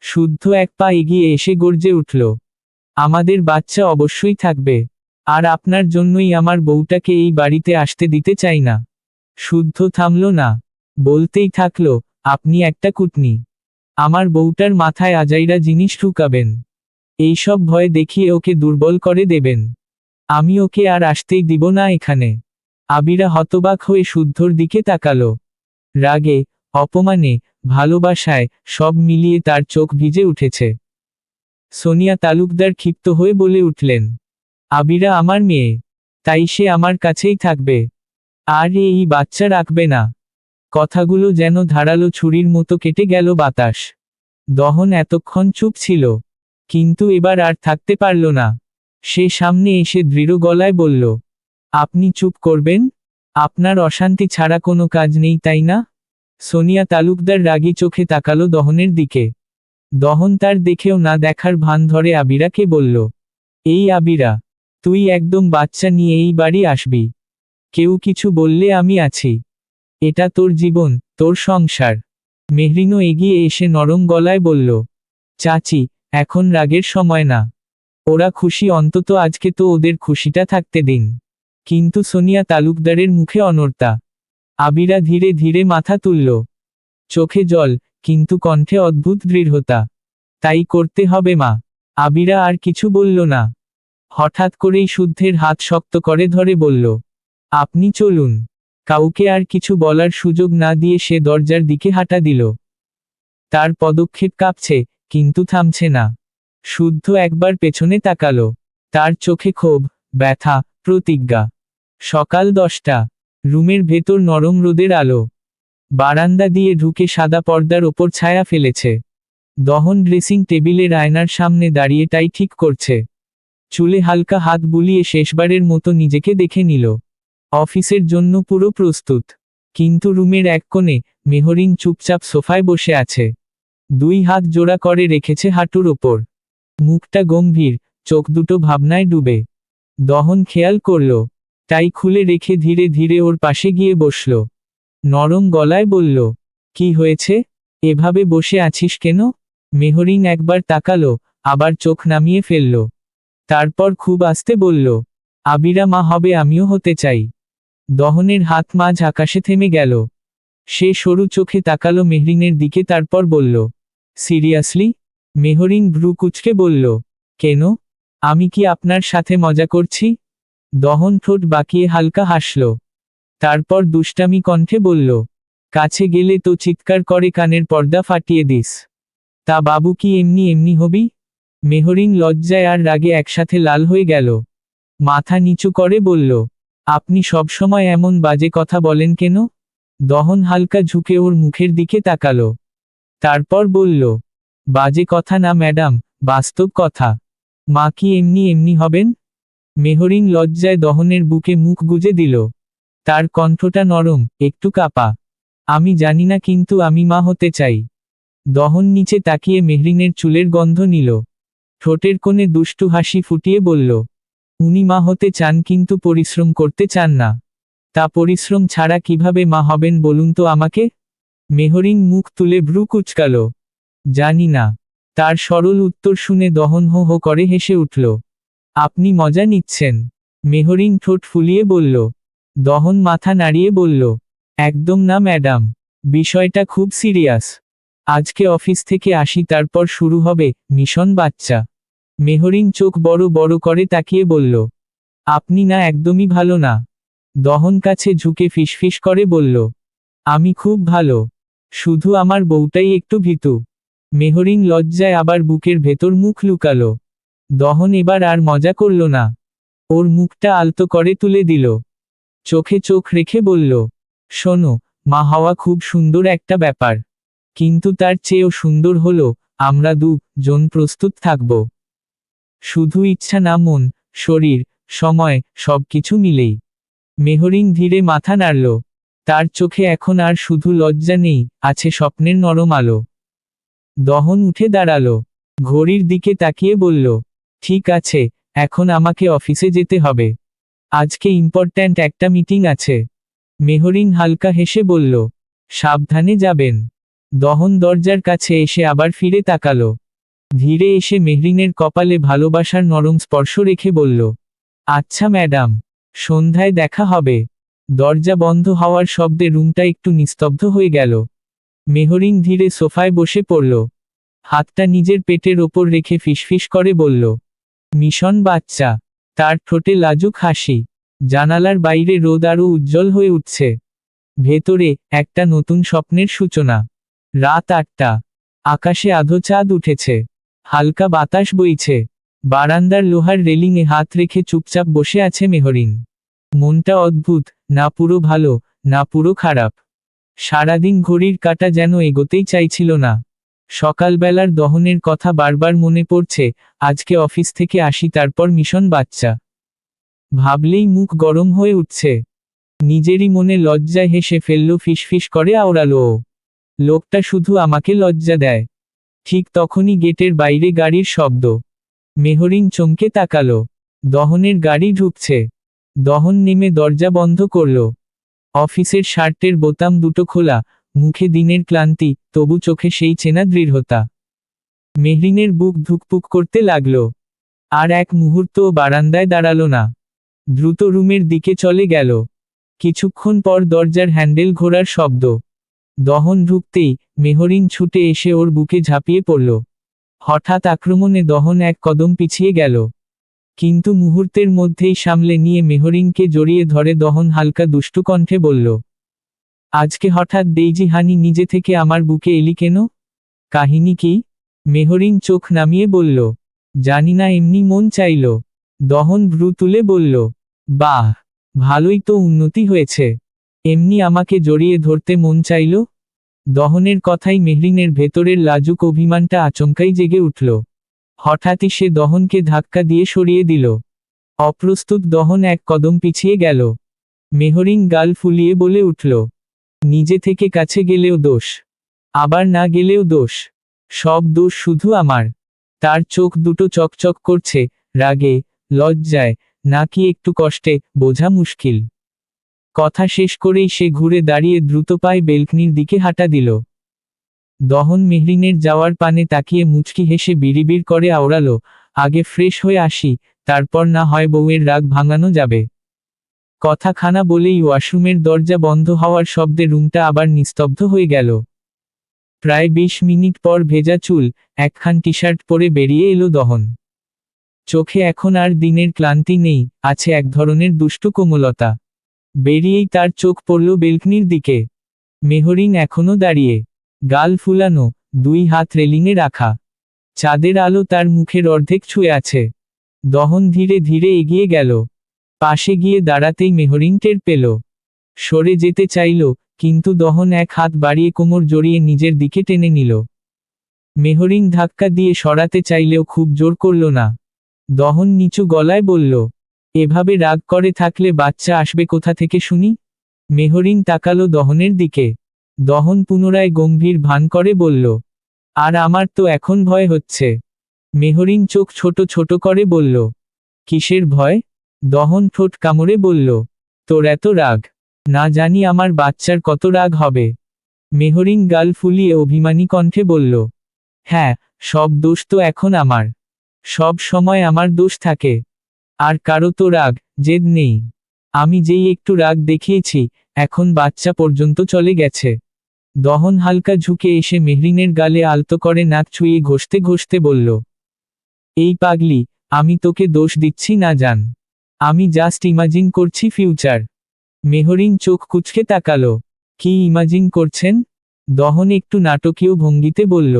শুদ্ধ এক পা এগিয়ে এসে গর্জে উঠল, আমাদের বাচ্চা অবশ্যই থাকবে। আর আপনার জন্যই আমার বউটাকে এই বাড়িতে আসতে দিতে চাই না। শুদ্ধ থামল না। বলতেই থাকলো, আপনি একটা কুটনি। আমার বউটার মাথায় আজাইরা জিনিস ঢুকাবেন। এইসব ভয় দেখিয়ে ওকে দুর্বল করে দেবেন। আমি ওকে আর আসতেই দিব না এখানে। আবিরা হতবাক হয়ে শুদ্ধর দিকে তাকালো। রাগে, অপমানে, ভালোবাসায়, সব মিলিয়ে তার চোখ ভিজে উঠেছে। সোনিয়া তালুকদার ক্ষিপ্ত হয়ে বলে উঠলেন, আবিরা আমার মেয়ে। তাই সে আমার কাছেই থাকবে। আর এই বাচ্চা রাখবে না। কথাগুলো যেন ধারালো ছুরির মতো কেটে গেল বাতাস। দহন এতক্ষণ চুপ ছিল। কিন্তু এবার আর থাকতে পারল না। সে সামনে এসে দৃঢ় গলায় বলল, আপনি চুপ করবেন? আপনার অশান্তি ছাড়া কোনো কাজ নেই তাই না? সোনিয়া তালুকদার রাগী চোখে তাকালো দহনের দিকে। দহন তার দেখেও না দেখার ভান ধরে আবিরাকে বলল, এই আবিরা, তুই একদম বাচ্চা নিয়ে এই বাড়ি আসবি? কেউ কিছু বললে আমি আছি। এটা তোর জীবন, তোর সংসার। মেহরিনও এগিয়ে এসে নরম গলায় বলল, চাচি, এখন রাগের সময় না। ওরা খুশি, অন্তত আজকে তো ওদের খুশিটা থাকতে দিন। কিন্তু সোনিয়া তালুকদারের মুখে অনড়তা। আবিরা ধীরে ধীরে মাথা তুলল, চোখে জল, কিন্তু কণ্ঠে অদ্ভুত দৃঢ়তা। তাই করতে হবে মা। আবিরা আর কিছু বলল না। হঠাৎ করেই শুদ্ধের হাত শক্ত করে ধরে বলল, আপনি চলুন। কাউকে আর কিছু বলার সুযোগ না দিয়ে সে দরজার দিকে হাঁটা দিল। তার পদক্ষেপ কাঁপছে, কিন্তু থামছে না। শুদ্ধ একবার পেছনে তাকালো। তার চোখে ক্ষোভ, ব্যথা, প্রতিজ্ঞা। সকাল 10টা। রুমের ভেতর নরম রোদের আলো। বারান্দা দিয়ে ঢুকে সাদা পর্দার ওপর ছায়া ফেলেছে। দহন ড্রেসিং টেবিলের আয়নার সামনে দাঁড়িয়ে টাই ঠিক করছে। চুলে হালকা হাত বুলিয়ে শেষবারের মতো নিজেকে দেখে নিল। অফিসের জন্য পুরো প্রস্তুত। কিন্তু রুমের এক কোণে মেহরিন চুপচাপ সোফায় বসে আছে। 2 হাত জোড়া করে রেখেছে হাঁটুর ওপর। মুখটা গম্ভীর, চোখ দুটো ভাবনায় ডুবে। দহন খেয়াল করল, টাই খুলে রেখে ধীরে ধীরে ওর পাশে গিয়ে বসল। নরম গলায় বলল, কি হয়েছে? এভাবে বসে আছিস কেন? মেহরিন একবার তাকালো, আবার চোখ নামিয়ে ফেলল। তারপর খুব আস্তে বলল, আবিরা মা হবে, আমিও হতে চাই। দহনের হাত মাঝ আকাশে থেমে গেল। সে সরু চোখে তাকালো মেহরিনের দিকে, তারপর বলল, সিরিয়াসলি? মেহরিন ভ্রু কুঁচকে বলল, কেন? আমি কি আপনার সাথে মজা করছি? দহন ঠোঁট বাঁকিয়ে হালকা হাসল। তারপর দুষ্টামি কণ্ঠে বলল, কাছে গেলে তো চিৎকার করে কানের পর্দা ফাটিয়ে দিস। তা বাবু কি এমনি এমনি হবি? মেহরিন লজ্জায় আর রাগে একসাথে লাল হয়ে গেল। মাথা নিচু করে বলল, আপনি সবসময় এমন বাজে কথা বলেন কেন? দহন হালকা ঝুঁকে ওর মুখের দিকে তাকালো। তারপর বলল, বাজে কথা না ম্যাডাম, বাস্তব কথা। মা কি এমনি এমনি হবেন? মেহরিন লজ্জায় দহনের বুকে মুখ গুজে দিল। তার কণ্ঠটা নরম, একটু কাঁপা। আমি জানি না, কিন্তু আমি মা হতে চাই। দহন নিচে তাকিয়ে মেহরিনের চুলের গন্ধ নিল। ঠোঁটের কোণে দুষ্টু হাসি ফুটিয়ে বলল, উনি মা হতে চান কিন্তু পরিশ্রম করতে চান না। তা পরিশ্রম ছাড়া কিভাবে মা হবেন বলুন তো আমাকে? মেহরিন মুখ তুলে ভ্রু কুঁচকাল। জানি না। তার সরল উত্তর শুনে দহন হো হো করে হেসে উঠল। আপনি মজা নিচ্ছেন? মেহরিন ঠোঁট ফুলিয়ে বলল। দহন মাথা নাড়িয়ে বলল, একদম না ম্যাডাম, বিষয়টা খুব সিরিয়াস। আজকে অফিস থেকে আসি, তারপর শুরু হবে মিশন বাচ্চা। মেহরিন চোখ বড় বড় করে তাকিয়ে বলল, আপনি না একদমই ভালো না। দহন কাছে ঝুঁকে ফিসফিস করে বলল, আমি খুব ভালো, শুধু আমার বউটাই একটু ভীতু। মেহরিন লজ্জায় আবার বুকের ভেতর মুখ লুকালো। দহন এবার আর মজা করল না। ওর মুখটা আলতো করে তুলে দিল। চোখে চোখ রেখে বলল, শোনো, মা হওয়া খুব সুন্দর একটা ব্যাপার। কিন্তু তার চেয়েও সুন্দর হলো, আমরা জন প্রস্তুত থাকব। শুধু ইচ্ছা না, মন, শরীর, সময়, সবকিছু মিলেই। মেহরিন ধীরে মাথা নাড়ল। তার চোখে এখন আর শুধু লজ্জা নেই, আছে স্বপ্নের নরম আলো। দহন উঠে দাঁড়ালো। ঘড়ির দিকে তাকিয়ে বলল, ঠিক আছে, এখন আমাকে অফিসে যেতে হবে। আজকে ইম্পর্ট্যান্ট একটা মিটিং আছে। মেহরিন হালকা হেসে বলল, সাবধানে যাবেন। দহন দরজার কাছে এসে আবার ফিরে তাকালো। ধীরে এসে মেহরিনের কপালে ভালোবাসার নরম স্পর্শ রেখে বলল, আচ্ছা ম্যাডাম, সন্ধ্যায় দেখা হবে। দরজা বন্ধ হওয়ার শব্দে রুমটা একটু নিস্তব্ধ হয়ে গেল। মেহরিন ধীরে সোফায় বসে পড়ল। হাতটা নিজের পেটের ওপর রেখে ফিসফিস করে বলল, মিশন বাচ্চা। তার ঠোঁটে লাজুক হাসি। জানালার বাইরে রোদ আরও উজ্জ্বল হয়ে উঠছে। ভেতরে একটা নতুন স্বপ্নের সূচনা। রাত 8টা। আকাশে আধো চাঁদ উঠেছে। হালকা বাতাস বইছে। বারান্দার লোহার রেলিংয়ে হাত রেখে চুপচাপ বসে আছে মেহরিন। মনটা অদ্ভুত, না পুরো ভালো, না পুরো খারাপ। সারাদিন ঘড়ির কাঁটা যেন এগোতেই চাইছিল না। সকালবেলার দহনের কথা বারবার মনে পড়ছে, আজকে অফিস থেকে আসি তারপর মিশন বাচ্চা। ভাবলেই মুখ গরম হয়ে উঠছে। নিজেরই মনে লজ্জায় হেসে ফেলল, ফিসফিস করে আওড়ালো ও, লোকটা শুধু আমাকে লজ্জা দেয়। ঠিক তখনই গেটের বাইরে গাড়ির শব্দ। মেহরিন চমকে তাকালো। দহনের গাড়ি ঢুকছে। দহন নেমে দরজা বন্ধ করল। অফিসের শার্টের বোতাম দুটো খোলা, মুখে দিনের ক্লান্তি, তবু চোখে সেই চেনা দৃঢ়তা। মেহরিনের বুক ধুকপুক করতে লাগল। আর এক মুহূর্তও বারান্দায় দাঁড়ালো না। দ্রুত রুমের দিকে চলে গেল। কিছুক্ষণ পর দরজার হ্যান্ডেল ঘোরার শব্দ। দহন ঢুকতেই মেহরিন ছুটে এসে ওর বুকে ঝাঁপিয়ে পড়ল। হঠাৎ আক্রমণে দহন এক কদম পিছিয়ে গেল। কিন্তু মুহূর্তের মধ্যেই সামলে নিয়ে মেহরিনকে জড়িয়ে ধরে দহন হালকা দুষ্টু কণ্ঠে বলল, আজকে হঠাৎ ডেইজি হানি নিজে থেকে আমার বুকে এলি কেন? কাহিনী কি? মেহরিন চোখ নামিয়ে বলল, জানি না, এমনি মন চাইল। দহন ভ্রু তুলে বলল, বাহ, ভালোই তো উন্নতি হয়েছে। এমনি আমাকে জড়িয়ে ধরতে মন চাইল? দহনের কথাই মেহরিনের ভেতরের লাজুক অভিমানটা আচমকাই জেগে উঠল। হঠাৎই সে দহনকে ধাক্কা দিয়ে সরিয়ে দিল। অপ্রস্তুত দহন এক কদম পিছিয়ে গেল। মেহরিন গাল ফুলিয়ে বলে উঠল, নিজে থেকে কাছে গেলেও দোষ, আবার না গেলেও দোষ, সব দোষ শুধু আমার। তার চোখ দুটো চকচক করছে, রাগে, লজ্জায়, নাকি একটু কষ্টে, বোঝা মুশকিল। কথা শেষ করেই সে ঘুরে দাঁড়িয়ে দ্রুত পায়ে বেলকনির দিকে হাঁটা দিল। দহন মেহরিনের যাওয়ার পানে তাকিয়ে মুচকি হেসে বিড়িবিড় করে আওড়ালো, আগে ফ্রেশ হয়ে আসি, তারপর না হয় বউয়ের রাগ ভাঙানো যাবে। কথাখানা বলেই ওয়াশরুমের দরজা বন্ধ হওয়ার শব্দে রুমটা আবার নিস্তব্ধ হয়ে গেল। প্রায় 20 মিনিট পর ভেজা চুল, একখান টি শার্ট পরে বেরিয়ে এলো দহন। চোখে এখন আর দিনের ক্লান্তি নেই, আছে এক ধরনের দুষ্টু কোমলতা। বেরিয়েই তার চোখ পড়ল বেলকনির দিকে। মেহরিন এখনো দাঁড়িয়ে, গাল ফুলানো, দুই হাত রেলিংয়ে রাখা। চাঁদের আলো তার মুখের অর্ধেক ছুঁয়ে আছে। দহন ধীরে ধীরে এগিয়ে গেল। পাশে গিয়ে দাঁড়াতেই মেহরিন টের পেল। সরে যেতে চাইল, কিন্তু দহন এক হাত বাড়িয়ে কোমর জড়িয়ে নিজের দিকে টেনে নিল। মেহরিন ধাক্কা দিয়ে সরাতে চাইলেও খুব জোর করল না। দহন নিচু গলায় বলল, এভাবে রাগ করে থাকলে বাচ্চা আসবে কোথা থেকে শুনি? মেহরিন তাকালো দহনের দিকে। দহন পুনরায় গম্ভীর ভান করে বলল, আর আমার তো এখন ভয় হচ্ছে। মেহরিন চোখ ছোট ছোট করে বলল, কিসের ভয়? দহন ঠোঁট কামড়ে বলল, তোর এত রাগ, না জানি আমার বাচ্চার কত রাগ হবে। মেহরিন গাল ফুলিয়ে অভিমানী কণ্ঠে বলল, হ্যাঁ, সব দোষ তো এখন আমার। সব সময় আমার দোষ থাকে। আর কারো তো রাগ, জেদ নেই। আমি যেই একটু রাগ দেখিয়েছি, এখন বাচ্চা পর্যন্ত চলে গেছে। দহন হালকা ঝুঁকে এসে মেহরিনের গালে আলতো করে নাক ছুঁয়ে ঘষতে ঘষতে বলল, এই পাগলি, আমি তোকে দোষ দিচ্ছি না জান। আমি জাস্ট ইমাজিন করছি ফিউচার। মেহরিন চোখ কুঁচকে তাকালো। কি ইমাজিন করছেন? দহন একটু নাটকীয় ভঙ্গিতে বলল,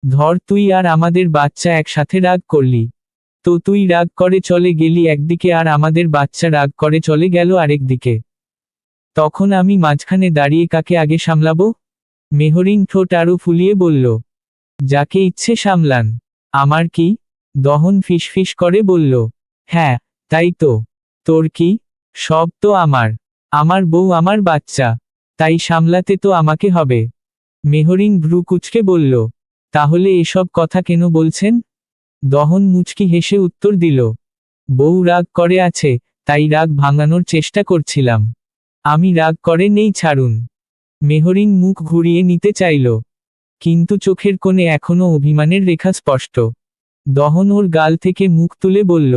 ধর তুই আর আমাদের বাচ্চা একসাথে রাগ করলি। তো তুই রাগ করে চলে গেলি একদিকে আর আমাদের বাচ্চা রাগ করে চলে গেল আরেক দিকে। তখন আমি মাঝখানে দাঁড়িয়ে কাকে আগে সামলাবো? মেহরিন ঠোঁট আরো ফুলিয়ে বলল, যাকে ইচ্ছে সামলান। আমার কি? দহন ফিসফিস করে বলল, হ্যাঁ, তাই তো। তোর কি? সব তো আমার। আমার বউ, আমার বাচ্চা। তাই সামলাতে তো আমাকে হবে। মেহরিন ভ্রু কুঁচকে বলল, তাহলে এসব কথা কেন বলছেন? দহন মুচকি হেসে উত্তর দিল, বউ রাগ করে আছে, তাই রাগ ভাঙানোর চেষ্টা করছিলাম। আমি রাগ করে নেই, ছাড়ুন। মেহরিন মুখ ঘুরিয়ে নিতে চাইল, কিন্তু চোখের কোণে এখনো অভিমানের রেখা স্পষ্ট। দহন ওর গাল থেকে মুখ তুলে বলল,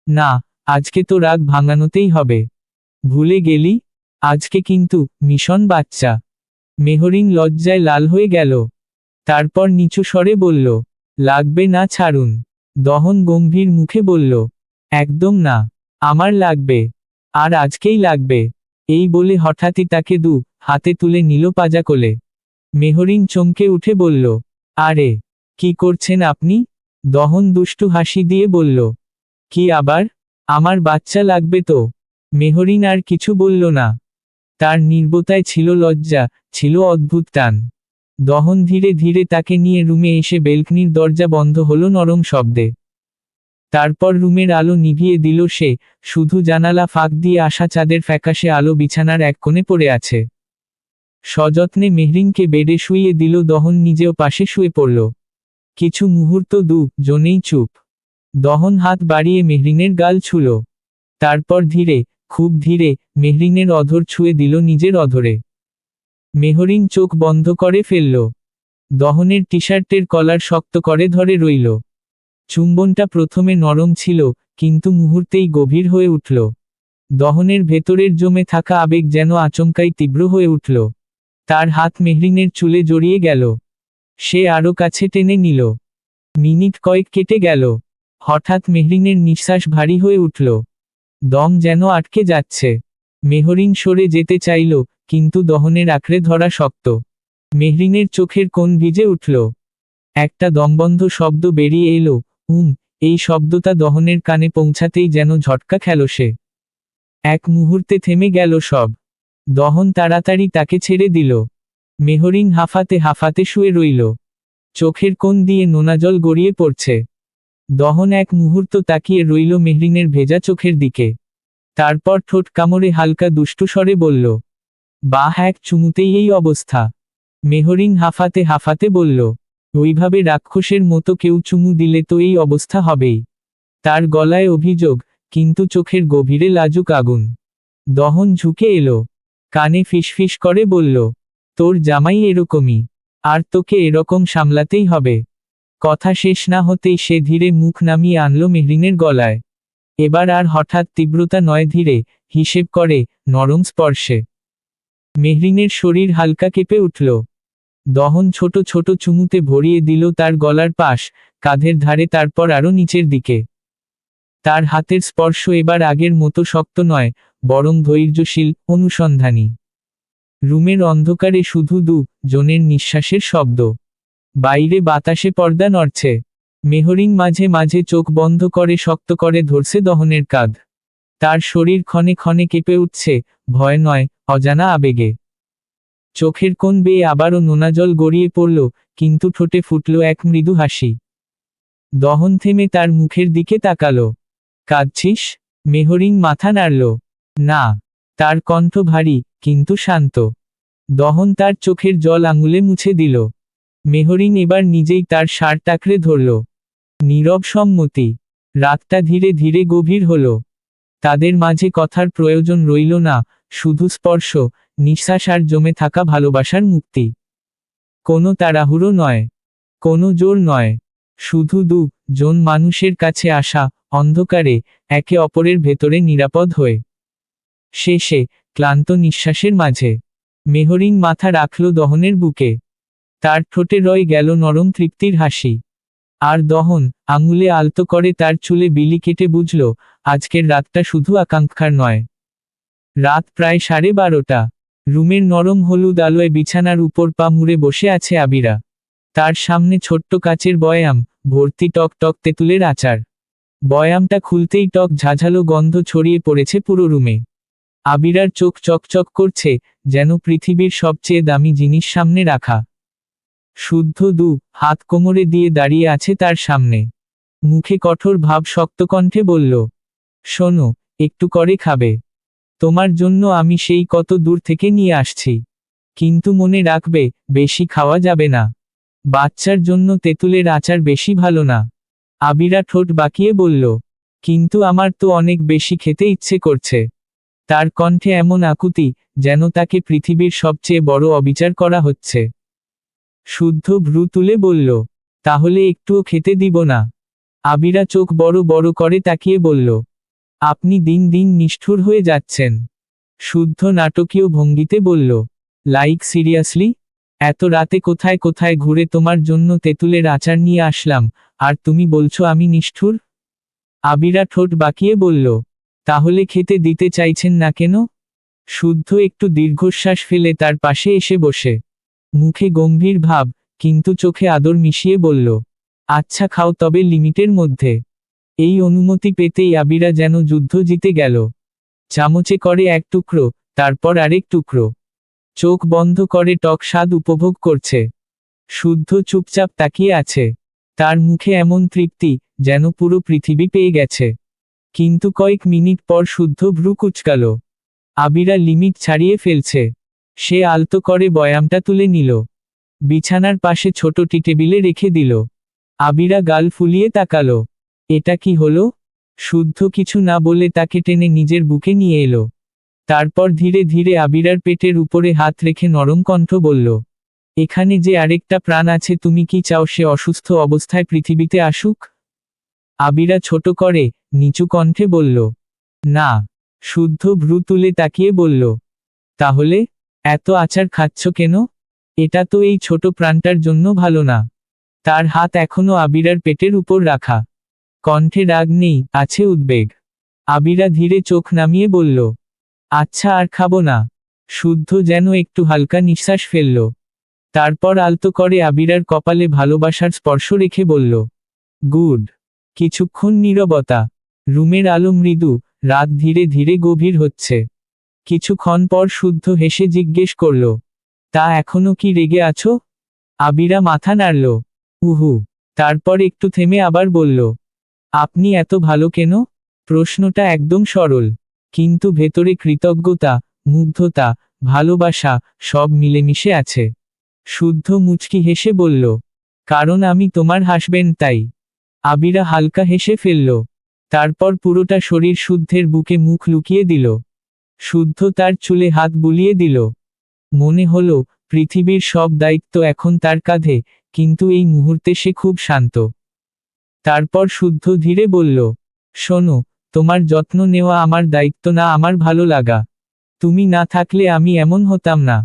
না, আজকে তো রাগ ভাঙানোতেই হবে। ভুলে গেলি? আজকে কিন্তু মিশন বাচ্চা। মেহরিন লজ্জায় লাল হয়ে গেল। তারপর নিচু স্বরে বলল, লাগবে না, ছাড়ুন। দহন গম্ভীর মুখে বলল, একদম না। আমার লাগবে। আর আজকেই লাগবে। এই বলে হঠাৎই তাকে দু হাতে তুলে নিল পাজা কোলে। মেহরিন চমকে উঠে বলল, আরে, কি করছেন আপনি? দহন দুষ্টু হাসি দিয়ে বলল, কি আবার? আমার বাচ্চা লাগবে তো। মেহরিন আর কিছু বলল না। তার নির্বতায় ছিল লজ্জা, ছিল অদ্ভুত টান। দহন ধীরে ধীরে তাকে নিয়ে রুমে এসে বেলকনির দরজা বন্ধ হলো নরম শব্দে। তারপর রুমের আলো নিভিয়ে দিল সে, শুধু জানালা ফাঁক দিয়ে আসা চাঁদের ফ্যাকাশে আলো বিছানার এক কোণে পড়ে আছে। সযত্নে মেহরিনকে বেডে শুইয়ে দিল, দহন নিজেও পাশে শুয়ে পড়ল। কিছু মুহূর্ত জনেই চুপ। দহন হাত বাড়িয়ে মেহরিনের গাল ছুল। তারপর ধীরে, খুব ধীরে, মেহরিনের অধর ছুঁয়ে দিল নিজের অধরে। মেহরিন চোখ বন্ধ করে ফেলল। দহনের টি-শার্টের কলার শক্ত করে ধরে রইল। চুম্বনটা প্রথমে নরম ছিল, কিন্তু মুহূর্তেই গভীর হয়ে উঠল। দহনের ভেতরের জমে থাকা আবেগ যেন আচমকাই তীব্র হয়ে উঠল। তার হাত মেহরিনের চুলে জড়িয়ে গেল। সে আরো কাছে টেনে নিল। মিনিট কয়েক কেটে গেল। হঠাৎ মেহরিনের নিঃশ্বাস ভারী হয়ে উঠল। দম যেন আটকে যাচ্ছে। মেহরিন সরে যেতে চাইল, কিন্তু দহনের আঁকড়ে ধরা শক্ত। মেহরিনের চোখের কোণ ভিজে উঠল। একটা দমবন্ধ শব্দ বেরিয়ে এলো, এই শব্দটা দহনের কানে পৌঁছাতেই যেন ঝটকা খেল সে। এক মুহূর্তে থেমে গেল সব। দহন তাড়াতাড়ি তাকে ছেড়ে দিল। মেহরিন হাঁফাতে হাঁফাতে শুয়ে রইল। চোখের কোণ দিয়ে নোনা জল গড়িয়ে পড়ছে। দহন এক মুহূর্ত তাকিয়ে রইল মেহরিনের ভেজা চোখের দিকে। তারপর ঠোঁট কামড়ে হালকা দুষ্টু স্বরে বলল, বাহ, এক চুমুতেই এই অবস্থা। মেহরিন হাঁফাতে হাঁফাতে বলল, ওইভাবে রাক্ষসের মতো কেউ চুমু দিলে তো এই অবস্থা হবেই। তার গলায় অভিযোগ, কিন্তু চোখের গভীরে লাজুক আগুন। দহন ঝুঁকে এলো। কানে ফিসফিস করে বলল, তোর জামাই এরকমই, আর তোকে এরকম সামলাতেই হবে। কথা শেষ না হতেই সে ধীরে মুখ নামিয়ে আনলো মেহরিনের গলায়। এবার আর হঠাৎ তীব্রতা নয়, ধীরে, হিসেব করে, নরম স্পর্শে। মেহরিনের শরীর হালকা কেঁপে উঠল। দহন ছোট ছোট চুমুতে ভরিয়ে দিল তার গলার পাশ, কাঁধের ধারে, তারপর আরো নিচের দিকে। তার হাতের স্পর্শ এবার আগের মতো শক্ত নয়, বরং ধৈর্যশীল, অনুসন্ধানী। রুমের অন্ধকারে শুধু জনের নিঃশ্বাসের শব্দ। বাইরে বাতাসে পর্দা নড়ছে। মেহরিন মাঝে মাঝে চোখ বন্ধ করে শক্ত করে ধরছে দহনের কাঁধ। তার শরীর ক্ষণে ক্ষণে কেঁপে উঠছে, ভয় নয়, অজানা আবেগে। চোখের কোণ বেয়ে আবারও নোনা জল গড়িয়ে পড়ল, কিন্তু ঠোঁটে ফুটল এক মৃদু হাসি। দহন থেমে তার মুখের দিকে তাকালো। কাঁদছিস? মেহরিন মাথা নাড়ল। না। তার কণ্ঠ ভারী, কিন্তু শান্ত। দহন তার চোখের জল আঙুলে মুছে দিল। মেহরিন এবার নিজেই তার শার্ট আঁকড়ে ধরল। নীরব সম্মতি। রাতটা ধীরে ধীরে গভীর হল। তাদের মাঝে কথার প্রয়োজন রইল না, শুধু স্পর্শ, নিঃশ্বাস আর জমে থাকা ভালোবাসার মুক্তি। কোনো তাড়াহুড়ো নয়, কোনো জোর নয়, শুধু জন মানুষের কাছে আসা, অন্ধকারে, একে অপরের ভেতরে নিরাপদ হয়ে। শেষে, ক্লান্ত নিঃশ্বাসের মাঝে, মেহরিন মাথা রাখল দহনের বুকে। তার ঠোঁটে রয়ে গেল নরম তৃপ্তির হাসি। আর দহন, আঙুলে আলতো করে তার চুলে বিলি কেটে বুঝল, আজকের রাতটা শুধু আকাঙ্ক্ষার নয়। রাত প্রায় 12:30। রুমের নরম হলুদ আলোয় বিছানার উপর পা মুড়ে বসে আছে আবিরা। তার সামনে ছোট্ট কাচের বয়াম, ভর্তি টক টক তেঁতুলের আচার। বয়ামটা খুলতেই টক ঝাঝালো গন্ধ ছড়িয়ে পড়েছে পুরো রুমে। আবিরার চোখ চকচক করছে, যেন পৃথিবীর সবচেয়ে দামি জিনিস সামনে রাখা। শুদ্ধ হাত কোমরে দিয়ে দাঁড়িয়ে আছে তার সামনে। মুখে কঠোর ভাব, শক্ত কণ্ঠে বলল, শোনো, একটু করে খাবে? তোমার জন্য আমি সেই কত দূর থেকে নিয়ে আসছি। কিন্তু মনে রাখবে, বেশি খাওয়া যাবে না। বাচ্চার জন্য তেঁতুলের আচার বেশি ভালো না। আবিরা ঠোঁট বাঁকিয়ে বলল, কিন্তু আমার তো অনেক বেশি খেতে ইচ্ছে করছে। তার কণ্ঠে এমন আকুতি, যেন তাকে পৃথিবীর সবচেয়ে বড় অবিচার করা হচ্ছে। শুদ্ধ ভ্রু তুলে বলল, তাহলে একটুও খেতে দিব না? আবিরা চোখ বড় বড় করে তাকিয়ে বলল, আপনি দিন দিন নিষ্ঠুর হয়ে যাচ্ছেন। শুদ্ধ নাটকীয় ভঙ্গিতে বলল, লাইক সিরিয়াসলি? এত রাতে কোথায় কোথায় ঘুরে তোমার জন্য তেঁতুলের আচার নিয়ে আসলাম, আর তুমি বলছো আমি নিষ্ঠুর? আবিরা ঠোঁট বাঁকিয়ে বলল, তাহলে খেতে দিতে চাইছেন না কেন? শুদ্ধ একটু দীর্ঘশ্বাস ফেলে তার পাশে এসে বসে। মুখে গম্ভীর ভাব, কিন্তু চোখে আদর মিশিয়ে বলল, আচ্ছা খাও, তবে লিমিটের মধ্যে। এই অনুমতি পেতেই আবিরা যেন যুদ্ধ জিতে গেল। চামচে করে এক টুকরো, তারপর আরেক টুকরো। চোখ বন্ধ করে টক স্বাদ উপভোগ করছে। শুদ্ধ চুপচাপ তাকিয়ে আছে। তার মুখে এমন তৃপ্তি, যেন পুরো পৃথিবী পেয়ে গেছে। কিন্তু কয়েক মিনিট পর শুদ্ধ ভ্রু কুঁচকাল। আবিরা লিমিট ছাড়িয়ে ফেলছে। সে আলতো করে বয়ামটা তুলে নিল। বিছানার পাশে ছোট টি টেবিলে রেখে দিল। আবিরা গাল ফুলিয়ে তাকালো। এটা কি হলো? শুদ্ধ কিছু না বলে তাকে টেনে নিজের বুকে নিয়ে এলো। তারপর ধীরে ধীরে আবিরার পেটের উপরে হাত রেখে নরম কণ্ঠ বলল, এখানে যে আরেকটা প্রাণ আছে, তুমি কি চাও সে অসুস্থ অবস্থায় পৃথিবীতে আসুক? আবিরা ছোট করে, নিচু কণ্ঠে বলল, না। শুদ্ধ ভ্রু তুলে তাকিয়ে বলল, তাহলে এত আচার খাচ্ছ কেন? এটা তো এই ছোট প্রাণটার জন্য ভালো না। তার হাত এখনো আবিরার পেটের উপর রাখা। কণ্ঠে রাগ নেই, আছে উদ্বেগ। আবিরা ধীরে চোখ নামিয়ে বলল, আচ্ছা আর খাবো না। শুদ্ধ যেন একটু হালকা নিঃশ্বাস ফেলল। তারপর আলতো করে আবিরার কপালে ভালোবাসার স্পর্শ রেখে বলল, গুড। কিছুক্ষণ নীরবতা। রুমের আলো মৃদু, রাত ধীরে ধীরে গভীর হচ্ছে। কিছুক্ষণ পর শুদ্ধ হেসে জিজ্ঞেস করল, তা এখনো কি রেগে আছো? আবিরা মাথা নাড়ল, উহু। তারপর একটু থেমে আবার বলল, আপনি এত ভালো কেন? প্রশ্নটা একদম সরল, কিন্তু ভেতরে কৃতজ্ঞতা, মুগ্ধতা, ভালোবাসা সব মিলেমিশে আছে। শুদ্ধ মুচকি হেসে বলল, কারণ আমি তোমার হাসবেন্ড তাই। আবিরা হালকা হেসে ফেলল। তারপর পুরোটা শরীর শুদ্ধের বুকে মুখ লুকিয়ে দিল। শুদ্ধ তার চুলে হাত বুলিয়ে দিল। মনে হলো পৃথিবীর সব দায়িত্ব এখন তার কাঁধে, কিন্তু এই মুহূর্তে সে খুব শান্ত। তারপর শুদ্ধ ধীরে বলল, শোনো, তোমার যত্ন নেওয়া আমার দায়িত্ব না, আমার ভালো লাগা। তুমি না থাকলে আমি এমন হতাম না।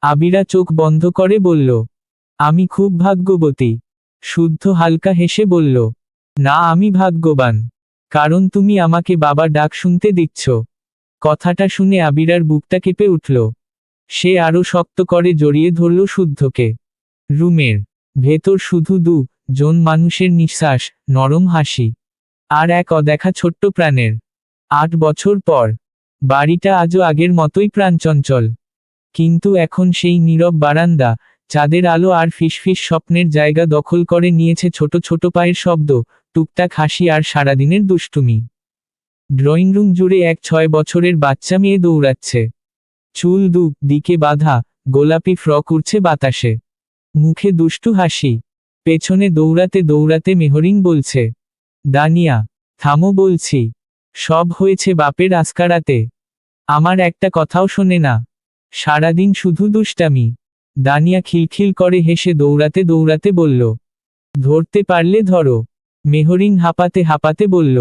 আবিরা চোখ বন্ধ করে বলল, আমি খুব ভাগ্যবতী। শুদ্ধ হালকা হেসে বলল, না, আমি ভাগ্যবান। কারণ তুমি আমাকে বাবা ডাক শুনতে দিচ্ছ। কথাটা শুনে আবিরার বুকটা কেঁপে উঠল। সে আরো শক্ত করে জড়িয়ে ধরল শুদ্ধকে। রুমের ভেতর শুধু জন মানুষের নিঃশ্বাস, নরম হাসি, আর এক অদেখা ছোট্ট প্রাণের। 8 বছর পর বাড়িটা আজও আগের মতোই প্রাণচঞ্চল। কিন্তু এখন সেই নীরব বারান্দা, চাঁদের আলো আর ফিসফিস স্বপ্নের জায়গা দখল করে নিয়েছে ছোট ছোট পায়ের শব্দ, টুকটাক হাসি আর সারাদিনের দুষ্টুমি। ড্রয়িং রুম জুড়ে এক 6 বছরের বাচ্চা মেয়ে দৌড়াচ্ছে। চুল দিকে বাঁধা, গোলাপি ফ্রক উড়ছে বাতাসে। মুখে দুষ্টু হাসি। পেছনে দৌড়াতে দৌড়াতে মেহরিন বলছে, দানিয়া, থামো বলছি। সব হয়েছে বাপের আস্কারাতে। আমার একটা কথাও শোনে না। সারাদিন শুধু দুষ্টামি। দানিয়া খিলখিল করে হেসে দৌড়াতে দৌড়াতে বলল, ধরতে পারলে ধরো। মেহরিন হাঁপাতে হাঁপাতে বলল,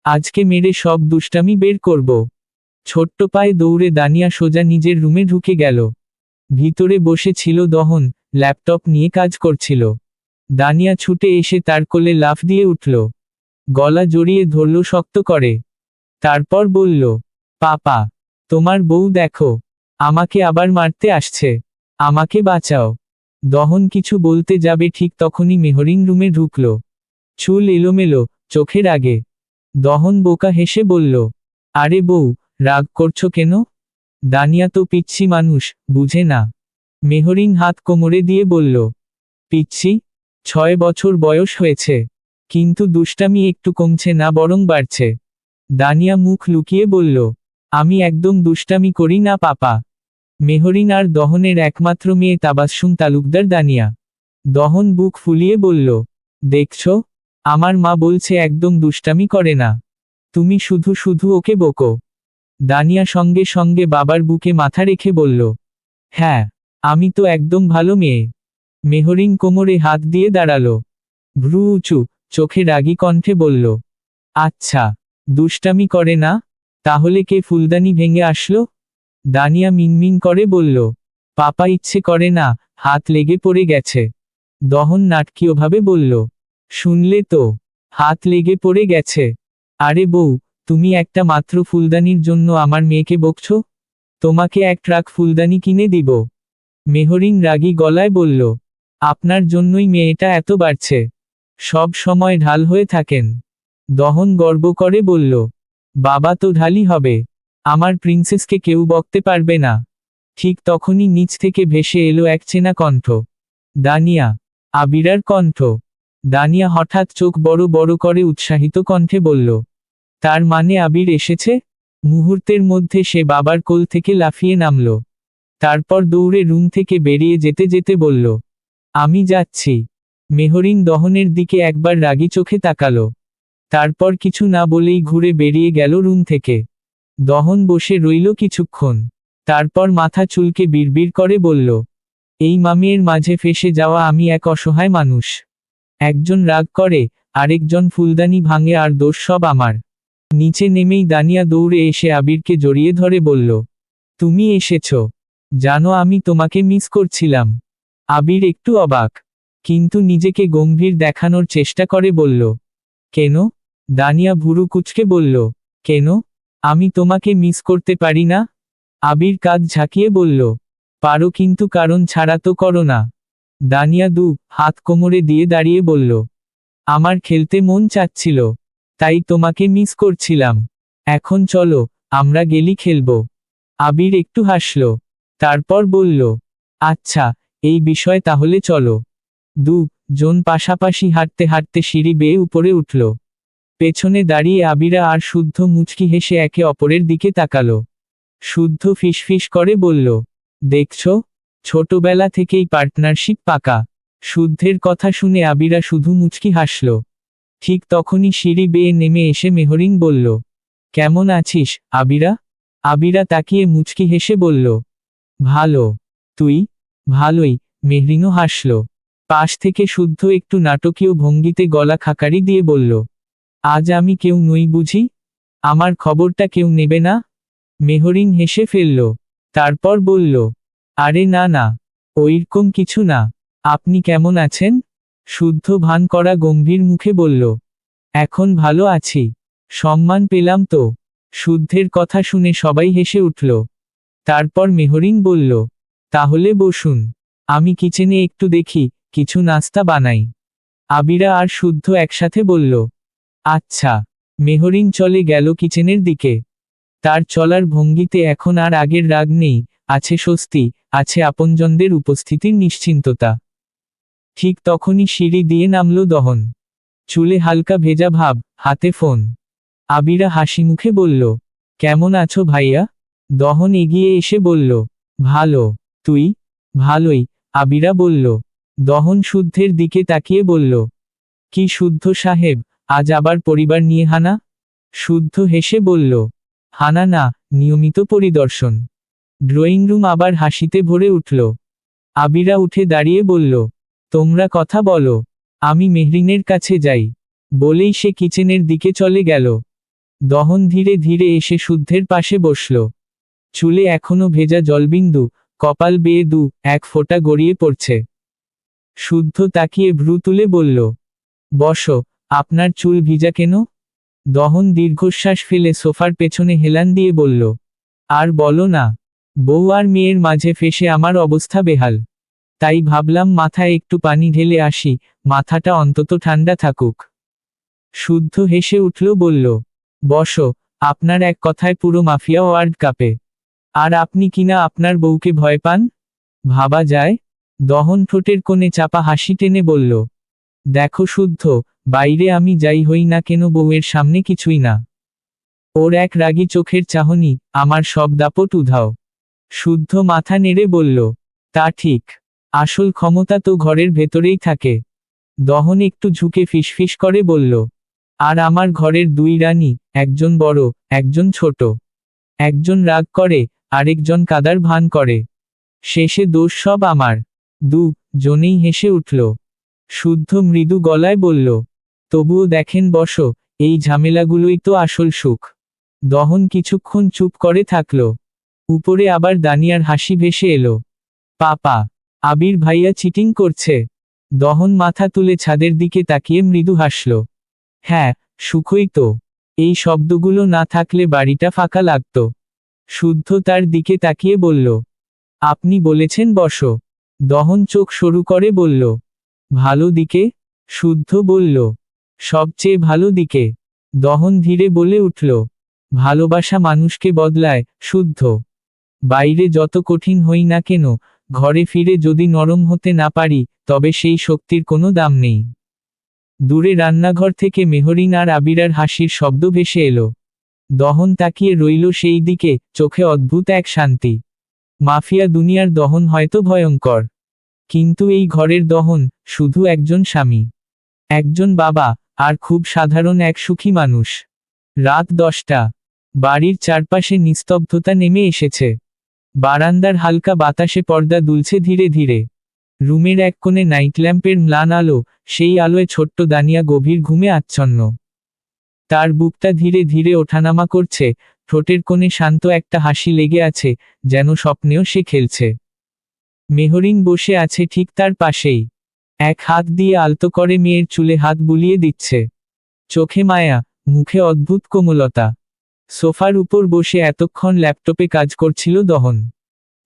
আজকে মেরে সব দুষ্টামি বের করব। ছোট্ট পায়ে দৌড়ে দানিয়া সোজা নিজের রুমে ঢুকে গেল। ভিতরে বসে ছিল দহন, ল্যাপটপ নিয়ে কাজ করছিল। দানিয়া ছুটে এসে তার কোলে লাফ দিয়ে উঠল। গলা জড়িয়ে ধরল শক্ত করে। তারপর বলল, পাপা, তোমার বউ দেখো, আমাকে আবার মারতে আসছে। আমাকে বাঁচাও। দহন কিছু বলতে যাবে ঠিক তখনই মেহরিন রুমে ঢুকল। চুল এলোমেলো, চোখের আগে। দহন বোকা হেসে বলল, আরে বউ, রাগ করছো কেন? দানিয়া তো পিচ্ছি মানুষ, বুঝে না। মেহরিন হাত কোমরে দিয়ে বলল, পিচ্ছি? 6 বছর বয়স হয়েছে, কিন্তু দুষ্টামি একটু কমছে না, বরং বাড়ছে। দানিয়া মুখ লুকিয়ে বলল, আমি একদম দুষ্টামি করি না পাপা। মেহরিন আর দহনের একমাত্র মেয়ে তাবাসসুম তালুকদার দানিয়া। দহন বুক ফুলিয়ে বলল, দেখছো, আমার মা বলছে একদম দুষ্টামি করে না। তুমি শুধু শুধু ওকে বকো। দানিয়া সঙ্গে সঙ্গে বাবার বুকে মাথা রেখে বলল, হ্যাঁ, আমি তো একদম ভালো মেয়ে। মেহরিন কোমরে হাত দিয়ে দাঁড়ালো। ভ্রু উঁচু, চোখে রাগী কণ্ঠে বলল, আচ্ছা, দুষ্টামি করে না? তাহলে কে ফুলদানি ভেঙে আসলো? দানিয়া মিনমিন করে বলল, পাপা ইচ্ছে করে না, হাত লেগে পড়ে গেছে। দহন নাটকীয়ভাবে বলল, শুনলে তো, হাত লেগে পড়ে গেছে। আরে বউ, তুমি একটা মাত্র ফুলদানির জন্য আমার মেয়েকে বকছো? তোমাকে এক ট্রাক ফুলদানি কিনে দিব। মেহরিন রাগী গলায় বলল, আপনার জন্যই মেয়েটা এত বাড়ছে। সব সময় ঢাল হয়ে থাকেন। দহন গর্ব করে বলল, বাবা তো ঢালই হবে। আমার প্রিন্সেসকে কেউ বকতে পারবে না। ঠিক তখনই নিচ থেকে ভেসে এলো এক চেনা কণ্ঠ। দানিয়া। আবিরার কণ্ঠ। দানিয়া হঠাৎ চোখ বড় বড় করে উৎসাহিত কণ্ঠে বলল, তার মানে আবির এসেছে? মুহূর্তের মধ্যে সে বাবার কোল থেকে লাফিয়ে নামল। তারপর দৌড়ে রুম থেকে বেরিয়ে যেতে যেতে বলল, আমি যাচ্ছি। মেহরিন দহনের দিকে একবার রাগী চোখে তাকালো। তারপর কিছু না বলেই ঘুরে বেরিয়ে গেল রুম থেকে। দহন বসে রইল কিছুক্ষণ। তারপর মাথা চুলকে বিড়বিড় করে বলল, এই মামির মাঝে ফেসে যাওয়া আমি এক অসহায় মানুষ। একজন রাগ করে, আরেকজন ফুলদানি ভাঙে, আর দোষ সব আমার। নিচে নেমেই দানিয়া দৌড়ে এসে আবিরকে জড়িয়ে ধরে বলল, তুমি এসেছ। জানো আমি তোমাকে মিস করছিলাম। আবির একটু অবাক, কিন্তু নিজেকে গম্ভীর দেখানোর চেষ্টা করে বলল, কেন? দানিয়া ভুরু কুঁচকে বলল, কেন? আমি তোমাকে মিস করতে পারি না? আবির কাঁধ ঝাঁকিয়ে বলল, পারো, কিন্তু কারণ ছাড়া তো করো না। দানিয়া দু হাত কোমরে দিয়ে দাঁড়িয়ে বলল, আমার খেলতে মন চাচ্ছিল, তাই তোমাকে মিস করছিলাম। এখন চলো, আমরা গেলি খেলবো। আবির একটু হাসল। তারপর বলল, আচ্ছা, এই বিষয় তাহলে চলো। দু জন পাশাপাশি হাঁটতে হাঁটতে সিঁড়ি বেয়ে উপরে উঠল। পেছনে দাঁড়িয়ে আবিরা আর শুদ্ধ মুচকি হেসে একে অপরের দিকে তাকালো। শুদ্ধ ফিসফিস করে বলল, দেখছো, ছোটবেলা থেকেই পার্টনারশিপ পাকা। শুদ্ধের কথা শুনে আবিরা শুধু মুচকি হাসল। ঠিক তখনই সিঁড়ি বেয়ে নেমে এসে মেহরিন বলল, কেমন আছিস, আবিরা? আবিরা তাকিয়ে মুচকি হেসে বলল, ভালো। তুই? ভালোই। মেহরিনও হাসল। পাশ থেকে শুদ্ধ একটু নাটকীয় ভঙ্গিতে গলা খাকারি দিয়ে বলল, আজ আমি কেউ নই বুঝি? আমার খবরটা কেউ নেবে না? মেহরিন হেসে ফেলল। তারপর বলল, আরে না না, ওইরকম কিছু না। আপনি কেমন আছেন? শুদ্ধ ভান করা গম্ভীর মুখে বলল, এখন ভালো আছি। সম্মান পেলাম তো। শুদ্ধের কথা শুনে সবাই হেসে উঠল। তারপর মেহরিন বলল, তাহলে বসুন, আমি কিচেনে একটু দেখি, কিছু নাস্তা বানাই। আবিরা আর শুদ্ধ একসাথে বলল, আচ্ছা। মেহরিন চলে গেল কিচেনের দিকে। তার চলার ভঙ্গিতে এখন আর আগের রাগ নেই, আছে স্বস্তি, আছে আপনজনদের উপস্থিতির নিশ্চিন্ততা। ঠিক তখনই সিঁড়ি দিয়ে নামল দহন। চুলে হালকা ভেজা ভাব, হাতে ফোন। আবিরা হাসি মুখে বলল, কেমন আছো ভাইয়া? দহন এগিয়ে এসে বলল, ভালো। তুই? ভালোই। আবিরা বলল। দহন শুদ্ধের দিকে তাকিয়ে বলল, কি শুদ্ধ সাহেব, আজ আবার পরিবার নিয়ে হানা? শুদ্ধ হেসে বলল, হানা না, নিয়মিত পরিদর্শন। ড্রয়িং রুম আবার হাসিতে ভরে উঠল। আবিরা উঠে দাঁড়িয়ে বলল, তোমরা কথা বলো, আমি মেহরিনের কাছে যাই। বলেই সে কিচেনের দিকে চলে গেল। দহন ধীরে ধীরে এসে শুদ্ধের পাশে বসল। চুলে এখনো ভেজা জলবিন্দু, কপাল বেয়ে এক ফোঁটা গড়িয়ে পড়ছে। শুদ্ধ তাকিয়ে ভ্রু তুলে বলল, বসো, আপনার চুল ভিজা কেন? দহন দীর্ঘশ্বাস ফেলে সোফার পেছনে হেলান দিয়ে বলল, আর বলো না, বউ আর মেয়ের মাঝে ফেসে আমার অবস্থা বেহাল। তাই ভাবলাম মাথায় একটু পানি ঢেলে আসি, মাথাটা অন্তত ঠান্ডা থাকুক। শুদ্ধ হেসে উঠল বলল, বসো, আপনার এক কথায় পুরো মাফিয়া ওয়ার্ল্ড কাপে। আর আপনি কিনা আপনার বউকে ভয় পান? ভাবা যায়। দহন ঠোঁটের কোণে চাপা হাসি টেনে বলল, দেখো শুদ্ধ, বাইরে আমি যাই হই না কেন বউয়ের সামনে কিছুই না। ওর এক রাগী চোখের চাহনি, আমার সব দাপট উধাও। শুদ্ধ মাথা নেড়ে বলল, তা ঠিক। আসল ক্ষমতা তো ঘরের ভেতরেই থাকে। দহন একটু ঝুঁকে ফিসফিস করে বলল, আর আমার ঘরের দুই রানী, একজন বড়, একজন ছোট। একজন রাগ করে, আরেকজন কাদার ভান করে। শেষে দোষ সব আমার। জনেই হেসে উঠল। শুদ্ধ মৃদু গলায় বলল, তবুও দেখেন বসো, এই ঝামেলাগুলোই তো আসল সুখ। দহন কিছুক্ষণ চুপ করে থাকল। উপরে আবার দানিয়ার হাসি ভেসে এলো। পাপা, আবির ভাইয়া চিটিং করছে। দহন মাথা তুলে ছাদের দিকে তাকিয়ে মৃদু হাসল। হ্যাঁ, সুখই তো। এই শব্দগুলো না থাকলে বাড়িটা ফাঁকা লাগত। শুদ্ধ তার দিকে তাকিয়ে বলল, আপনি বলেছেন বসো। দহন চোখ সরু করে বলল, ভালো দিকে? শুদ্ধ বলল, সবচেয়ে ভালো দিকে। দহন ধীরে বলে উঠল, ভালোবাসা মানুষকে বদলায়, শুদ্ধ। বাইরে যত কঠিন হই না কেন, ঘরে ফিরে যদি নরম হতে না পারি তবে সেই শক্তির কোনো দাম নেই। দূরে রান্নাঘর থেকে মেহরিন আর আবিরার হাসির শব্দ ভেসে এলো। দহন তাকিয়ে রইল সেই দিকে, চোখে অদ্ভুত এক শান্তি। মাফিয়া দুনিয়ার দহন হয়তো ভয়ঙ্কর, কিন্তু এই ঘরের দহন শুধু একজন স্বামী, একজন বাবা, আর খুব সাধারণ এক সুখী মানুষ। রাত 10টা। বাড়ির চারপাশে নিস্তব্ধতা নেমে এসেছে। বারান্দার হালকা বাতাসে পর্দা দুলছে ধীরে ধীরে। রুমের এক কোণে নাইট ল্যাম্পের ম্লান আলো, সেই আলোয় ছোট্ট দানিয়া গভীর ঘুমে আচ্ছন্ন। তার বুকটা ধীরে ধীরে ওঠানামা করছে, ঠোঁটের কোণে শান্ত একটা হাসি লেগে আছে, যেন স্বপ্নেও সে খেলছে। মেহরিন বসে আছে ঠিক তার পাশেই, এক হাত দিয়ে আলতো করে মেয়ের চুলে হাত বুলিয়ে দিচ্ছে। চোখে মায়া, মুখে অদ্ভুত কোমলতা। সোফার উপর বসে এতক্ষণ ল্যাপটপে কাজ করছিল দহন।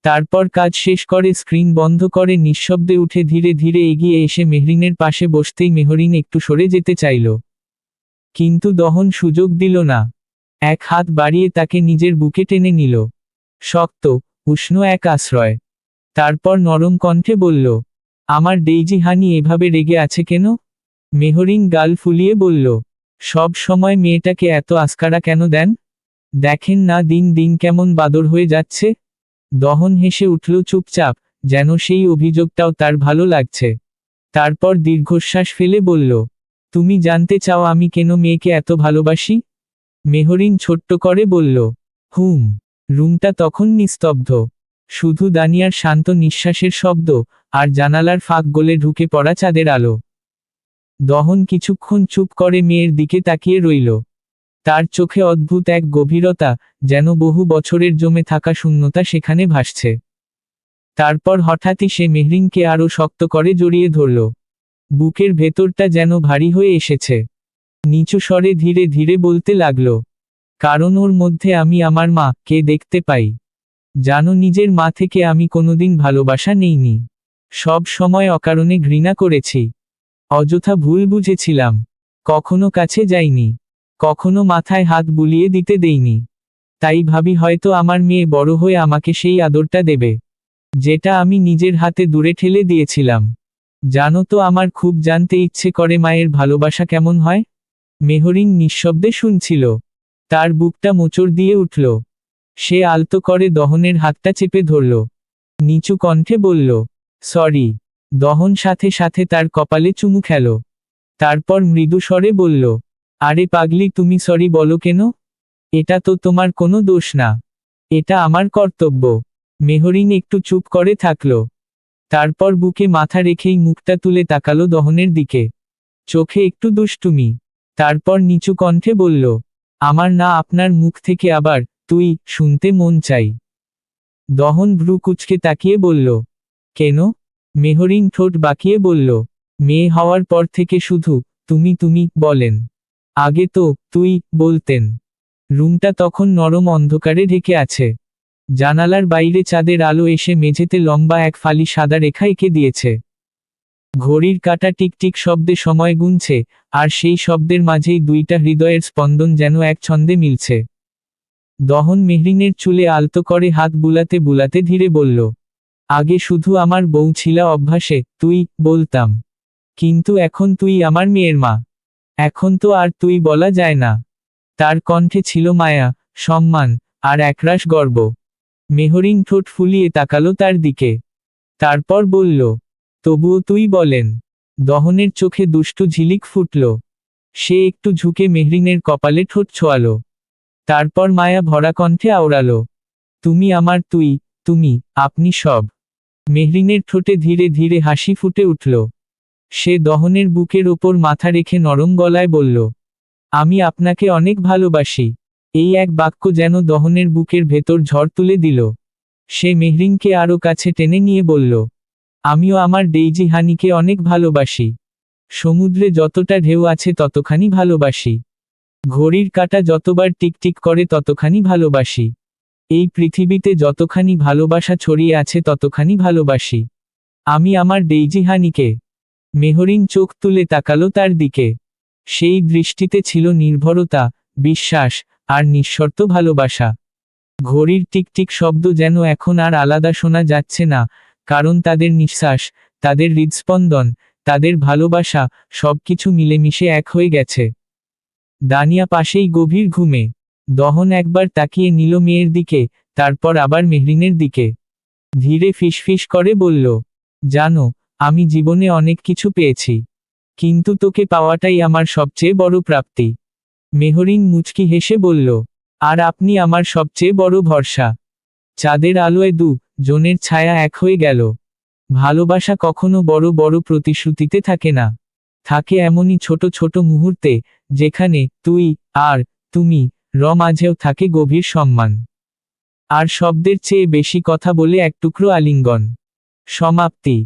তারপর কাজ শেষ করে স্ক্রিন বন্ধ করে নিঃশব্দে উঠে ধীরে ধীরে এগিয়ে এসে মেহরিনের পাশে বসতেই মেহরিন একটু সরে যেতে চাইল, কিন্তু দহন সুযোগ দিল না। এক হাত বাড়িয়ে তাকে নিজের বুকে টেনে নিল। শক্ত, উষ্ণ এক আশ্রয়। তারপর নরম কণ্ঠে বলল, আমার ডেইজি হানি এভাবে রেগে আছে কেন? মেহরিন গাল ফুলিয়ে বলল, সব সময় মেয়েটাকে এত আস্কারা কেন দেন? দেখেন না দিন দিন কেমন বাদর হয়ে যাচ্ছে। দহন হেসে উঠল চুপচাপ, যেন সেই অভিযোগটাও তার ভালো লাগছে। তারপর দীর্ঘশ্বাস ফেলে বলল, তুমি জানতে চাও আমি কেন মেয়েকে এত ভালোবাসি? মেহরিন ছোট্ট করে বলল, হুম। রুমটা তখন নিস্তব্ধ, শুধু দানিয়ার শান্ত নিঃশ্বাসের শব্দ, আর জানালার ফাঁক গলে ঢুকে পড়া চাঁদের আলো। দহন কিছুক্ষণ চুপ করে মেয়ের দিকে তাকিয়ে রইল। তার চোখে অদ্ভুত এক গভীরতা, যেন বহু বছরের জমে থাকা শূন্যতা সেখানে ভাসছে। তারপর হঠাৎই সে মেহরিনকে আরো শক্ত করে জড়িয়ে ধরল। বুকের ভেতরটা যেন ভারী হয়ে এসেছে। নিচু স্বরে ধীরে ধীরে বলতে লাগল, কারণ ওর মধ্যে আমি আমার মা কে দেখতে পাই। জানো, নিজের মা থেকে আমি কোনোদিন ভালোবাসা নেইনি। সব সময় অকারণে ঘৃণা করেছি, অযথা ভুল বুঝেছিলাম। কখনো কাছে যাইনি, কখনো মাথায় হাত বুলিয়ে দিতে দেইনি। তাই ভাবি হয়তো আমার মেয়ে বড় হয়ে আমাকে সেই আদরটা দেবে, যেটা আমি নিজের হাতে দূরে ঠেলে দিয়েছিলাম। জানো তো, আমার খুব জানতে ইচ্ছে করে মায়ের ভালোবাসা কেমন হয়। মেহরিন নিঃশব্দে শুনছিল। তার বুকটা মোচড় দিয়ে উঠল। সে আলতো করে দহনের হাতটা চেপে ধরল। নিচু কণ্ঠে বলল, সরি। দহন সাথে সাথে তার কপালে চুমু খেল। তারপর মৃদু স্বরে বলল, আরে পাগলি, তুমি সরি বলো কেন? এটা তো তোমার কোনো দোষ না, এটা আমার কর্তব্য। মেহরিন একটু চুপ করে থাকল। তারপর বুকে মাথা রেখেই মুখটা তুলে তাকালো দহনের দিকে, চোখে একটু দুষ্টুমি। তারপর নিচু কণ্ঠে বলল, আমার না আপনার মুখ থেকে আবার তুই শুনতে মন চাই। দহন ভ্রু কুঁচকে তাকিয়ে বলল, কেন? মেহরিন ঠোঁট বাঁকিয়ে বলল, মেয়ে হওয়ার পর থেকে শুধু তুমি তুমি বলেন। আগে তো তুই বলতেন। রুমটা তখন নরম অন্ধকারে ঢেকে আছে। জানালার বাইরে চাঁদের আলো এসে মেঝেতে লম্বা এক ফালি সাদা রেখা এঁকে দিয়েছে। ঘড়ির কাঁটা টিকটিক শব্দে সময় গুনছে, আর সেই শব্দের মাঝেই দুইটা হৃদয়ের স্পন্দন যেন এক ছন্দে মিলছে। দহন মেহরিনের চুলে আলতো করে হাত বুলাতে বুলাতে ধীরে বলল, আগে শুধু আমার বউ ছিলা অভ্যাসে তুই বলতাম, কিন্তু এখন তুই আমার মেয়ের মা। এখন তো আর তুই বলা যায় না। তার কণ্ঠে ছিল মায়া, সম্মান, আর একরাশ গর্ব। মেহরিন ঠোঁট ফুলিয়ে তাকালো তার দিকে। তারপর বলল, তবুও তুই বলেন। দহনের চোখে দুষ্টু ঝিলিক ফুটল। সে একটু ঝুঁকে মেহরিনের কপালে ঠোঁট ছোঁয়ালো। তারপর মায়া ভরা কণ্ঠে আওড়ালো, তুমি আমার তুই, তুমি, আপনি সব। মেহরিনের ঠোঁটে ধীরে ধীরে হাসি ফুটে উঠল। সে দহনের বুকের ওপর মাথা রেখে নরম গলায় বলল, আমি আপনাকে অনেক ভালোবাসি। এই এক বাক্য যেন দহনের বুকের ভেতর ঝড় তুলে দিল। সে মেহরিনকে আরো কাছে টেনে নিয়ে বলল, আমিও আমার ডেইজি হানিকে অনেক ভালোবাসি। সমুদ্রে যতটা ঢেউ আছে ততখানি ভালোবাসি। ঘড়ির কাঁটা যতবার টিকটিক করে ততখানি ভালোবাসি। এই পৃথিবীতে যতখানি ভালোবাসা ছড়িয়ে আছে ততখানি ভালোবাসি আমি আমার ডেইজি হানিকে। মেহরিন চোখ তুলে তাকালো তার দিকে। সেই দৃষ্টিতে ছিল নির্ভরতা, বিশ্বাস, আর নিঃশর্ত ভালোবাসা। ঘড়ির টিকটিক শব্দ যেন এখন আর আলাদা শোনা যাচ্ছে না, কারণ তাদের নিঃশ্বাস, তাদের হৃদস্পন্দন, তাদের ভালোবাসা, সবকিছু মিলেমিশে এক হয়ে গেছে। দানিয়া পাশেই গভীর ঘুমে। দহন একবার তাকিয়ে নিল মেয়ের দিকে, তারপর আবার মেহরিনের দিকে। ধীরে ফিসফিস করে বলল, জানো, আমি জীবনে অনেক কিছু পেয়েছি, কিন্তু তোকে পাওয়াটাই আমার সবচেয়ে বড় প্রাপ্তি। মেহরিন মুচকি হেসে বলল, আর আপনি আমার সবচেয়ে বড় ভরসা। চাঁদের আলোয় জনের ছায়া এক হয়ে গেল। ভালোবাসা কখনো বড় বড় প্রতিশ্রুতিতে থাকে না, থাকে এমনই ছোট ছোট মুহূর্তে, যেখানে তুই আর তুমি মাঝেও থাকে গভীর সম্মান। আর শব্দের চেয়ে বেশি কথা বলে এক টুকরো আলিঙ্গন। সমাপ্তি।